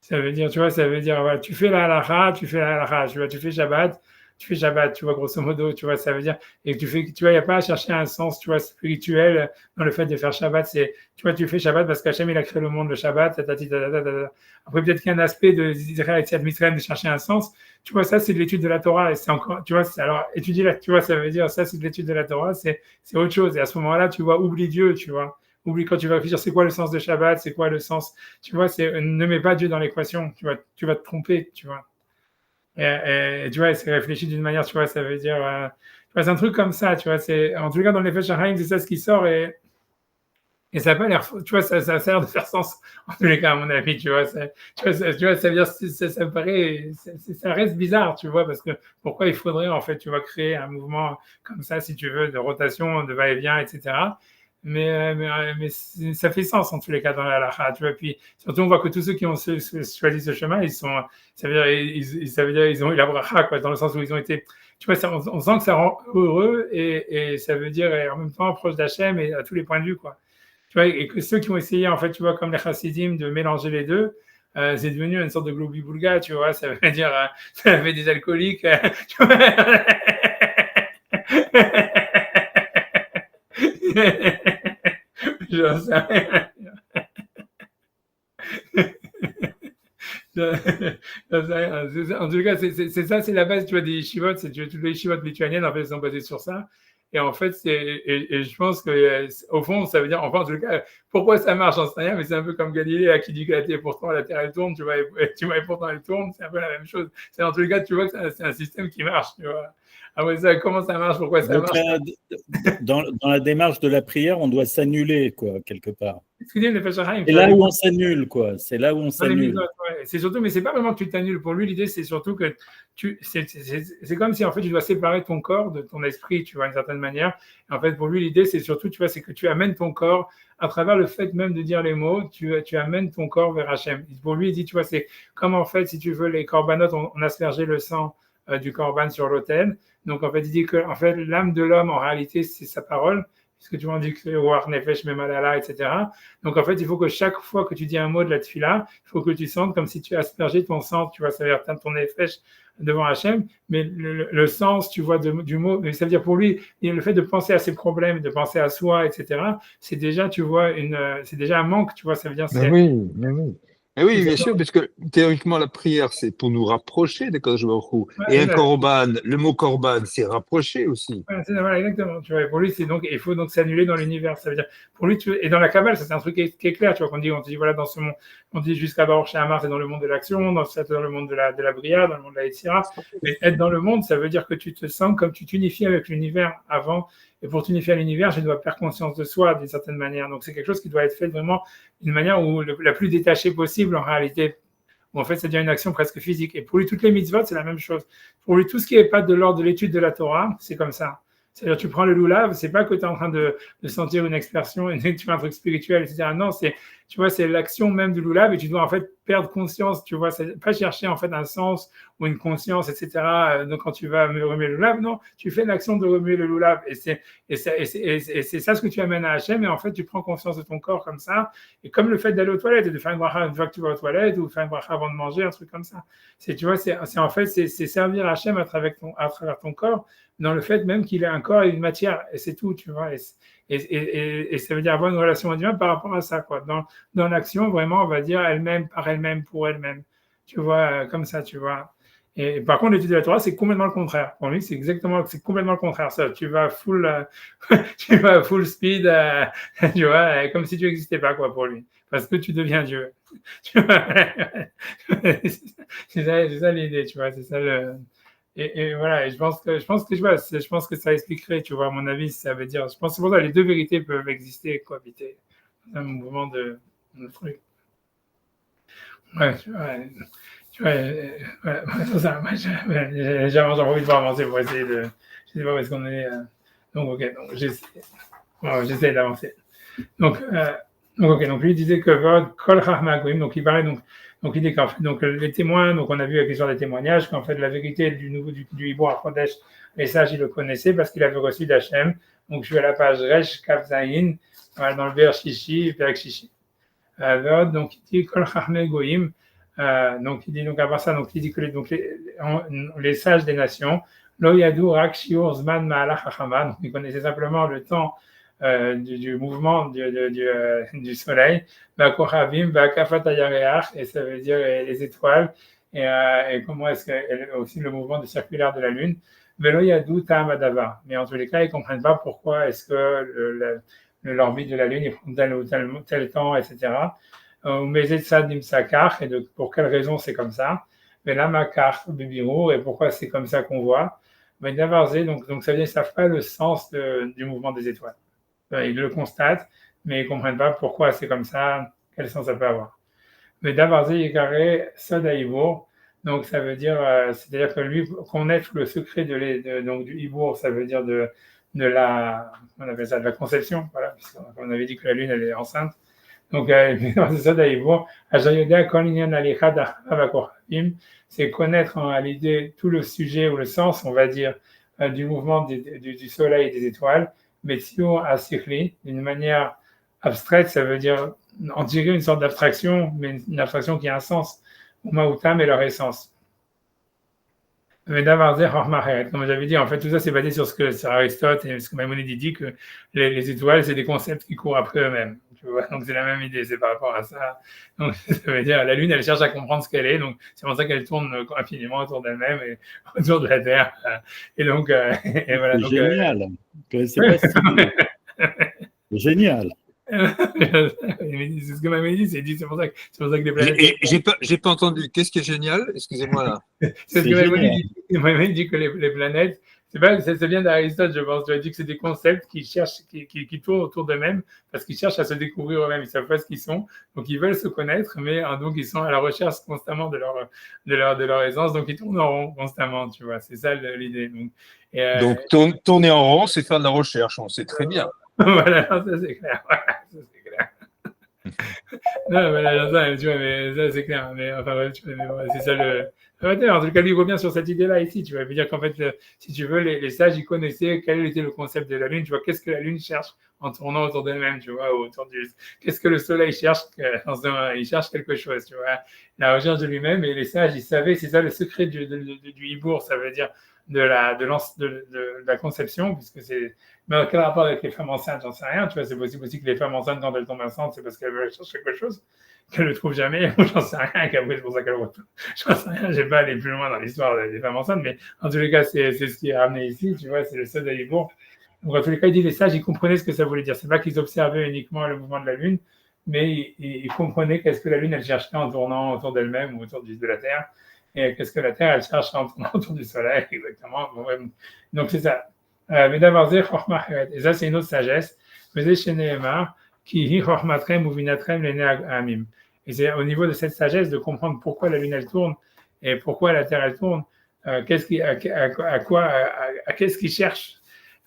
Ça veut dire, tu vois, ça veut dire, voilà, tu fais la halakha, tu vois, tu fais Shabbat, tu vois, grosso modo, tu vois, ça veut dire, et que tu vois, il n'y a pas à chercher un sens, tu vois, spirituel dans le fait de faire Shabbat, tu vois, tu fais Shabbat parce qu'Hachem, il a créé le monde, le Shabbat, Après, peut-être qu'il y a un aspect d'Israël et de chercher un sens, tu vois, ça, c'est de l'étude de la Torah, et c'est encore, tu vois, alors, étudier tu vois, ça veut dire, ça, c'est de l'étude de la Torah, c'est autre chose, et à ce moment-là, tu vois, oublie Dieu, tu vois. Oublie quand tu vas réfléchir, c'est quoi le sens de Shabbat, c'est quoi le sens, tu vois, ne mets pas Dieu dans l'équation, tu vas te tromper, tu vois. Et tu vois, c'est réfléchi d'une manière, tu vois, ça veut dire, tu vois, c'est un truc comme ça, tu vois, en tout cas, dans les Shachaim, c'est ça ce qui sort, et ça n'a pas l'air, tu vois, ça a l'air de faire sens, en tous les cas, à mon avis, tu vois, ça veut dire, ça me paraît, ça reste bizarre, tu vois, parce que pourquoi il faudrait, en fait, tu vois, créer un mouvement comme ça, si tu veux, de rotation, de va-et-vient, etc. Mais ça fait sens en tous les cas dans la halakha, tu vois. Puis surtout, on voit que tous ceux qui ont choisi ce chemin, ça veut dire, ils ont eu la bracha, quoi, dans le sens où ils ont été, tu vois, on sent que ça rend heureux et ça veut dire et en même temps proche d'Hachem et à tous les points de vue, quoi. Tu vois, et que ceux qui ont essayé, en fait, tu vois, comme les chassidim, de mélanger les deux, c'est devenu une sorte de globi-boulga, tu vois, ça veut dire, ça fait des alcooliques, tu vois. J'en sais rien. En tout cas, c'est ça, c'est la base, tu vois, des yeshivot, toutes les yeshivot lituaniennes, en fait, sont basées sur ça. Et en fait, et je pense que, au fond, ça veut dire, enfin, en tout cas, pourquoi ça marche, j'en sais rien, mais c'est un peu comme Galilée, à qui dit que la Terre, pourtant, la Terre, elle tourne, tu vois, et pourtant, elle tourne, c'est un peu la même chose. C'est en tout cas, tu vois que c'est un système qui marche, tu vois. Ah ouais, ça, comment ça marche, pourquoi ça Donc marche? dans la démarche de la prière, on doit s'annuler, quoi, quelque part. C'est là où on s'annule, quoi. C'est là où on dans les s'annule. mitzvot, ouais. C'est surtout, mais c'est pas vraiment que tu t'annules. Pour lui, l'idée, c'est surtout que c'est comme si en fait tu dois séparer ton corps de ton esprit, tu vois, d'une certaine manière. Et en fait, pour lui, l'idée, c'est surtout, tu vois, c'est que tu amènes ton corps à travers le fait même de dire les mots, tu amènes ton corps vers Hachem. Pour lui, il dit, tu vois, c'est comme en fait, si tu veux, les corbanotes, on aspergé le sang du corban sur l'autel. Donc en fait, il dit que en fait, l'âme de l'homme, en réalité, c'est sa parole. Puisque tu m'en dis que War Nefesh Memalala, etc. Donc en fait, il faut que chaque fois que tu dis un mot de la tefila, il faut que tu sentes comme si tu aspergeais ton sang, tu vois, ça veut dire ton Nefesh devant Hachem, mais le sens, tu vois, du mot, mais ça veut dire pour lui, le fait de penser à ses problèmes, de penser à soi, etc., c'est déjà, tu vois, c'est déjà un manque, tu vois, ça veut dire Mais c'est. oui, mais oui. Mais oui, bien sûr, parce que théoriquement, la prière, c'est pour nous rapprocher de Kadosh Baruch Hu. Ouais, Et un c'est ça. korban, le mot korban, c'est rapprocher aussi. Voilà, exactement. Tu vois, pour lui, il faut donc s'annuler dans l'univers. Ça veut dire, pour lui, et dans la Kabbale, ça c'est un truc qui est clair. Tu vois, on te dit, voilà, dans ce monde, on dit jusqu'à Baruch She'amar, c'est dans le monde de l'action, dans le monde de la Bria, dans le monde de la Yetzira. Mais être dans le monde, ça veut dire que tu te sens comme tu t'unifies avec l'univers avant. Et pour t'unifier à l'univers, je dois faire conscience de soi d'une certaine manière. Donc c'est quelque chose qui doit être fait vraiment d'une manière la plus détachée possible en réalité. Où en fait, ça devient une action presque physique. Et pour lui, toutes les mitzvot, c'est la même chose. Pour lui, tout ce qui n'est pas de l'ordre de l'étude de la Torah, c'est comme ça. C'est-à-dire, tu prends le loulav, c'est pas que tu es en train de sentir une expression, tu fais un truc spirituel, etc. Non, tu vois, c'est l'action même du loulav et tu dois en fait perdre conscience, tu vois, c'est pas chercher en fait un sens ou une conscience, etc. Donc, quand tu vas remuer le loulav, non, tu fais l'action de remuer le loulav et c'est ça ce que tu amènes à Hachem et en fait, tu prends conscience de ton corps comme ça et comme le fait d'aller aux toilettes et de faire une bracha une fois que tu vas aux toilettes ou faire une bracha avant de manger, un truc comme ça. Tu vois, c'est en fait, c'est servir Hachem à travers ton corps dans le fait même qu'il a un corps et une matière, et c'est tout, tu vois. Et ça veut dire avoir une relation à Dieu par rapport à ça, quoi. Dans l'action, vraiment, on va dire elle-même, par elle-même, pour elle-même. Tu vois, comme ça, tu vois. Et par contre, l'étude de la Torah, c'est complètement le contraire. Pour lui, c'est complètement le contraire. Ça, tu vas tu vas full speed, tu vois, comme si tu n'existais pas, quoi, pour lui. Parce que tu deviens Dieu. Tu vois c'est ça l'idée, tu vois. C'est ça et voilà, et je pense que je pense que ça expliquerait, tu vois, à mon avis, ça veut dire, je pense que c'est pour ça que les deux vérités peuvent exister et cohabiter. C'est un mouvement de truc. Ouais, tu vois, ouais, c'est ça. Moi, j'ai envie de voir avancer pour essayer de, je sais pas où est-ce qu'on est. Donc, ok, donc j'essaie d'avancer. Donc, ok, donc lui il disait que Vod Kol Chachmagoim, donc il parlait donc il dit qu'en fait, donc les témoins, donc on a vu avec l'histoire des témoignages qu'en fait la vérité du Hibou à Chodesh, les sages ils le connaissaient parce qu'il avait reçu d'Hachem. Donc je suis à la page Resh Kav Zayin, voilà, dans le vers Shishi, Perek Shishi. Vod, donc il dit Kol Chachmagoim, donc il dit donc à part ça, donc il dit que les sages des nations, Lo Yadu Rak Shiur Zman Ma'alach Chachama, donc ils connaissaient simplement le temps du mouvement du soleil, et ça veut dire les étoiles, et comment est-ce que aussi le mouvement circulaire de la Lune. Mais en tous les cas, ils ne comprennent pas pourquoi est-ce que l'orbite de la Lune prend tel ou tel temps, etc. Et pour quelle raison c'est comme ça. Mais là, et pourquoi c'est comme ça qu'on voit. Mais donc ça veut dire qu'ils ne savent pas le sens du mouvement des étoiles. Ils le constatent, mais ils ne comprennent pas pourquoi c'est comme ça, quel sens ça peut avoir. Mais Davarze Yekare Sodaïbour, donc ça veut dire, c'est-à-dire que lui, connaître le secret donc du Ibour, ça veut dire de on appelle ça de la conception, voilà, puisqu'on avait dit que la Lune, elle est enceinte. Donc, c'est Sodaïbour, c'est connaître en réalité tout le sujet ou le sens, on va dire, du mouvement du Soleil et des étoiles. Mais d'une manière abstraite, ça veut dire en tirer une sorte d'abstraction, mais une abstraction qui a un sens, Umaoutam et leur essence. Comme j'avais dit, en fait, tout ça c'est basé sur Aristote et ce que Maïmonide dit que les étoiles, c'est des concepts qui courent après eux-mêmes. Tu vois, donc c'est la même idée, c'est par rapport à ça. Donc ça veut dire la Lune, elle cherche à comprendre ce qu'elle est, donc c'est pour ça qu'elle tourne infiniment autour d'elle-même et autour de la Terre. Et donc, et voilà. C'est génial. C'est génial. C'est ce que Maïmonide dit, c'est pour ça que les planètes. J'ai pas entendu. Qu'est-ce qui est génial? Excusez-moi là. C'est ce que Maïmonide dit que les planètes. Ça vient d'Aristote, je pense. Tu as dit que c'est des concepts qui cherchent, qui tournent autour d'eux-mêmes parce qu'ils cherchent à se découvrir eux-mêmes. Ils ne savent pas ce qu'ils sont, donc ils veulent se connaître, mais donc ils sont à la recherche constamment de leur essence, donc ils tournent en rond constamment. Tu vois, c'est ça l'idée. Donc tourner en rond, c'est faire de la recherche. On sait très bien. Voilà, ça c'est clair. Voilà, ça c'est clair. Non, voilà, ça, tu vois, mais ça c'est clair. Mais enfin, ouais, tu vois, mais ouais, c'est ça le. En tout cas, lui revient sur cette idée-là ici. Tu vas dire qu'en fait, si tu veux, les sages, ils connaissaient quel était le concept de la Lune. Tu vois, qu'est-ce que la Lune cherche en tournant autour d'elle-même, tu vois, qu'est-ce que le Soleil cherche il cherche quelque chose, tu vois, la recherche de lui-même. Et les sages, ils savaient, c'est ça le secret du Hibour, ça veut dire de la conception, puisque c'est. Mais quel rapport avec les femmes enceintes, j'en sais rien. Tu vois, c'est possible aussi que les femmes enceintes, quand elles tombent enceintes, c'est parce qu'elles veulent chercher quelque chose, qu'elles ne le trouvent jamais. J'en sais rien, qu'après, c'est pour ça qu'elles le retrouvent. J'en sais rien, je n'ai pas allé plus loin dans l'histoire des femmes enceintes, mais en tous les cas, c'est ce qui est ramené ici, tu vois, c'est le seul d'Alibourg. Donc, en tous les cas, il dit les sages, ils comprenaient ce que ça voulait dire. C'est pas qu'ils observaient uniquement le mouvement de la Lune, mais ils comprenaient qu'est-ce que la Lune, elle cherchait en tournant autour d'elle-même ou autour de la Terre, et qu'est-ce que la Terre, elle cherche en tournant autour du Soleil, exactement. Donc, c'est ça. Et ça, c'est une autre sagesse. Et c'est au niveau de cette sagesse de comprendre pourquoi la Lune elle tourne et pourquoi la Terre elle tourne, qu'est-ce qu'ils cherchent.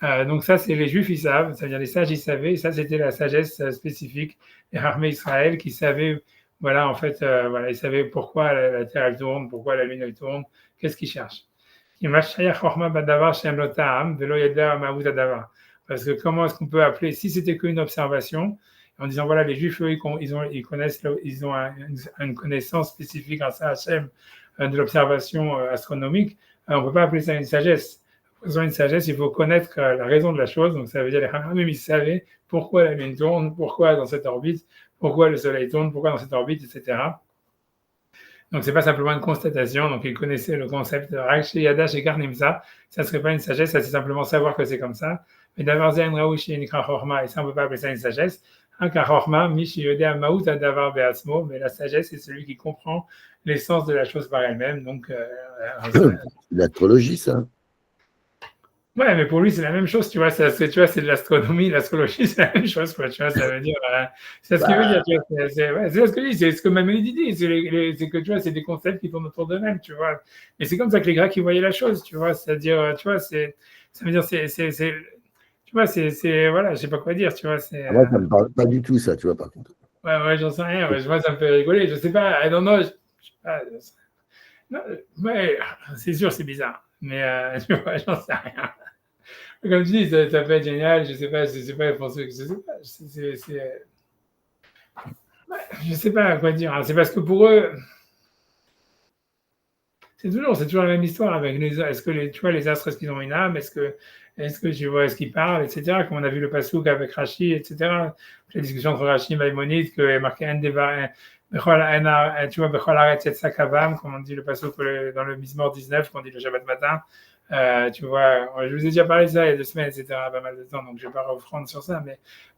Donc ça, c'est les Juifs, ils savent, c'est-à-dire les sages, ils savaient, et ça, c'était la sagesse spécifique des armées Israël qui savaient, voilà, en fait, voilà, ils savaient pourquoi la Terre elle tourne, pourquoi la Lune elle tourne, qu'est-ce qu'ils cherchent. Parce que comment est-ce qu'on peut appeler, si c'était qu'une observation, en disant voilà, les Juifs, eux, ils connaissent, ils ont une connaissance spécifique en Hachem de l'observation astronomique, on ne peut pas appeler ça une sagesse. Pour avoir une sagesse, il faut connaître la raison de la chose. Donc ça veut dire les Chachamim, ils savaient pourquoi la Lune tourne, pourquoi dans cette orbite, pourquoi le Soleil tourne, pourquoi dans cette orbite, etc. Donc, ce n'est pas simplement une constatation. Donc, ils connaissaient le concept de Rakshi Yadash et Karnimsa. Ça ne serait pas une sagesse, ça c'est simplement savoir que c'est comme ça. Mais d'avoir Zain Raouchi et Nikra Chorma, et ça on ne peut pas appeler ça une sagesse. Hein, car Horma, Mishi Yodea Maout Adavar Beatzmo, mais la sagesse, c'est celui qui comprend l'essence de la chose par elle-même. Donc, L'astrologie, ça. ouais, mais pour lui, c'est la même chose, tu vois, tu vois, c'est de l'astronomie, l'astrologie, c'est la même chose, quoi, tu vois, ça veut dire, c'est ce qu'il veut dire, tu vois, c'est ce que dit, c'est ce que Maïmonide dit, c'est que, tu vois, c'est des concepts qui tournent autour d'eux-mêmes, tu vois, et c'est comme ça que les Grecs, ils voyaient la chose, tu vois, c'est-à-dire, tu vois, ça veut dire, tu vois, voilà, je sais pas quoi dire, tu vois, Moi, ça me parle pas du tout, ça, tu vois, par contre. ouais, j'en sais rien, ouais, moi, ça me fait rigoler, je sais pas, I don't know, je sais pas, non, ouais, c'est sûr, c'est bizarre, mais, tu vois, j'en sais rien. Comme tu dis, ça peut être génial, je sais pas, pour ceux que je sais pas, ouais, je sais pas à quoi dire, hein. C'est parce que pour eux, c'est toujours la même histoire avec est-ce que tu vois, les astres, est-ce qu'ils ont une âme, est-ce que tu vois, est-ce qu'ils parlent, etc. Comme on a vu le Passouk avec Rashi, etc. La discussion entre Rashi et Maïmonide, que est marqué tu vois, Bechol Haaretz Yetzak Havam, comme on dit le Passouk dans le Mizmor 19, qu'on dit le Shabbat matin. Tu vois, je vous ai déjà parlé de ça il y a 2 semaines, etc., pas mal de temps, donc je ne vais pas reprendre sur ça, mais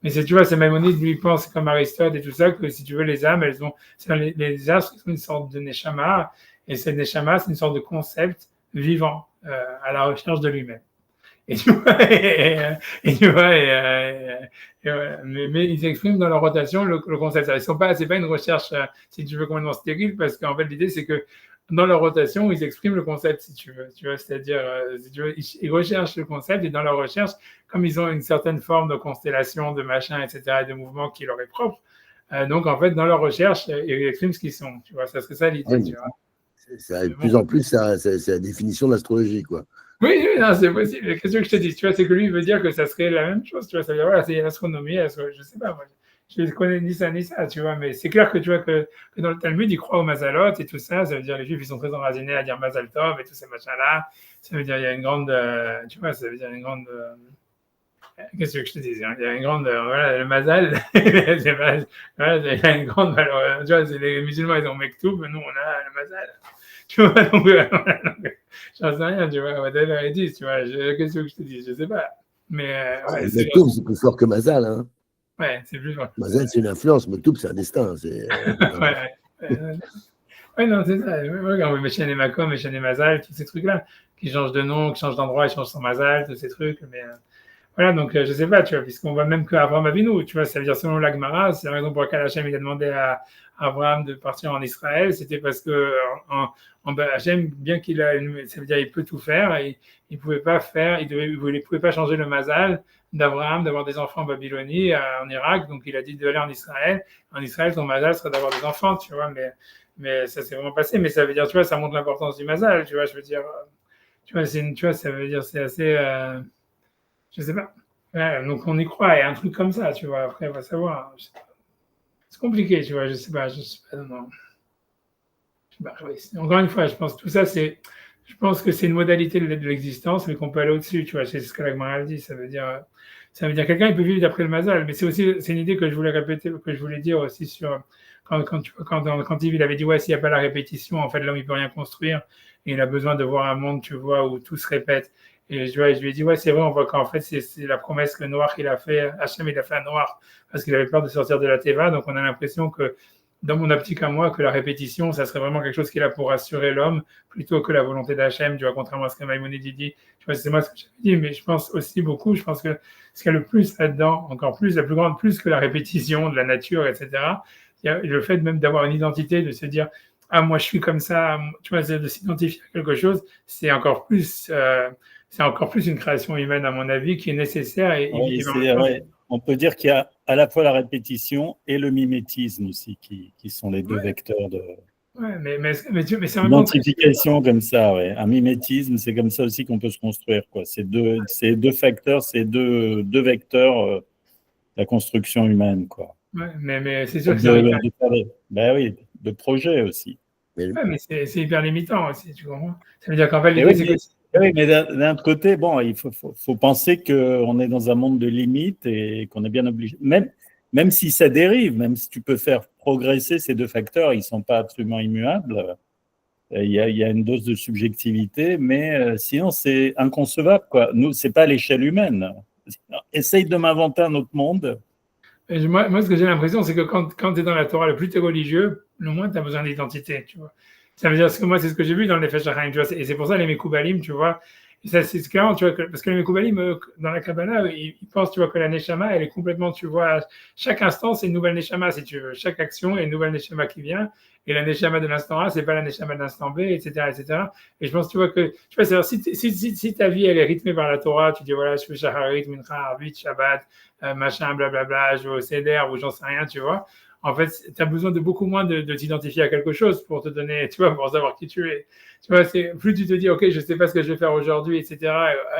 tu vois, c'est Maïmonide, lui, pense comme Aristote et tout ça, que si tu veux, les âmes, les astres sont une sorte de neshama, et cette neshama, c'est une sorte de concept vivant, à la recherche de lui-même. Et tu vois, voilà. Mais ils expriment dans leur rotation le concept. C'est pas une recherche, si tu veux, complètement stérile, parce qu'en fait, l'idée, c'est que dans leur rotation, ils expriment le concept, si tu veux. Tu vois, c'est-à-dire, si tu veux, ils recherchent le concept, et dans leur recherche, comme ils ont une certaine forme de constellation, de machin, etc., et de mouvement qui leur est propre, donc en fait, dans leur recherche, ils expriment ce qu'ils sont. Tu vois, ça serait ça l'idée, tu vois. De plus en plus, c'est la définition de l'astrologie, quoi. Oui, non, c'est possible. La question que je te dis, tu vois, c'est que lui, il veut dire que ça serait la même chose, tu vois. Ça veut dire, voilà, c'est l'astronomie, je sais pas, moi, je ne connais ni ça, tu vois, mais c'est clair que tu vois que dans le Talmud, ils croient au Mazalot et tout ça. Ça veut dire, les Juifs, ils sont très enracinés à dire Mazal Tov et tous ces machins-là. Ça veut dire, il y a une grande, tu vois, ça veut dire une grande, qu'est-ce que je te dis, il y a une grande, voilà, le Mazal, voilà, il y a une grande valeur, tu vois, les musulmans, ils ont Mektoub, nous, on a le Mazal. Tu vois, donc, j'en sais rien, tu vois, whatever it is, tu vois, qu'est-ce que je te dis, je sais pas. Mais, ouais, Mektoub, c'est plus fort que Mazal, hein. Ouais, c'est plus fort. Mazal, c'est une influence, Mektoub, c'est un destin. Ouais, non, c'est ça. Regarde, Méchane et Macom, Méchane et Mazal, tous ces trucs-là, qui changent de nom, qui changent d'endroit, ils changent son Mazal, tous ces trucs, mais voilà, donc je sais pas, tu vois, puisqu'on voit même qu'Abraham Avinu, tu vois, ça veut dire selon l'Agmara, c'est la raison pour laquelle Hachem il a demandé à Abraham de partir en Israël, c'était parce que Hachem, bien qu'il a, ça veut dire il peut tout faire, et il pouvait pas faire, il pouvait pas changer le Mazal d'Abraham d'avoir des enfants en Babylonie, en Irak, donc il a dit d'aller en Israël. En Israël, son Mazal serait d'avoir des enfants, tu vois, mais ça s'est vraiment passé, mais ça veut dire, tu vois, ça montre l'importance du Mazal, tu vois, je veux dire, tu vois, tu vois, ça veut dire, c'est assez. Je sais pas. Ouais, donc on y croit, il y a un truc comme ça, tu vois. Après, on va savoir. C'est compliqué, tu vois. Je sais pas. Non. Je sais pas, oui. Encore une fois, je pense que tout ça, je pense que c'est une modalité de l'existence, mais qu'on peut aller au-dessus, tu vois. C'est ce que l'Agmara dit. Ça veut dire quelqu'un, il peut vivre d'après le Mazal, mais c'est une idée que je voulais répéter, que je voulais dire aussi sur quand il avait dit ouais, s'il n'y a pas la répétition, en fait, l'homme il peut rien construire et il a besoin de voir un monde, tu vois, où tout se répète. Et je lui ai dit ouais, c'est vrai, on voit qu'en fait c'est la promesse que Noach il a fait, Hachem il a fait à Noach parce qu'il avait peur de sortir de la Teva, donc on a l'impression que dans mon optique à moi, que la répétition, ça serait vraiment quelque chose qui est là pour rassurer l'homme, plutôt que la volonté d'Hachem, tu vois, contrairement à ce que Maïmonide dit. Tu vois, c'est moi ce que j'avais dit, mais je pense aussi beaucoup, je pense que ce qu'il y a le plus là-dedans, encore plus, la plus grande, plus que la répétition de la nature, etc., il y a le fait même d'avoir une identité, de se dire, ah, moi je suis comme ça, tu vois, de s'identifier à quelque chose, c'est encore plus une création humaine, à mon avis, qui est nécessaire. On peut dire qu'il y a à la fois la répétition et le mimétisme aussi, qui sont les deux vecteurs de c'est identification comme ça. Ouais. Un mimétisme, c'est comme ça aussi qu'on peut se construire. C'est deux facteurs, c'est deux vecteurs de la construction humaine. Quoi. Ouais, mais c'est sûr que de projet aussi. Mais c'est hyper limitant aussi, tu comprends? Ça veut dire qu'en fait, l'idée, c'est que... Oui, mais d'un autre côté, bon, il faut penser qu'on est dans un monde de limites et qu'on est bien obligé, même si ça dérive, même si tu peux faire progresser ces deux facteurs, ils ne sont pas absolument immuables. Il y a une dose de subjectivité, mais sinon, c'est inconcevable. Nous, ce n'est pas à l'échelle humaine. Essaye de m'inventer un autre monde. Moi, ce que j'ai l'impression, c'est que quand tu es dans la Torah, le plus tu es religieux, le moins tu as besoin d'identité, tu vois. Ça veut dire que moi, c'est ce que j'ai vu dans les Feshachaim, tu vois. Et c'est pour ça les Mekoubalim, tu vois. Et ça, c'est clairement, tu vois, parce que les Mekoubalim, dans la Kabbalah, ils pensent, tu vois, que la Neshama, elle est complètement, tu vois, chaque instant, c'est une nouvelle Neshama, si tu veux. Chaque action est une nouvelle Neshama qui vient. Et la Neshama de l'instant A, c'est pas la Neshama de l'instant B, etc., etc. Et je pense, tu vois, que, tu vois, c'est-à-dire, si ta vie, elle est rythmée par la Torah, tu dis, voilà, je fais Shacharit, Mincha, Arvit, Shabbat, machin, blablabla, je vais au Seder, ou j'en sais rien, tu vois. En fait, tu as besoin de beaucoup moins de t'identifier à quelque chose pour te donner, tu vois, pour savoir qui tu es. Tu vois, c'est plus tu te dis, ok, je sais pas ce que je vais faire aujourd'hui, etc.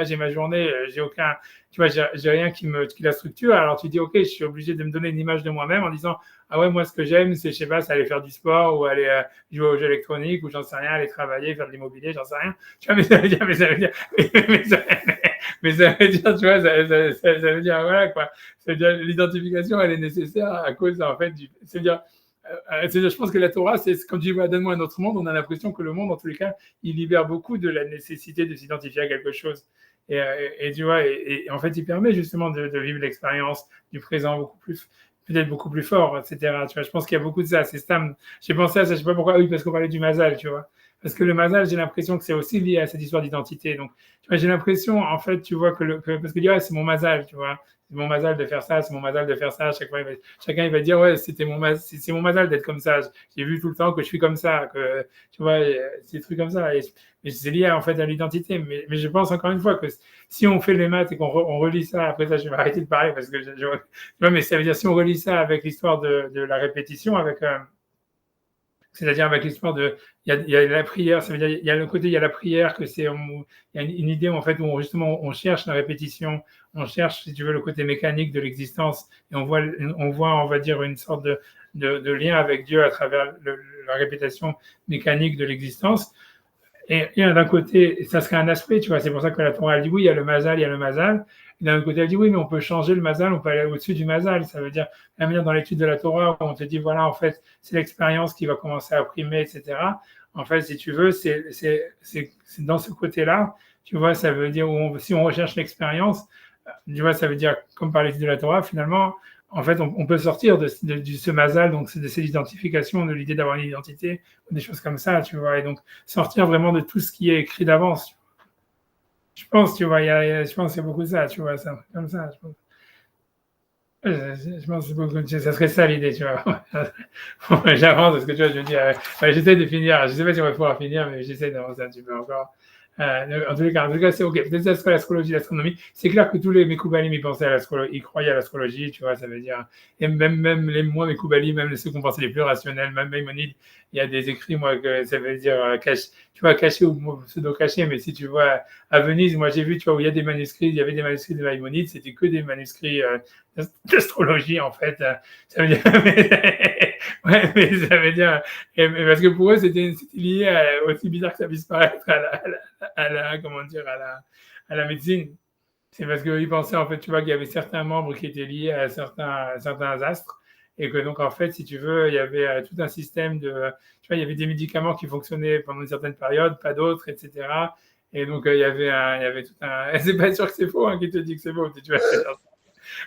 J'ai ma journée, j'ai aucun, tu vois, j'ai rien qui la structure. Alors tu dis, ok, je suis obligé de me donner une image de moi-même en disant, ah ouais, moi ce que j'aime, c'est, je sais pas, c'est aller faire du sport ou aller jouer aux jeux électroniques ou j'en sais rien, aller travailler, faire de l'immobilier, j'en sais rien. Tu vois, mais ça veut dire, mais ça veut dire, tu vois, ça veut dire, voilà quoi. Ça veut dire, l'identification, elle est nécessaire à cause, en fait, c'est-à-dire, je pense que la Torah, c'est quand tu dis donne-moi un autre monde, on a l'impression que le monde, en tous les cas, il libère beaucoup de la nécessité de s'identifier à quelque chose. Et tu vois, et en fait, il permet justement de vivre l'expérience du présent beaucoup plus, peut-être beaucoup plus fort, etc. Tu vois, je pense qu'il y a beaucoup de ça. C'est Stam. J'ai pensé à ça, je sais pas pourquoi. Oui, parce qu'on parlait du Mazal, tu vois. Parce que le Mazal, j'ai l'impression que c'est aussi lié à cette histoire d'identité. Donc, tu vois, j'ai l'impression, en fait, tu vois, parce que c'est mon Mazal, tu vois. C'est mon Mazal de faire ça, c'est mon Mazal de faire ça. Chacun, il va dire, ouais, c'est mon Mazal d'être comme ça. J'ai vu tout le temps que je suis comme ça, que, tu vois, c'est des trucs comme ça. Mais c'est lié, en fait, à l'identité. Mais je pense encore une fois que si on fait les maths et qu'on relit ça, après ça, je vais arrêter de parler parce que tu vois, mais ça veut dire, si on relit ça avec l'histoire de la répétition, c'est-à-dire avec l'histoire il y a la prière, ça veut dire, il y a le côté, il y a la prière, il y a une idée, en fait, où justement, on cherche la répétition, on cherche, si tu veux, le côté mécanique de l'existence, et on voit, on va dire, une sorte de lien avec Dieu à travers la répétition mécanique de l'existence. Et d'un côté, ça serait un aspect, tu vois, c'est pour ça que la Torah, elle dit oui, il y a le mazal, il y a le mazal. Et d'un autre côté, elle dit oui, mais on peut changer le mazal, on peut aller au-dessus du mazal. Ça veut dire, la manière dans l'étude de la Torah, où on te dit, voilà, en fait, c'est l'expérience qui va commencer à primer, etc. En fait, si tu veux, c'est dans ce côté-là, tu vois, ça veut dire, si on recherche l'expérience, tu vois, ça veut dire, comme par l'étude de la Torah, finalement, en fait, on peut sortir de ce mazal, donc de cette identification, de l'idée d'avoir une identité, des choses comme ça, tu vois, et donc sortir vraiment de tout ce qui est écrit d'avance. Je pense, tu vois, je pense que c'est beaucoup ça, tu vois, ça, comme ça, je pense. Je pense que c'est beaucoup, ça serait ça l'idée, tu vois. J'avance parce que tu vois, je me dis, j'essaie de finir, je ne sais pas si on va pouvoir finir, mais j'essaie d'avancer un petit peu encore. En tous les cas, c'est OK. Peut-être que ça serait l'astrologie, l'astronomie. C'est clair que tous les Mekoubalim, ils pensaient à l'astrologie, ils croyaient à l'astrologie, tu vois, ça veut dire. Et même les moins Mekoubalim, même ceux qu'on pensait les plus rationnels, même Maïmonide, il y a des écrits, moi, que ça veut dire tu vois, caché ou pseudo-caché, mais si tu vois, à Venise, moi, j'ai vu, tu vois, où il y a des manuscrits, il y avait des manuscrits de Maïmonide, c'était que des manuscrits d'astrologie, en fait. Ça veut dire. Ouais, mais ça veut dire. Parce que pour eux, c'était lié aussi bizarre que ça puisse paraître comment dire, à la médecine. C'est parce qu'ils pensaient, en fait, tu vois, qu'il y avait certains membres qui étaient liés à certains astres. Et que donc, en fait, si tu veux, il y avait tout un système tu vois, il y avait des médicaments qui fonctionnaient pendant une certaine période, pas d'autres, etc. Et donc, il y avait tout un. C'est pas sûr que c'est faux, hein, qui te dit que c'est faux. Tu vois,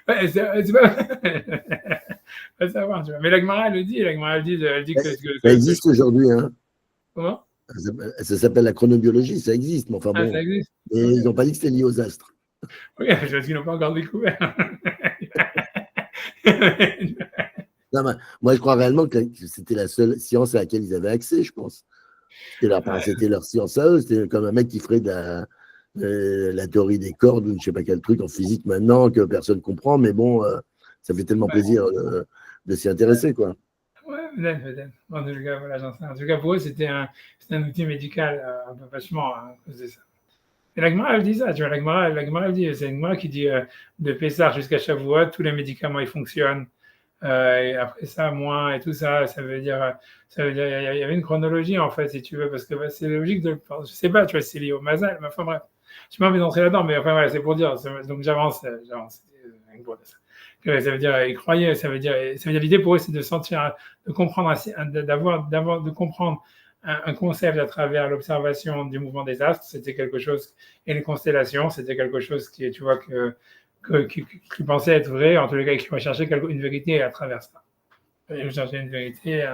ouais, c'est pas. Pas savoir, tu vois. Mais la Gemara, elle le dit. La Gemara, elle dit que. Ça existe aujourd'hui, hein. Comment? Ça s'appelle la chronobiologie, ça existe, mais enfin bon. Ça existe. Et ils n'ont pas dit que c'était lié aux astres. Oui, parce qu'ils n'ont pas encore découvert. Non, moi, je crois réellement que c'était la seule science à laquelle ils avaient accès, je pense. C'était leur science à eux. C'était comme un mec qui ferait de la théorie des cordes ou je ne sais pas quel truc en physique maintenant que personne ne comprend, mais bon, ça fait tellement plaisir de s'y intéresser, quoi. Ouais, peut-être. En tout cas, voilà, j'en sais. En tout cas, pour eux, c'était un outil médical un peu vachement à cause de ça. Et la Gemara, elle dit ça, tu vois, la Gemara, elle dit, c'est une Gemara qui dit de Pessah jusqu'à Shavuot, tous les médicaments, ils fonctionnent. Et après ça, moins, et tout ça, ça veut dire, il y avait une chronologie, en fait, si tu veux, parce que c'est logique je sais pas, tu vois, c'est lié au Mazal, mais enfin, bref. Je m'en vais d'entrer là-dedans, mais enfin, voilà, c'est pour dire, donc j'avance. Ça veut dire, ils croyaient, ça veut dire, l'idée pour eux, c'est de sentir, de comprendre, de comprendre un concept à travers l'observation du mouvement des astres, c'était quelque chose, et les constellations, c'était quelque chose qui, tu vois, qui pensaient être vraies, en tous les cas, qui recherchaient une vérité à travers ça. Ils recherchaient une vérité,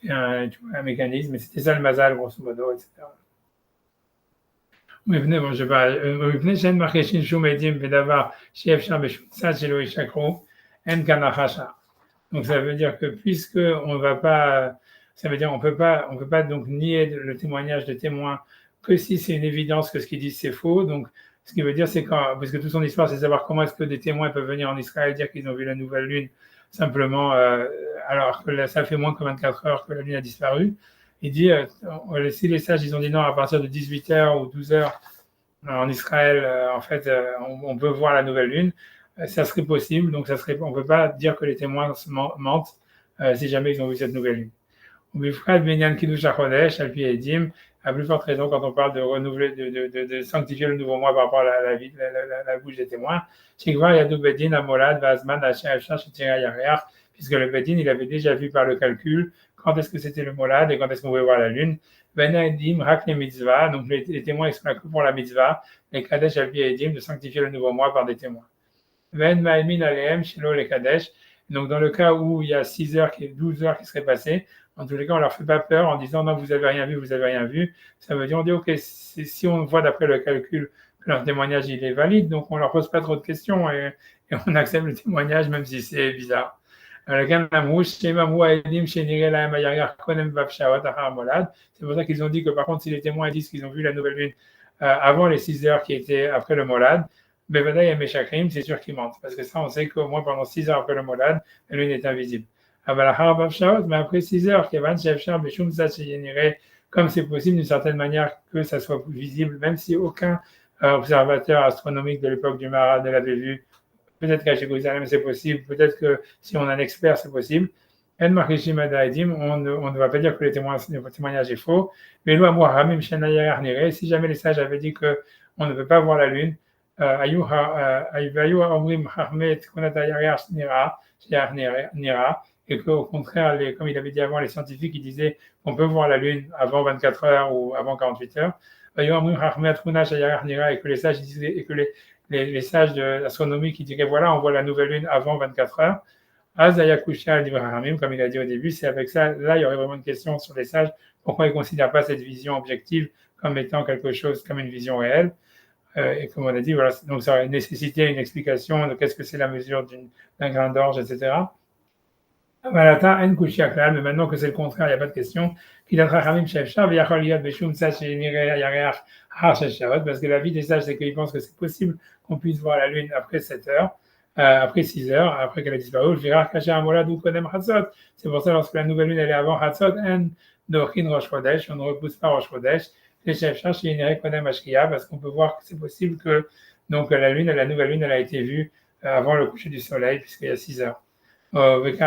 un mécanisme, et c'était ça le mazal, grosso modo, etc. מבנה, מבנה שאין מכחישים שום עדים בדבר שאפשר בשום צד שלא ישקרו, אין כאן הכחשה. Donc ça veut dire que puisque on va pas, ça veut dire on peut pas donc nier le témoignage de témoins que si c'est une évidence que ce qu'ils disent c'est faux. Donc ce qui veut dire c'est quand, parce que toute son histoire c'est de savoir comment est-ce que des témoins peuvent venir en Israël dire qu'ils ont vu la nouvelle lune simplement alors que ça fait moins que 24 heures que la lune a disparu. Il dit, si les sages ils ont dit non à partir de 18h ou 12h en Israël, en fait, on peut voir la nouvelle lune, ça serait possible. Donc on ne peut pas dire que les témoins mentent si jamais ils ont vu cette nouvelle lune. À plus forte raison quand on parle de renouveler, de sanctifier le nouveau mois par rapport à la bouche des témoins. Puisque le Bedin, il avait déjà vu par le calcul quand est-ce que c'était le molad et quand est-ce qu'on pouvait voir la lune. Donc les témoins ils sont là que pour la mitzvah, les kadesh al edim de sanctifier le nouveau mois par des témoins. Donc dans le cas où il y a 6 heures, 12 heures qui seraient passées, en tous les cas on leur fait pas peur en disant non vous avez rien vu. Ça veut dire on dit ok si on voit d'après le calcul que leur témoignage il est valide, donc on leur pose pas trop de questions et on accepte le témoignage même si c'est bizarre. C'est pour ça qu'ils ont dit que par contre si les témoins disent qu'ils ont vu la nouvelle lune avant les 6 heures qui étaient après le molad, c'est sûr qu'ils mentent parce que ça on sait qu'au moins pendant 6 heures après le molad la lune est invisible. Mais après 6 heures comme c'est possible d'une certaine manière que ça soit visible même si aucun observateur astronomique de l'époque du Maral ne l'avait vu. Peut-être qu'à Jérusalem c'est possible, peut-être que si on a un expert c'est possible. On ne va pas dire que le témoignage est faux. Mais si jamais les sages avaient dit qu'on ne peut pas voir la lune, et qu'au contraire, comme il avait dit avant, les scientifiques ils disaient qu'on peut voir la lune avant 24 heures ou avant 48 heures, et que les sages disaient, et que les sages de l'astronomie qui diraient voilà, on voit la nouvelle lune avant 24 heures. Comme il a dit au début, c'est avec ça, là, il y aurait vraiment une question sur les sages, pourquoi ils ne considèrent pas cette vision objective comme étant quelque chose, comme une vision réelle. Et comme on a dit, voilà, donc ça aurait nécessité une explication de qu'est-ce que c'est la mesure d'un grain d'orge, etc. Mais maintenant que c'est le contraire, il n'y a pas de question. Parce que la vie des sages, c'est qu'ils pensent que c'est possible qu'on puisse voir la lune après 7 heures, après 6 heures, après qu'elle a disparu. C'est pour ça, lorsque la nouvelle lune elle est avant Hatzot, on ne repousse pas Rosh Chodesh. Parce qu'on peut voir que c'est possible que donc, la nouvelle lune, elle a été vue avant le coucher du soleil, puisqu'il y a 6 heures. Mais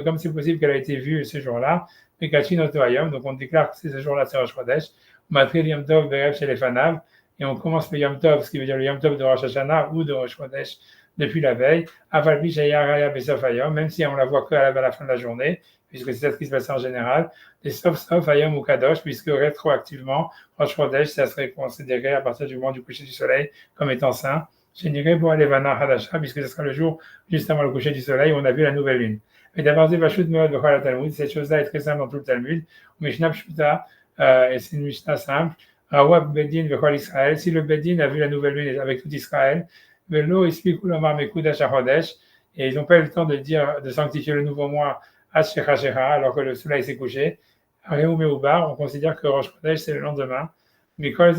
comme c'est possible qu'elle a été vue ce jour-là, donc on déclare que c'est ce jour-là, c'est Rosh Chodesh. Et on commence le Yom Tov, ce qui veut dire le Yom Tov de Rosh Hashanah ou de Rosh Chodesh depuis la veille, même si on la voit qu'à la fin de la journée, puisque c'est ce qui se passe en général, et sauf Ayom ou Kadosh, puisque rétroactivement, Rosh Chodesh, ça serait considéré à partir du moment du coucher du soleil comme étant saint. Puisque ce sera le jour juste avant le coucher du soleil où on a vu la nouvelle lune. Mais d'abord, cette chose-là est très simple dans tout le Talmud. Et c'est une Mishnah simple. Si le Bedin a vu la nouvelle lune avec tout Israël, et ils n'ont pas eu le temps de sanctifier le nouveau mois alors que le soleil s'est couché, on considère que Rosh Chodesh c'est le lendemain. Mais donc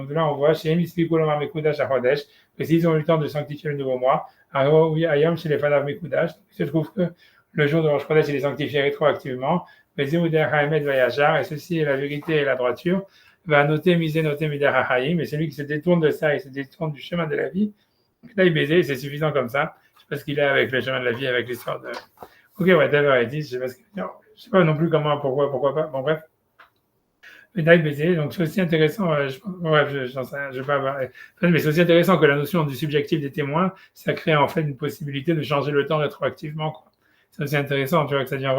de là on voit que s'ils ont eu le temps de sanctifier le nouveau mois, il se trouve que le jour de Rosh Chodesh il est sanctifié rétroactivement, et ceci est la vérité et la droiture, va noter mais celui qui se détourne de ça, il se détourne du chemin de la vie, là il baiser, c'est suffisant comme ça, je sais pas ce qu'il est avec le chemin de la vie, avec l'histoire de... Ok, whatever it is, je sais pas non plus comment, pourquoi pas, bon bref. Baiser, donc c'est aussi intéressant, j'en sais rien, je vais pas avoir, mais c'est aussi intéressant que la notion du subjectif des témoins, ça crée en fait une possibilité de changer le temps rétroactivement, quoi. c'est aussi intéressant, tu vois, que ça devient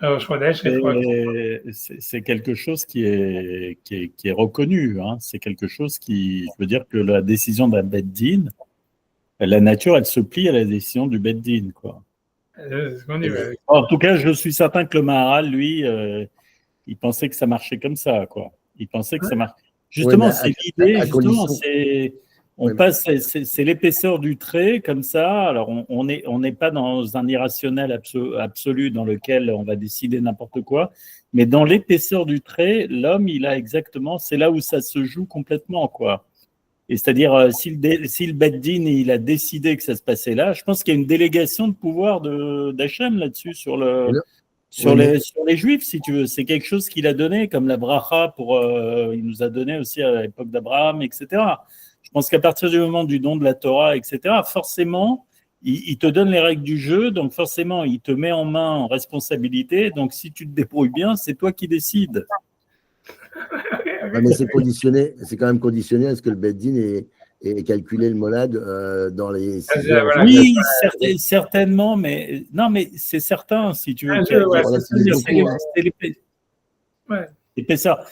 Rosh Chodesh, C'est quelque chose qui est reconnu. Hein. C'est quelque chose qui, je veux dire que la décision d'un Beth Din, la nature, elle se plie à la décision du Beth Din, quoi. c'est ce qu'on dit. En tout cas, je suis certain que le Maharal, lui, il pensait que ça marchait comme ça, quoi. Il pensait que ça marchait. Justement, c'est l'idée, justement, c'est l'épaisseur du trait, comme ça. Alors, on n'est pas dans un irrationnel absolu dans lequel on va décider n'importe quoi, mais dans l'épaisseur du trait, l'homme, il a exactement, c'est là où ça se joue complètement, quoi. Et c'est-à-dire, si le Beth Din, il a décidé que ça se passait là, je pense qu'il y a une délégation de pouvoir d'Hachem là-dessus sur les Juifs, si tu veux. C'est quelque chose qu'il a donné, comme la bracha, il nous a donné aussi à l'époque d'Abraham, etc. Je pense qu'à partir du moment du don de la Torah, etc., forcément, il te donne les règles du jeu, donc forcément, il te met en main en responsabilité. Donc, si tu te débrouilles bien, c'est toi qui décides. Mais c'est quand même conditionné à ce que le Beth Din ait calculé le molad dans les 6 heures. Oui, certainement, mais non, mais c'est certain, si tu veux. L'épaisseur.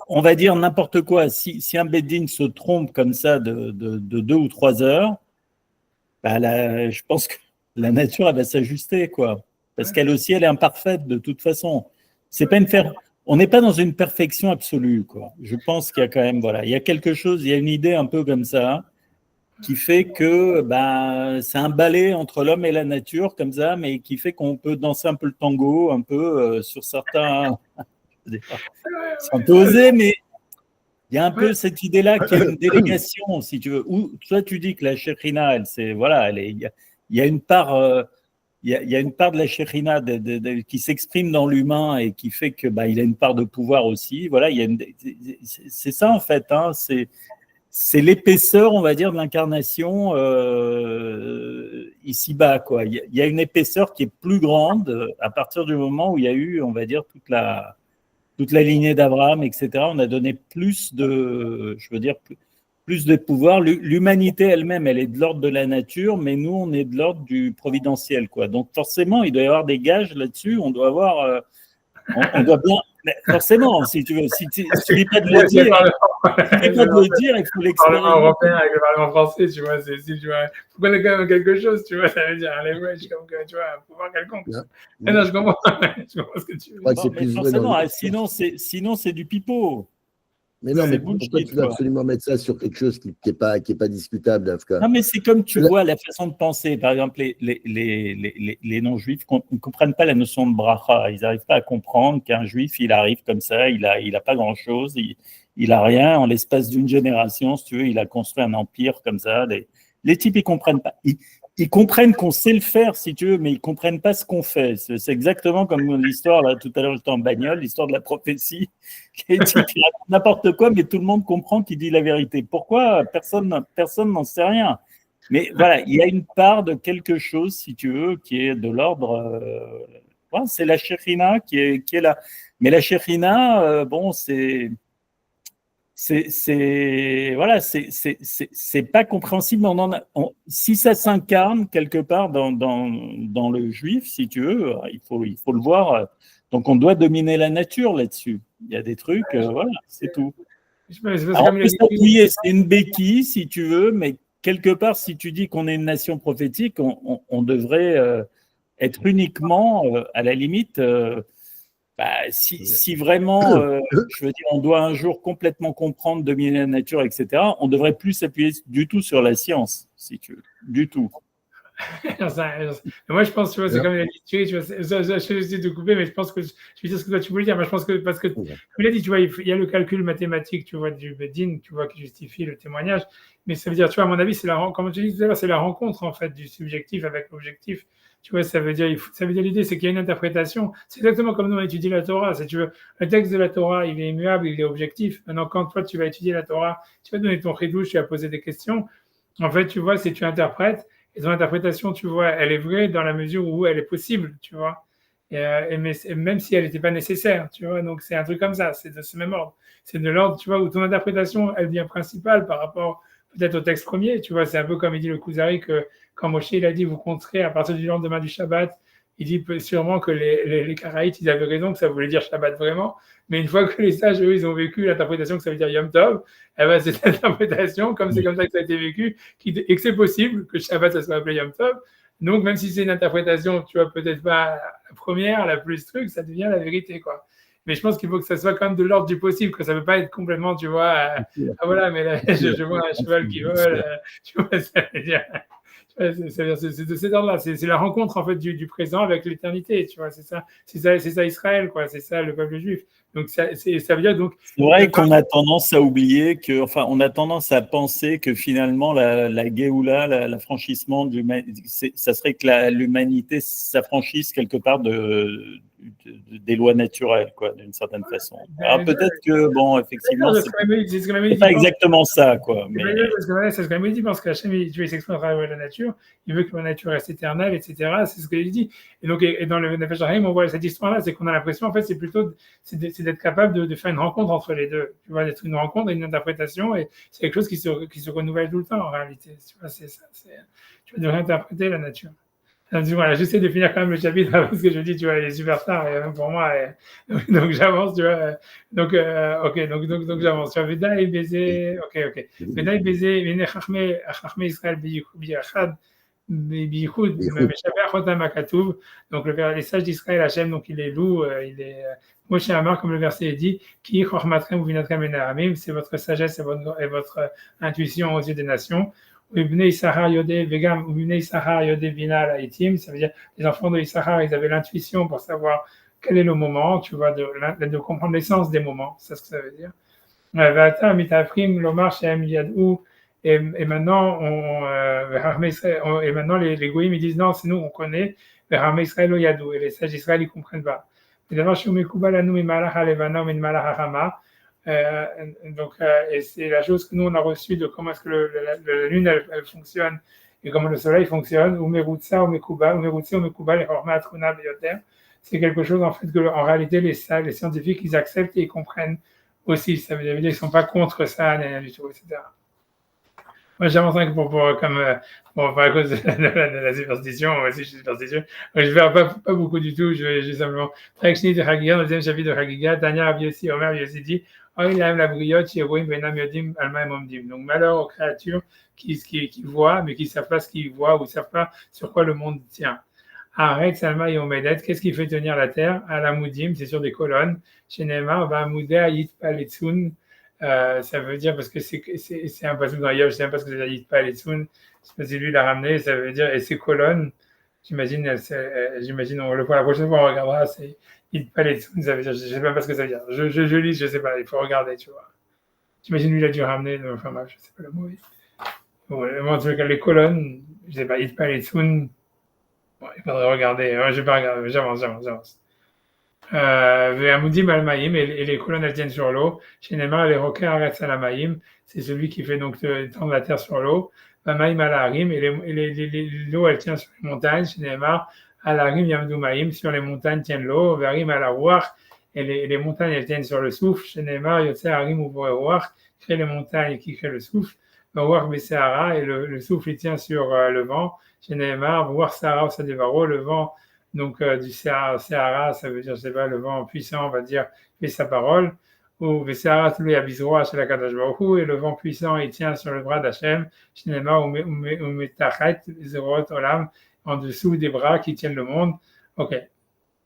On va dire n'importe quoi. Si un Beth Din se trompe comme ça de 2 ou 3 heures, bah je pense que la nature, elle va s'ajuster, quoi. Parce qu'elle aussi, elle est imparfaite de toute façon. C'est pas on n'est pas dans une perfection absolue, quoi. Je pense qu'il y a quand même, voilà, il y a quelque chose, il y a une idée un peu comme ça qui fait que c'est un balai entre l'homme et la nature, comme ça, mais qui fait qu'on peut danser un peu le tango, un peu sur certains. C'est un peu osé, mais il y a un peu cette idée-là qui est une délégation, si tu veux. Ou toi, tu dis que la Shekhina, il y a une part. Il y a une part de la Shekhina qui s'exprime dans l'humain et qui fait que il a une part de pouvoir aussi. Voilà, c'est ça en fait. Hein, c'est l'épaisseur, on va dire, de l'incarnation ici-bas, quoi. Il y a une épaisseur qui est plus grande à partir du moment où il y a eu, on va dire, toute la lignée d'Abraham, etc. On a donné plus de pouvoir. L'humanité elle-même, elle est de l'ordre de la nature, mais nous, on est de l'ordre du providentiel, quoi. Donc, forcément, il doit y avoir des gages là-dessus. On doit avoir, on doit bien, forcément, si tu veux, si tu n'es pas de le dire, il faut l'expérimenter. Le Parlement européen avec le Parlement français, tu vois, si tu vois, faut connaître quand même quelque chose, tu vois, ça veut dire, allez, ouais, comme que, tu vois, un pouvoir quelconque. Non, je comprends ce que tu veux dire. Mais forcément, sinon, c'est du pipeau. Mais non, mais pourquoi tu veux absolument mettre ça sur quelque chose qui n'est pas discutable, Afka? Non, mais c'est comme tu vois la façon de penser. Par exemple, les non-juifs ne comprennent pas la notion de bracha. Ils n'arrivent pas à comprendre qu'un juif, il arrive comme ça, il a pas grand-chose, il a rien. En l'espace d'une génération, si tu veux, il a construit un empire comme ça. Les types, ils comprennent pas. Ils comprennent qu'on sait le faire, si tu veux, mais ils comprennent pas ce qu'on fait. C'est exactement comme l'histoire, là, tout à l'heure, j'étais en bagnole, l'histoire de la prophétie, qui dit qu'il raconte n'importe quoi, mais tout le monde comprend qu'il dit la vérité. Pourquoi? Personne n'en sait rien. Mais voilà, il y a une part de quelque chose, si tu veux, qui est de l'ordre. C'est la Shekhina qui est là. Mais la Shekhina, c'est pas compréhensible. Si ça s'incarne quelque part dans le juif, si tu veux, il faut le voir. Donc on doit dominer la nature là-dessus. Il y a des trucs, voilà, c'est tout. Alors, on peut s'appuyer, c'est une béquille, si tu veux, mais quelque part, si tu dis qu'on est une nation prophétique, on devrait être uniquement, à la limite. Si vraiment, je veux dire, on doit un jour complètement comprendre, dominer la nature, etc., on devrait plus s'appuyer du tout sur la science, si tu veux, du tout. Moi, je pense, tu vois, c'est comme il a dit, tu vois, je vais essayer de couper, mais je pense que je vais dire ce que toi tu voulais dire. Moi, je pense que, parce que, comme il a dit, tu vois, il y a le calcul mathématique, tu vois, du Beth Din, tu vois, qui justifie le témoignage, mais ça veut dire, tu vois, à mon avis, comme tu dis tout à l'heure, c'est la rencontre, en fait, du subjectif avec l'objectif. Tu vois, ça veut dire l'idée, c'est qu'il y a une interprétation. C'est exactement comme nous, on étudie la Torah. Si tu veux, le texte de la Torah, il est immuable, il est objectif. Maintenant, quand toi, tu vas étudier la Torah, tu vas donner ton chidouche, tu vas poser des questions. En fait, tu vois, si tu interprètes, et ton interprétation, tu vois, elle est vraie dans la mesure où elle est possible, tu vois. Et même si elle n'était pas nécessaire, tu vois. Donc, c'est un truc comme ça, c'est de ce même ordre. C'est de l'ordre, tu vois, où ton interprétation, elle devient principale par rapport peut-être au texte premier, tu vois. C'est un peu comme il dit le Kuzari que quand Moshe, il a dit, vous compterez à partir du lendemain du Shabbat, il dit sûrement que les Karaïtes, ils avaient raison, que ça voulait dire Shabbat vraiment, mais une fois que les sages, eux, ils ont vécu l'interprétation que ça veut dire Yom Tov, eh ben, c'est cette interprétation, comme c'est comme ça que ça a été vécu, et que c'est possible que Shabbat, ça soit appelé Yom Tov. Donc, même si c'est une interprétation, tu vois, peut-être pas la première, la plus truc, ça devient la vérité, quoi. Mais je pense qu'il faut que ça soit quand même de l'ordre du possible, que ça ne peut pas être complètement, tu vois, ah voilà, mais là, je vois un cheval qui vole, tu vois, ça veut dire. C'est de cet ordre-là, c'est la rencontre en fait du présent avec l'éternité, tu vois, c'est ça Israël, quoi, c'est ça le peuple juif. Donc ça veut dire donc. C'est vrai qu'on a tendance à oublier que, enfin, on a tendance à penser que finalement la Géoula, l'affranchissement ça serait que l'humanité s'affranchisse quelque part des lois naturelles, quoi, d'une certaine façon. Alors peut-être que, bon, effectivement, c'est pas exactement ça, quoi. Mais... C'est ce que Moïse dit, parce qu'Hachem, il s'exprime à travers la nature, il veut que la nature reste éternelle, etc. C'est ce qu'il dit. Et donc, dans le Nefesh HaChaim, on voit cette histoire-là, c'est qu'on a l'impression, en fait, c'est plutôt d'être capable de faire une rencontre entre les deux. Tu vois, d'être une rencontre et une interprétation, et c'est quelque chose qui se renouvelle tout le temps, en réalité. Tu vois, c'est ça. Tu vas devoir interpréter la nature. Voilà, j'essaie de finir quand même le chapitre parce que je dis, tu vois, il est super tard, et même pour moi, donc j'avance, tu vois. Donc, ok, donc j'avance. Tu vois, Veda et baiser, ok. Veda et baiser, Vene Chachmé Israël Biachad, Bichud, Meshaber Chotam Akatuv. Donc, les sages d'Israël, Hachem, donc il est loup, il est Moshe Amar, comme le verset dit, Ki Chormatrem Uvinatrem Enaramim, c'est votre sagesse et votre intuition aux yeux des nations. Ça veut dire les enfants de Issachar, ils avaient l'intuition pour savoir quel est le moment, tu vois, de comprendre l'essence des moments, c'est ce que ça veut dire. Et maintenant, les goïms, ils disent non, c'est nous, on connaît, et les sages d'Israël, ils ne comprennent pas. Et c'est la chose que nous on a reçue de comment est-ce que la lune elle fonctionne et comment le soleil fonctionne. C'est quelque chose en fait que en réalité les scientifiques ils acceptent et ils comprennent aussi. Ça veut dire qu'ils ne sont pas contre ça du tout, etc. Moi j'avance pour à cause de la superstition, moi aussi je suis superstitieux. Je ne vais pas beaucoup du tout, je vais simplement. Dans le deuxième chapitre de Hagiga, Tanya Abiossi, Omer Abiossi dit donc malheur aux créatures qui voient, mais qui ne savent pas ce qu'ils voient ou ne savent pas sur quoi le monde tient. Arrête, Salma et Omedet, qu'est-ce qui fait tenir la terre? À la Moudim, c'est sur des colonnes. Chez Neymar, Moudé Yit Paletsun, ça veut dire, parce que c'est un passage dans Yov, je ne sais même pas ce que ça veut dire Yit Paletsun, c'est lui l'a ramené, ça veut dire, et ces colonnes, j'imagine, la prochaine fois on regardera, c'est ça veut dire, je ne sais même pas ce que ça veut dire. Je lis, je ne sais pas, il faut regarder, tu vois. J'imagine lui, il a dû ramener, enfin, je ne sais pas le mot. En tout cas, les colonnes, je ne sais pas, Itpaletsun, bon, il faudrait regarder, je ne vais pas regarder, j'avance. Ve'amoudim al-maïm, et les colonnes, elles tiennent sur l'eau. Chez Neymar, les roquets arrêtent à la maïm, c'est celui qui fait donc tendre la terre sur l'eau. Maïm al-harim, et l'eau, elle tient sur les montagnes. Chez Neymar, al-harim yamdou maïm, sur les montagnes tiennent l'eau. Ve'arim al-arouach, et les montagnes, elles tiennent sur le souffle. Chez Neymar, yotse harim ou vo'erouach, crée les montagnes qui créent le souffle. Ve'rouach be'se'ara, et le souffle, il tient sur le vent. Chez Neymar, vo'rouach se'ara ou sadevaro, le vent, donc du Sahara, ça veut dire, je sais pas, le vent puissant, on va dire, fait sa parole, ou Sahara, tous les abizroa chez la Kadosh Baruch Hu, et le vent puissant, il tient sur le bras d'Hachem, Shinema, ou Metachet, Zerot Olam, en dessous des bras qui tiennent le monde. Ok.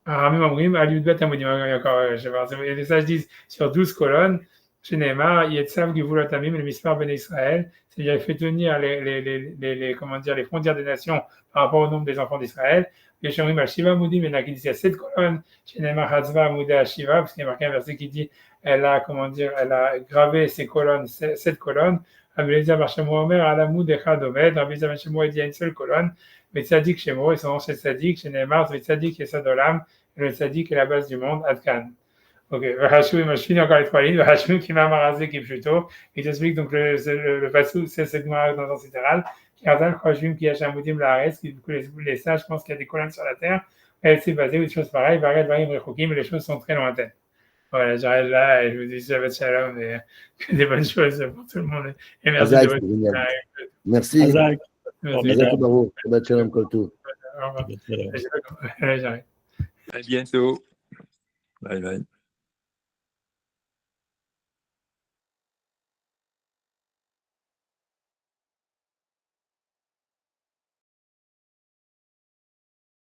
Aramim Amrim, Aliudbet Amodim, encore, je sais pas, et les sages disent sur 12 colonnes, Shinema, Yetzav Givulot Amim, le Mispar Ben Israël, c'est-à-dire il fait tenir les frontières des nations par rapport au nombre des enfants d'Israël. Il y a 7 colonnes, parce qu'il y a marqué un verset qui dit elle a gravé ces colonnes, 7 colonnes. Rabbi Marchemoa à la moud echad omed. Rabbi Marchemoa dit il y a une seule colonne. Mais Tzadik Shemo, et son nom c'est Tzadik, chez Neymar, Tzadik Yesod Olam, et le Tzadik est la base du monde, Adkan. Ok, je finis encore les 3 lignes. Vachou qui m'a marasé qui est plutôt. Il t'explique donc le passou, c'est cette marque dans le sens littéral. Kardal, Khojim, qui a Chamoudim, la Arès, qui du coup les sages pensent qu'il y a des colonnes sur la terre. Elle s'est basée ou des choses pareilles. Varet, Varim, Rechokim, mais les choses sont très lointaines. Voilà, j'arrête là et je vous dis Shabbat Shalom et que des bonnes choses pour tout le monde. Et merci. Merci. Merci. Shabbat Shalom, Koltou. Au revoir. À bientôt. J'arrête. À bientôt. Bye bye.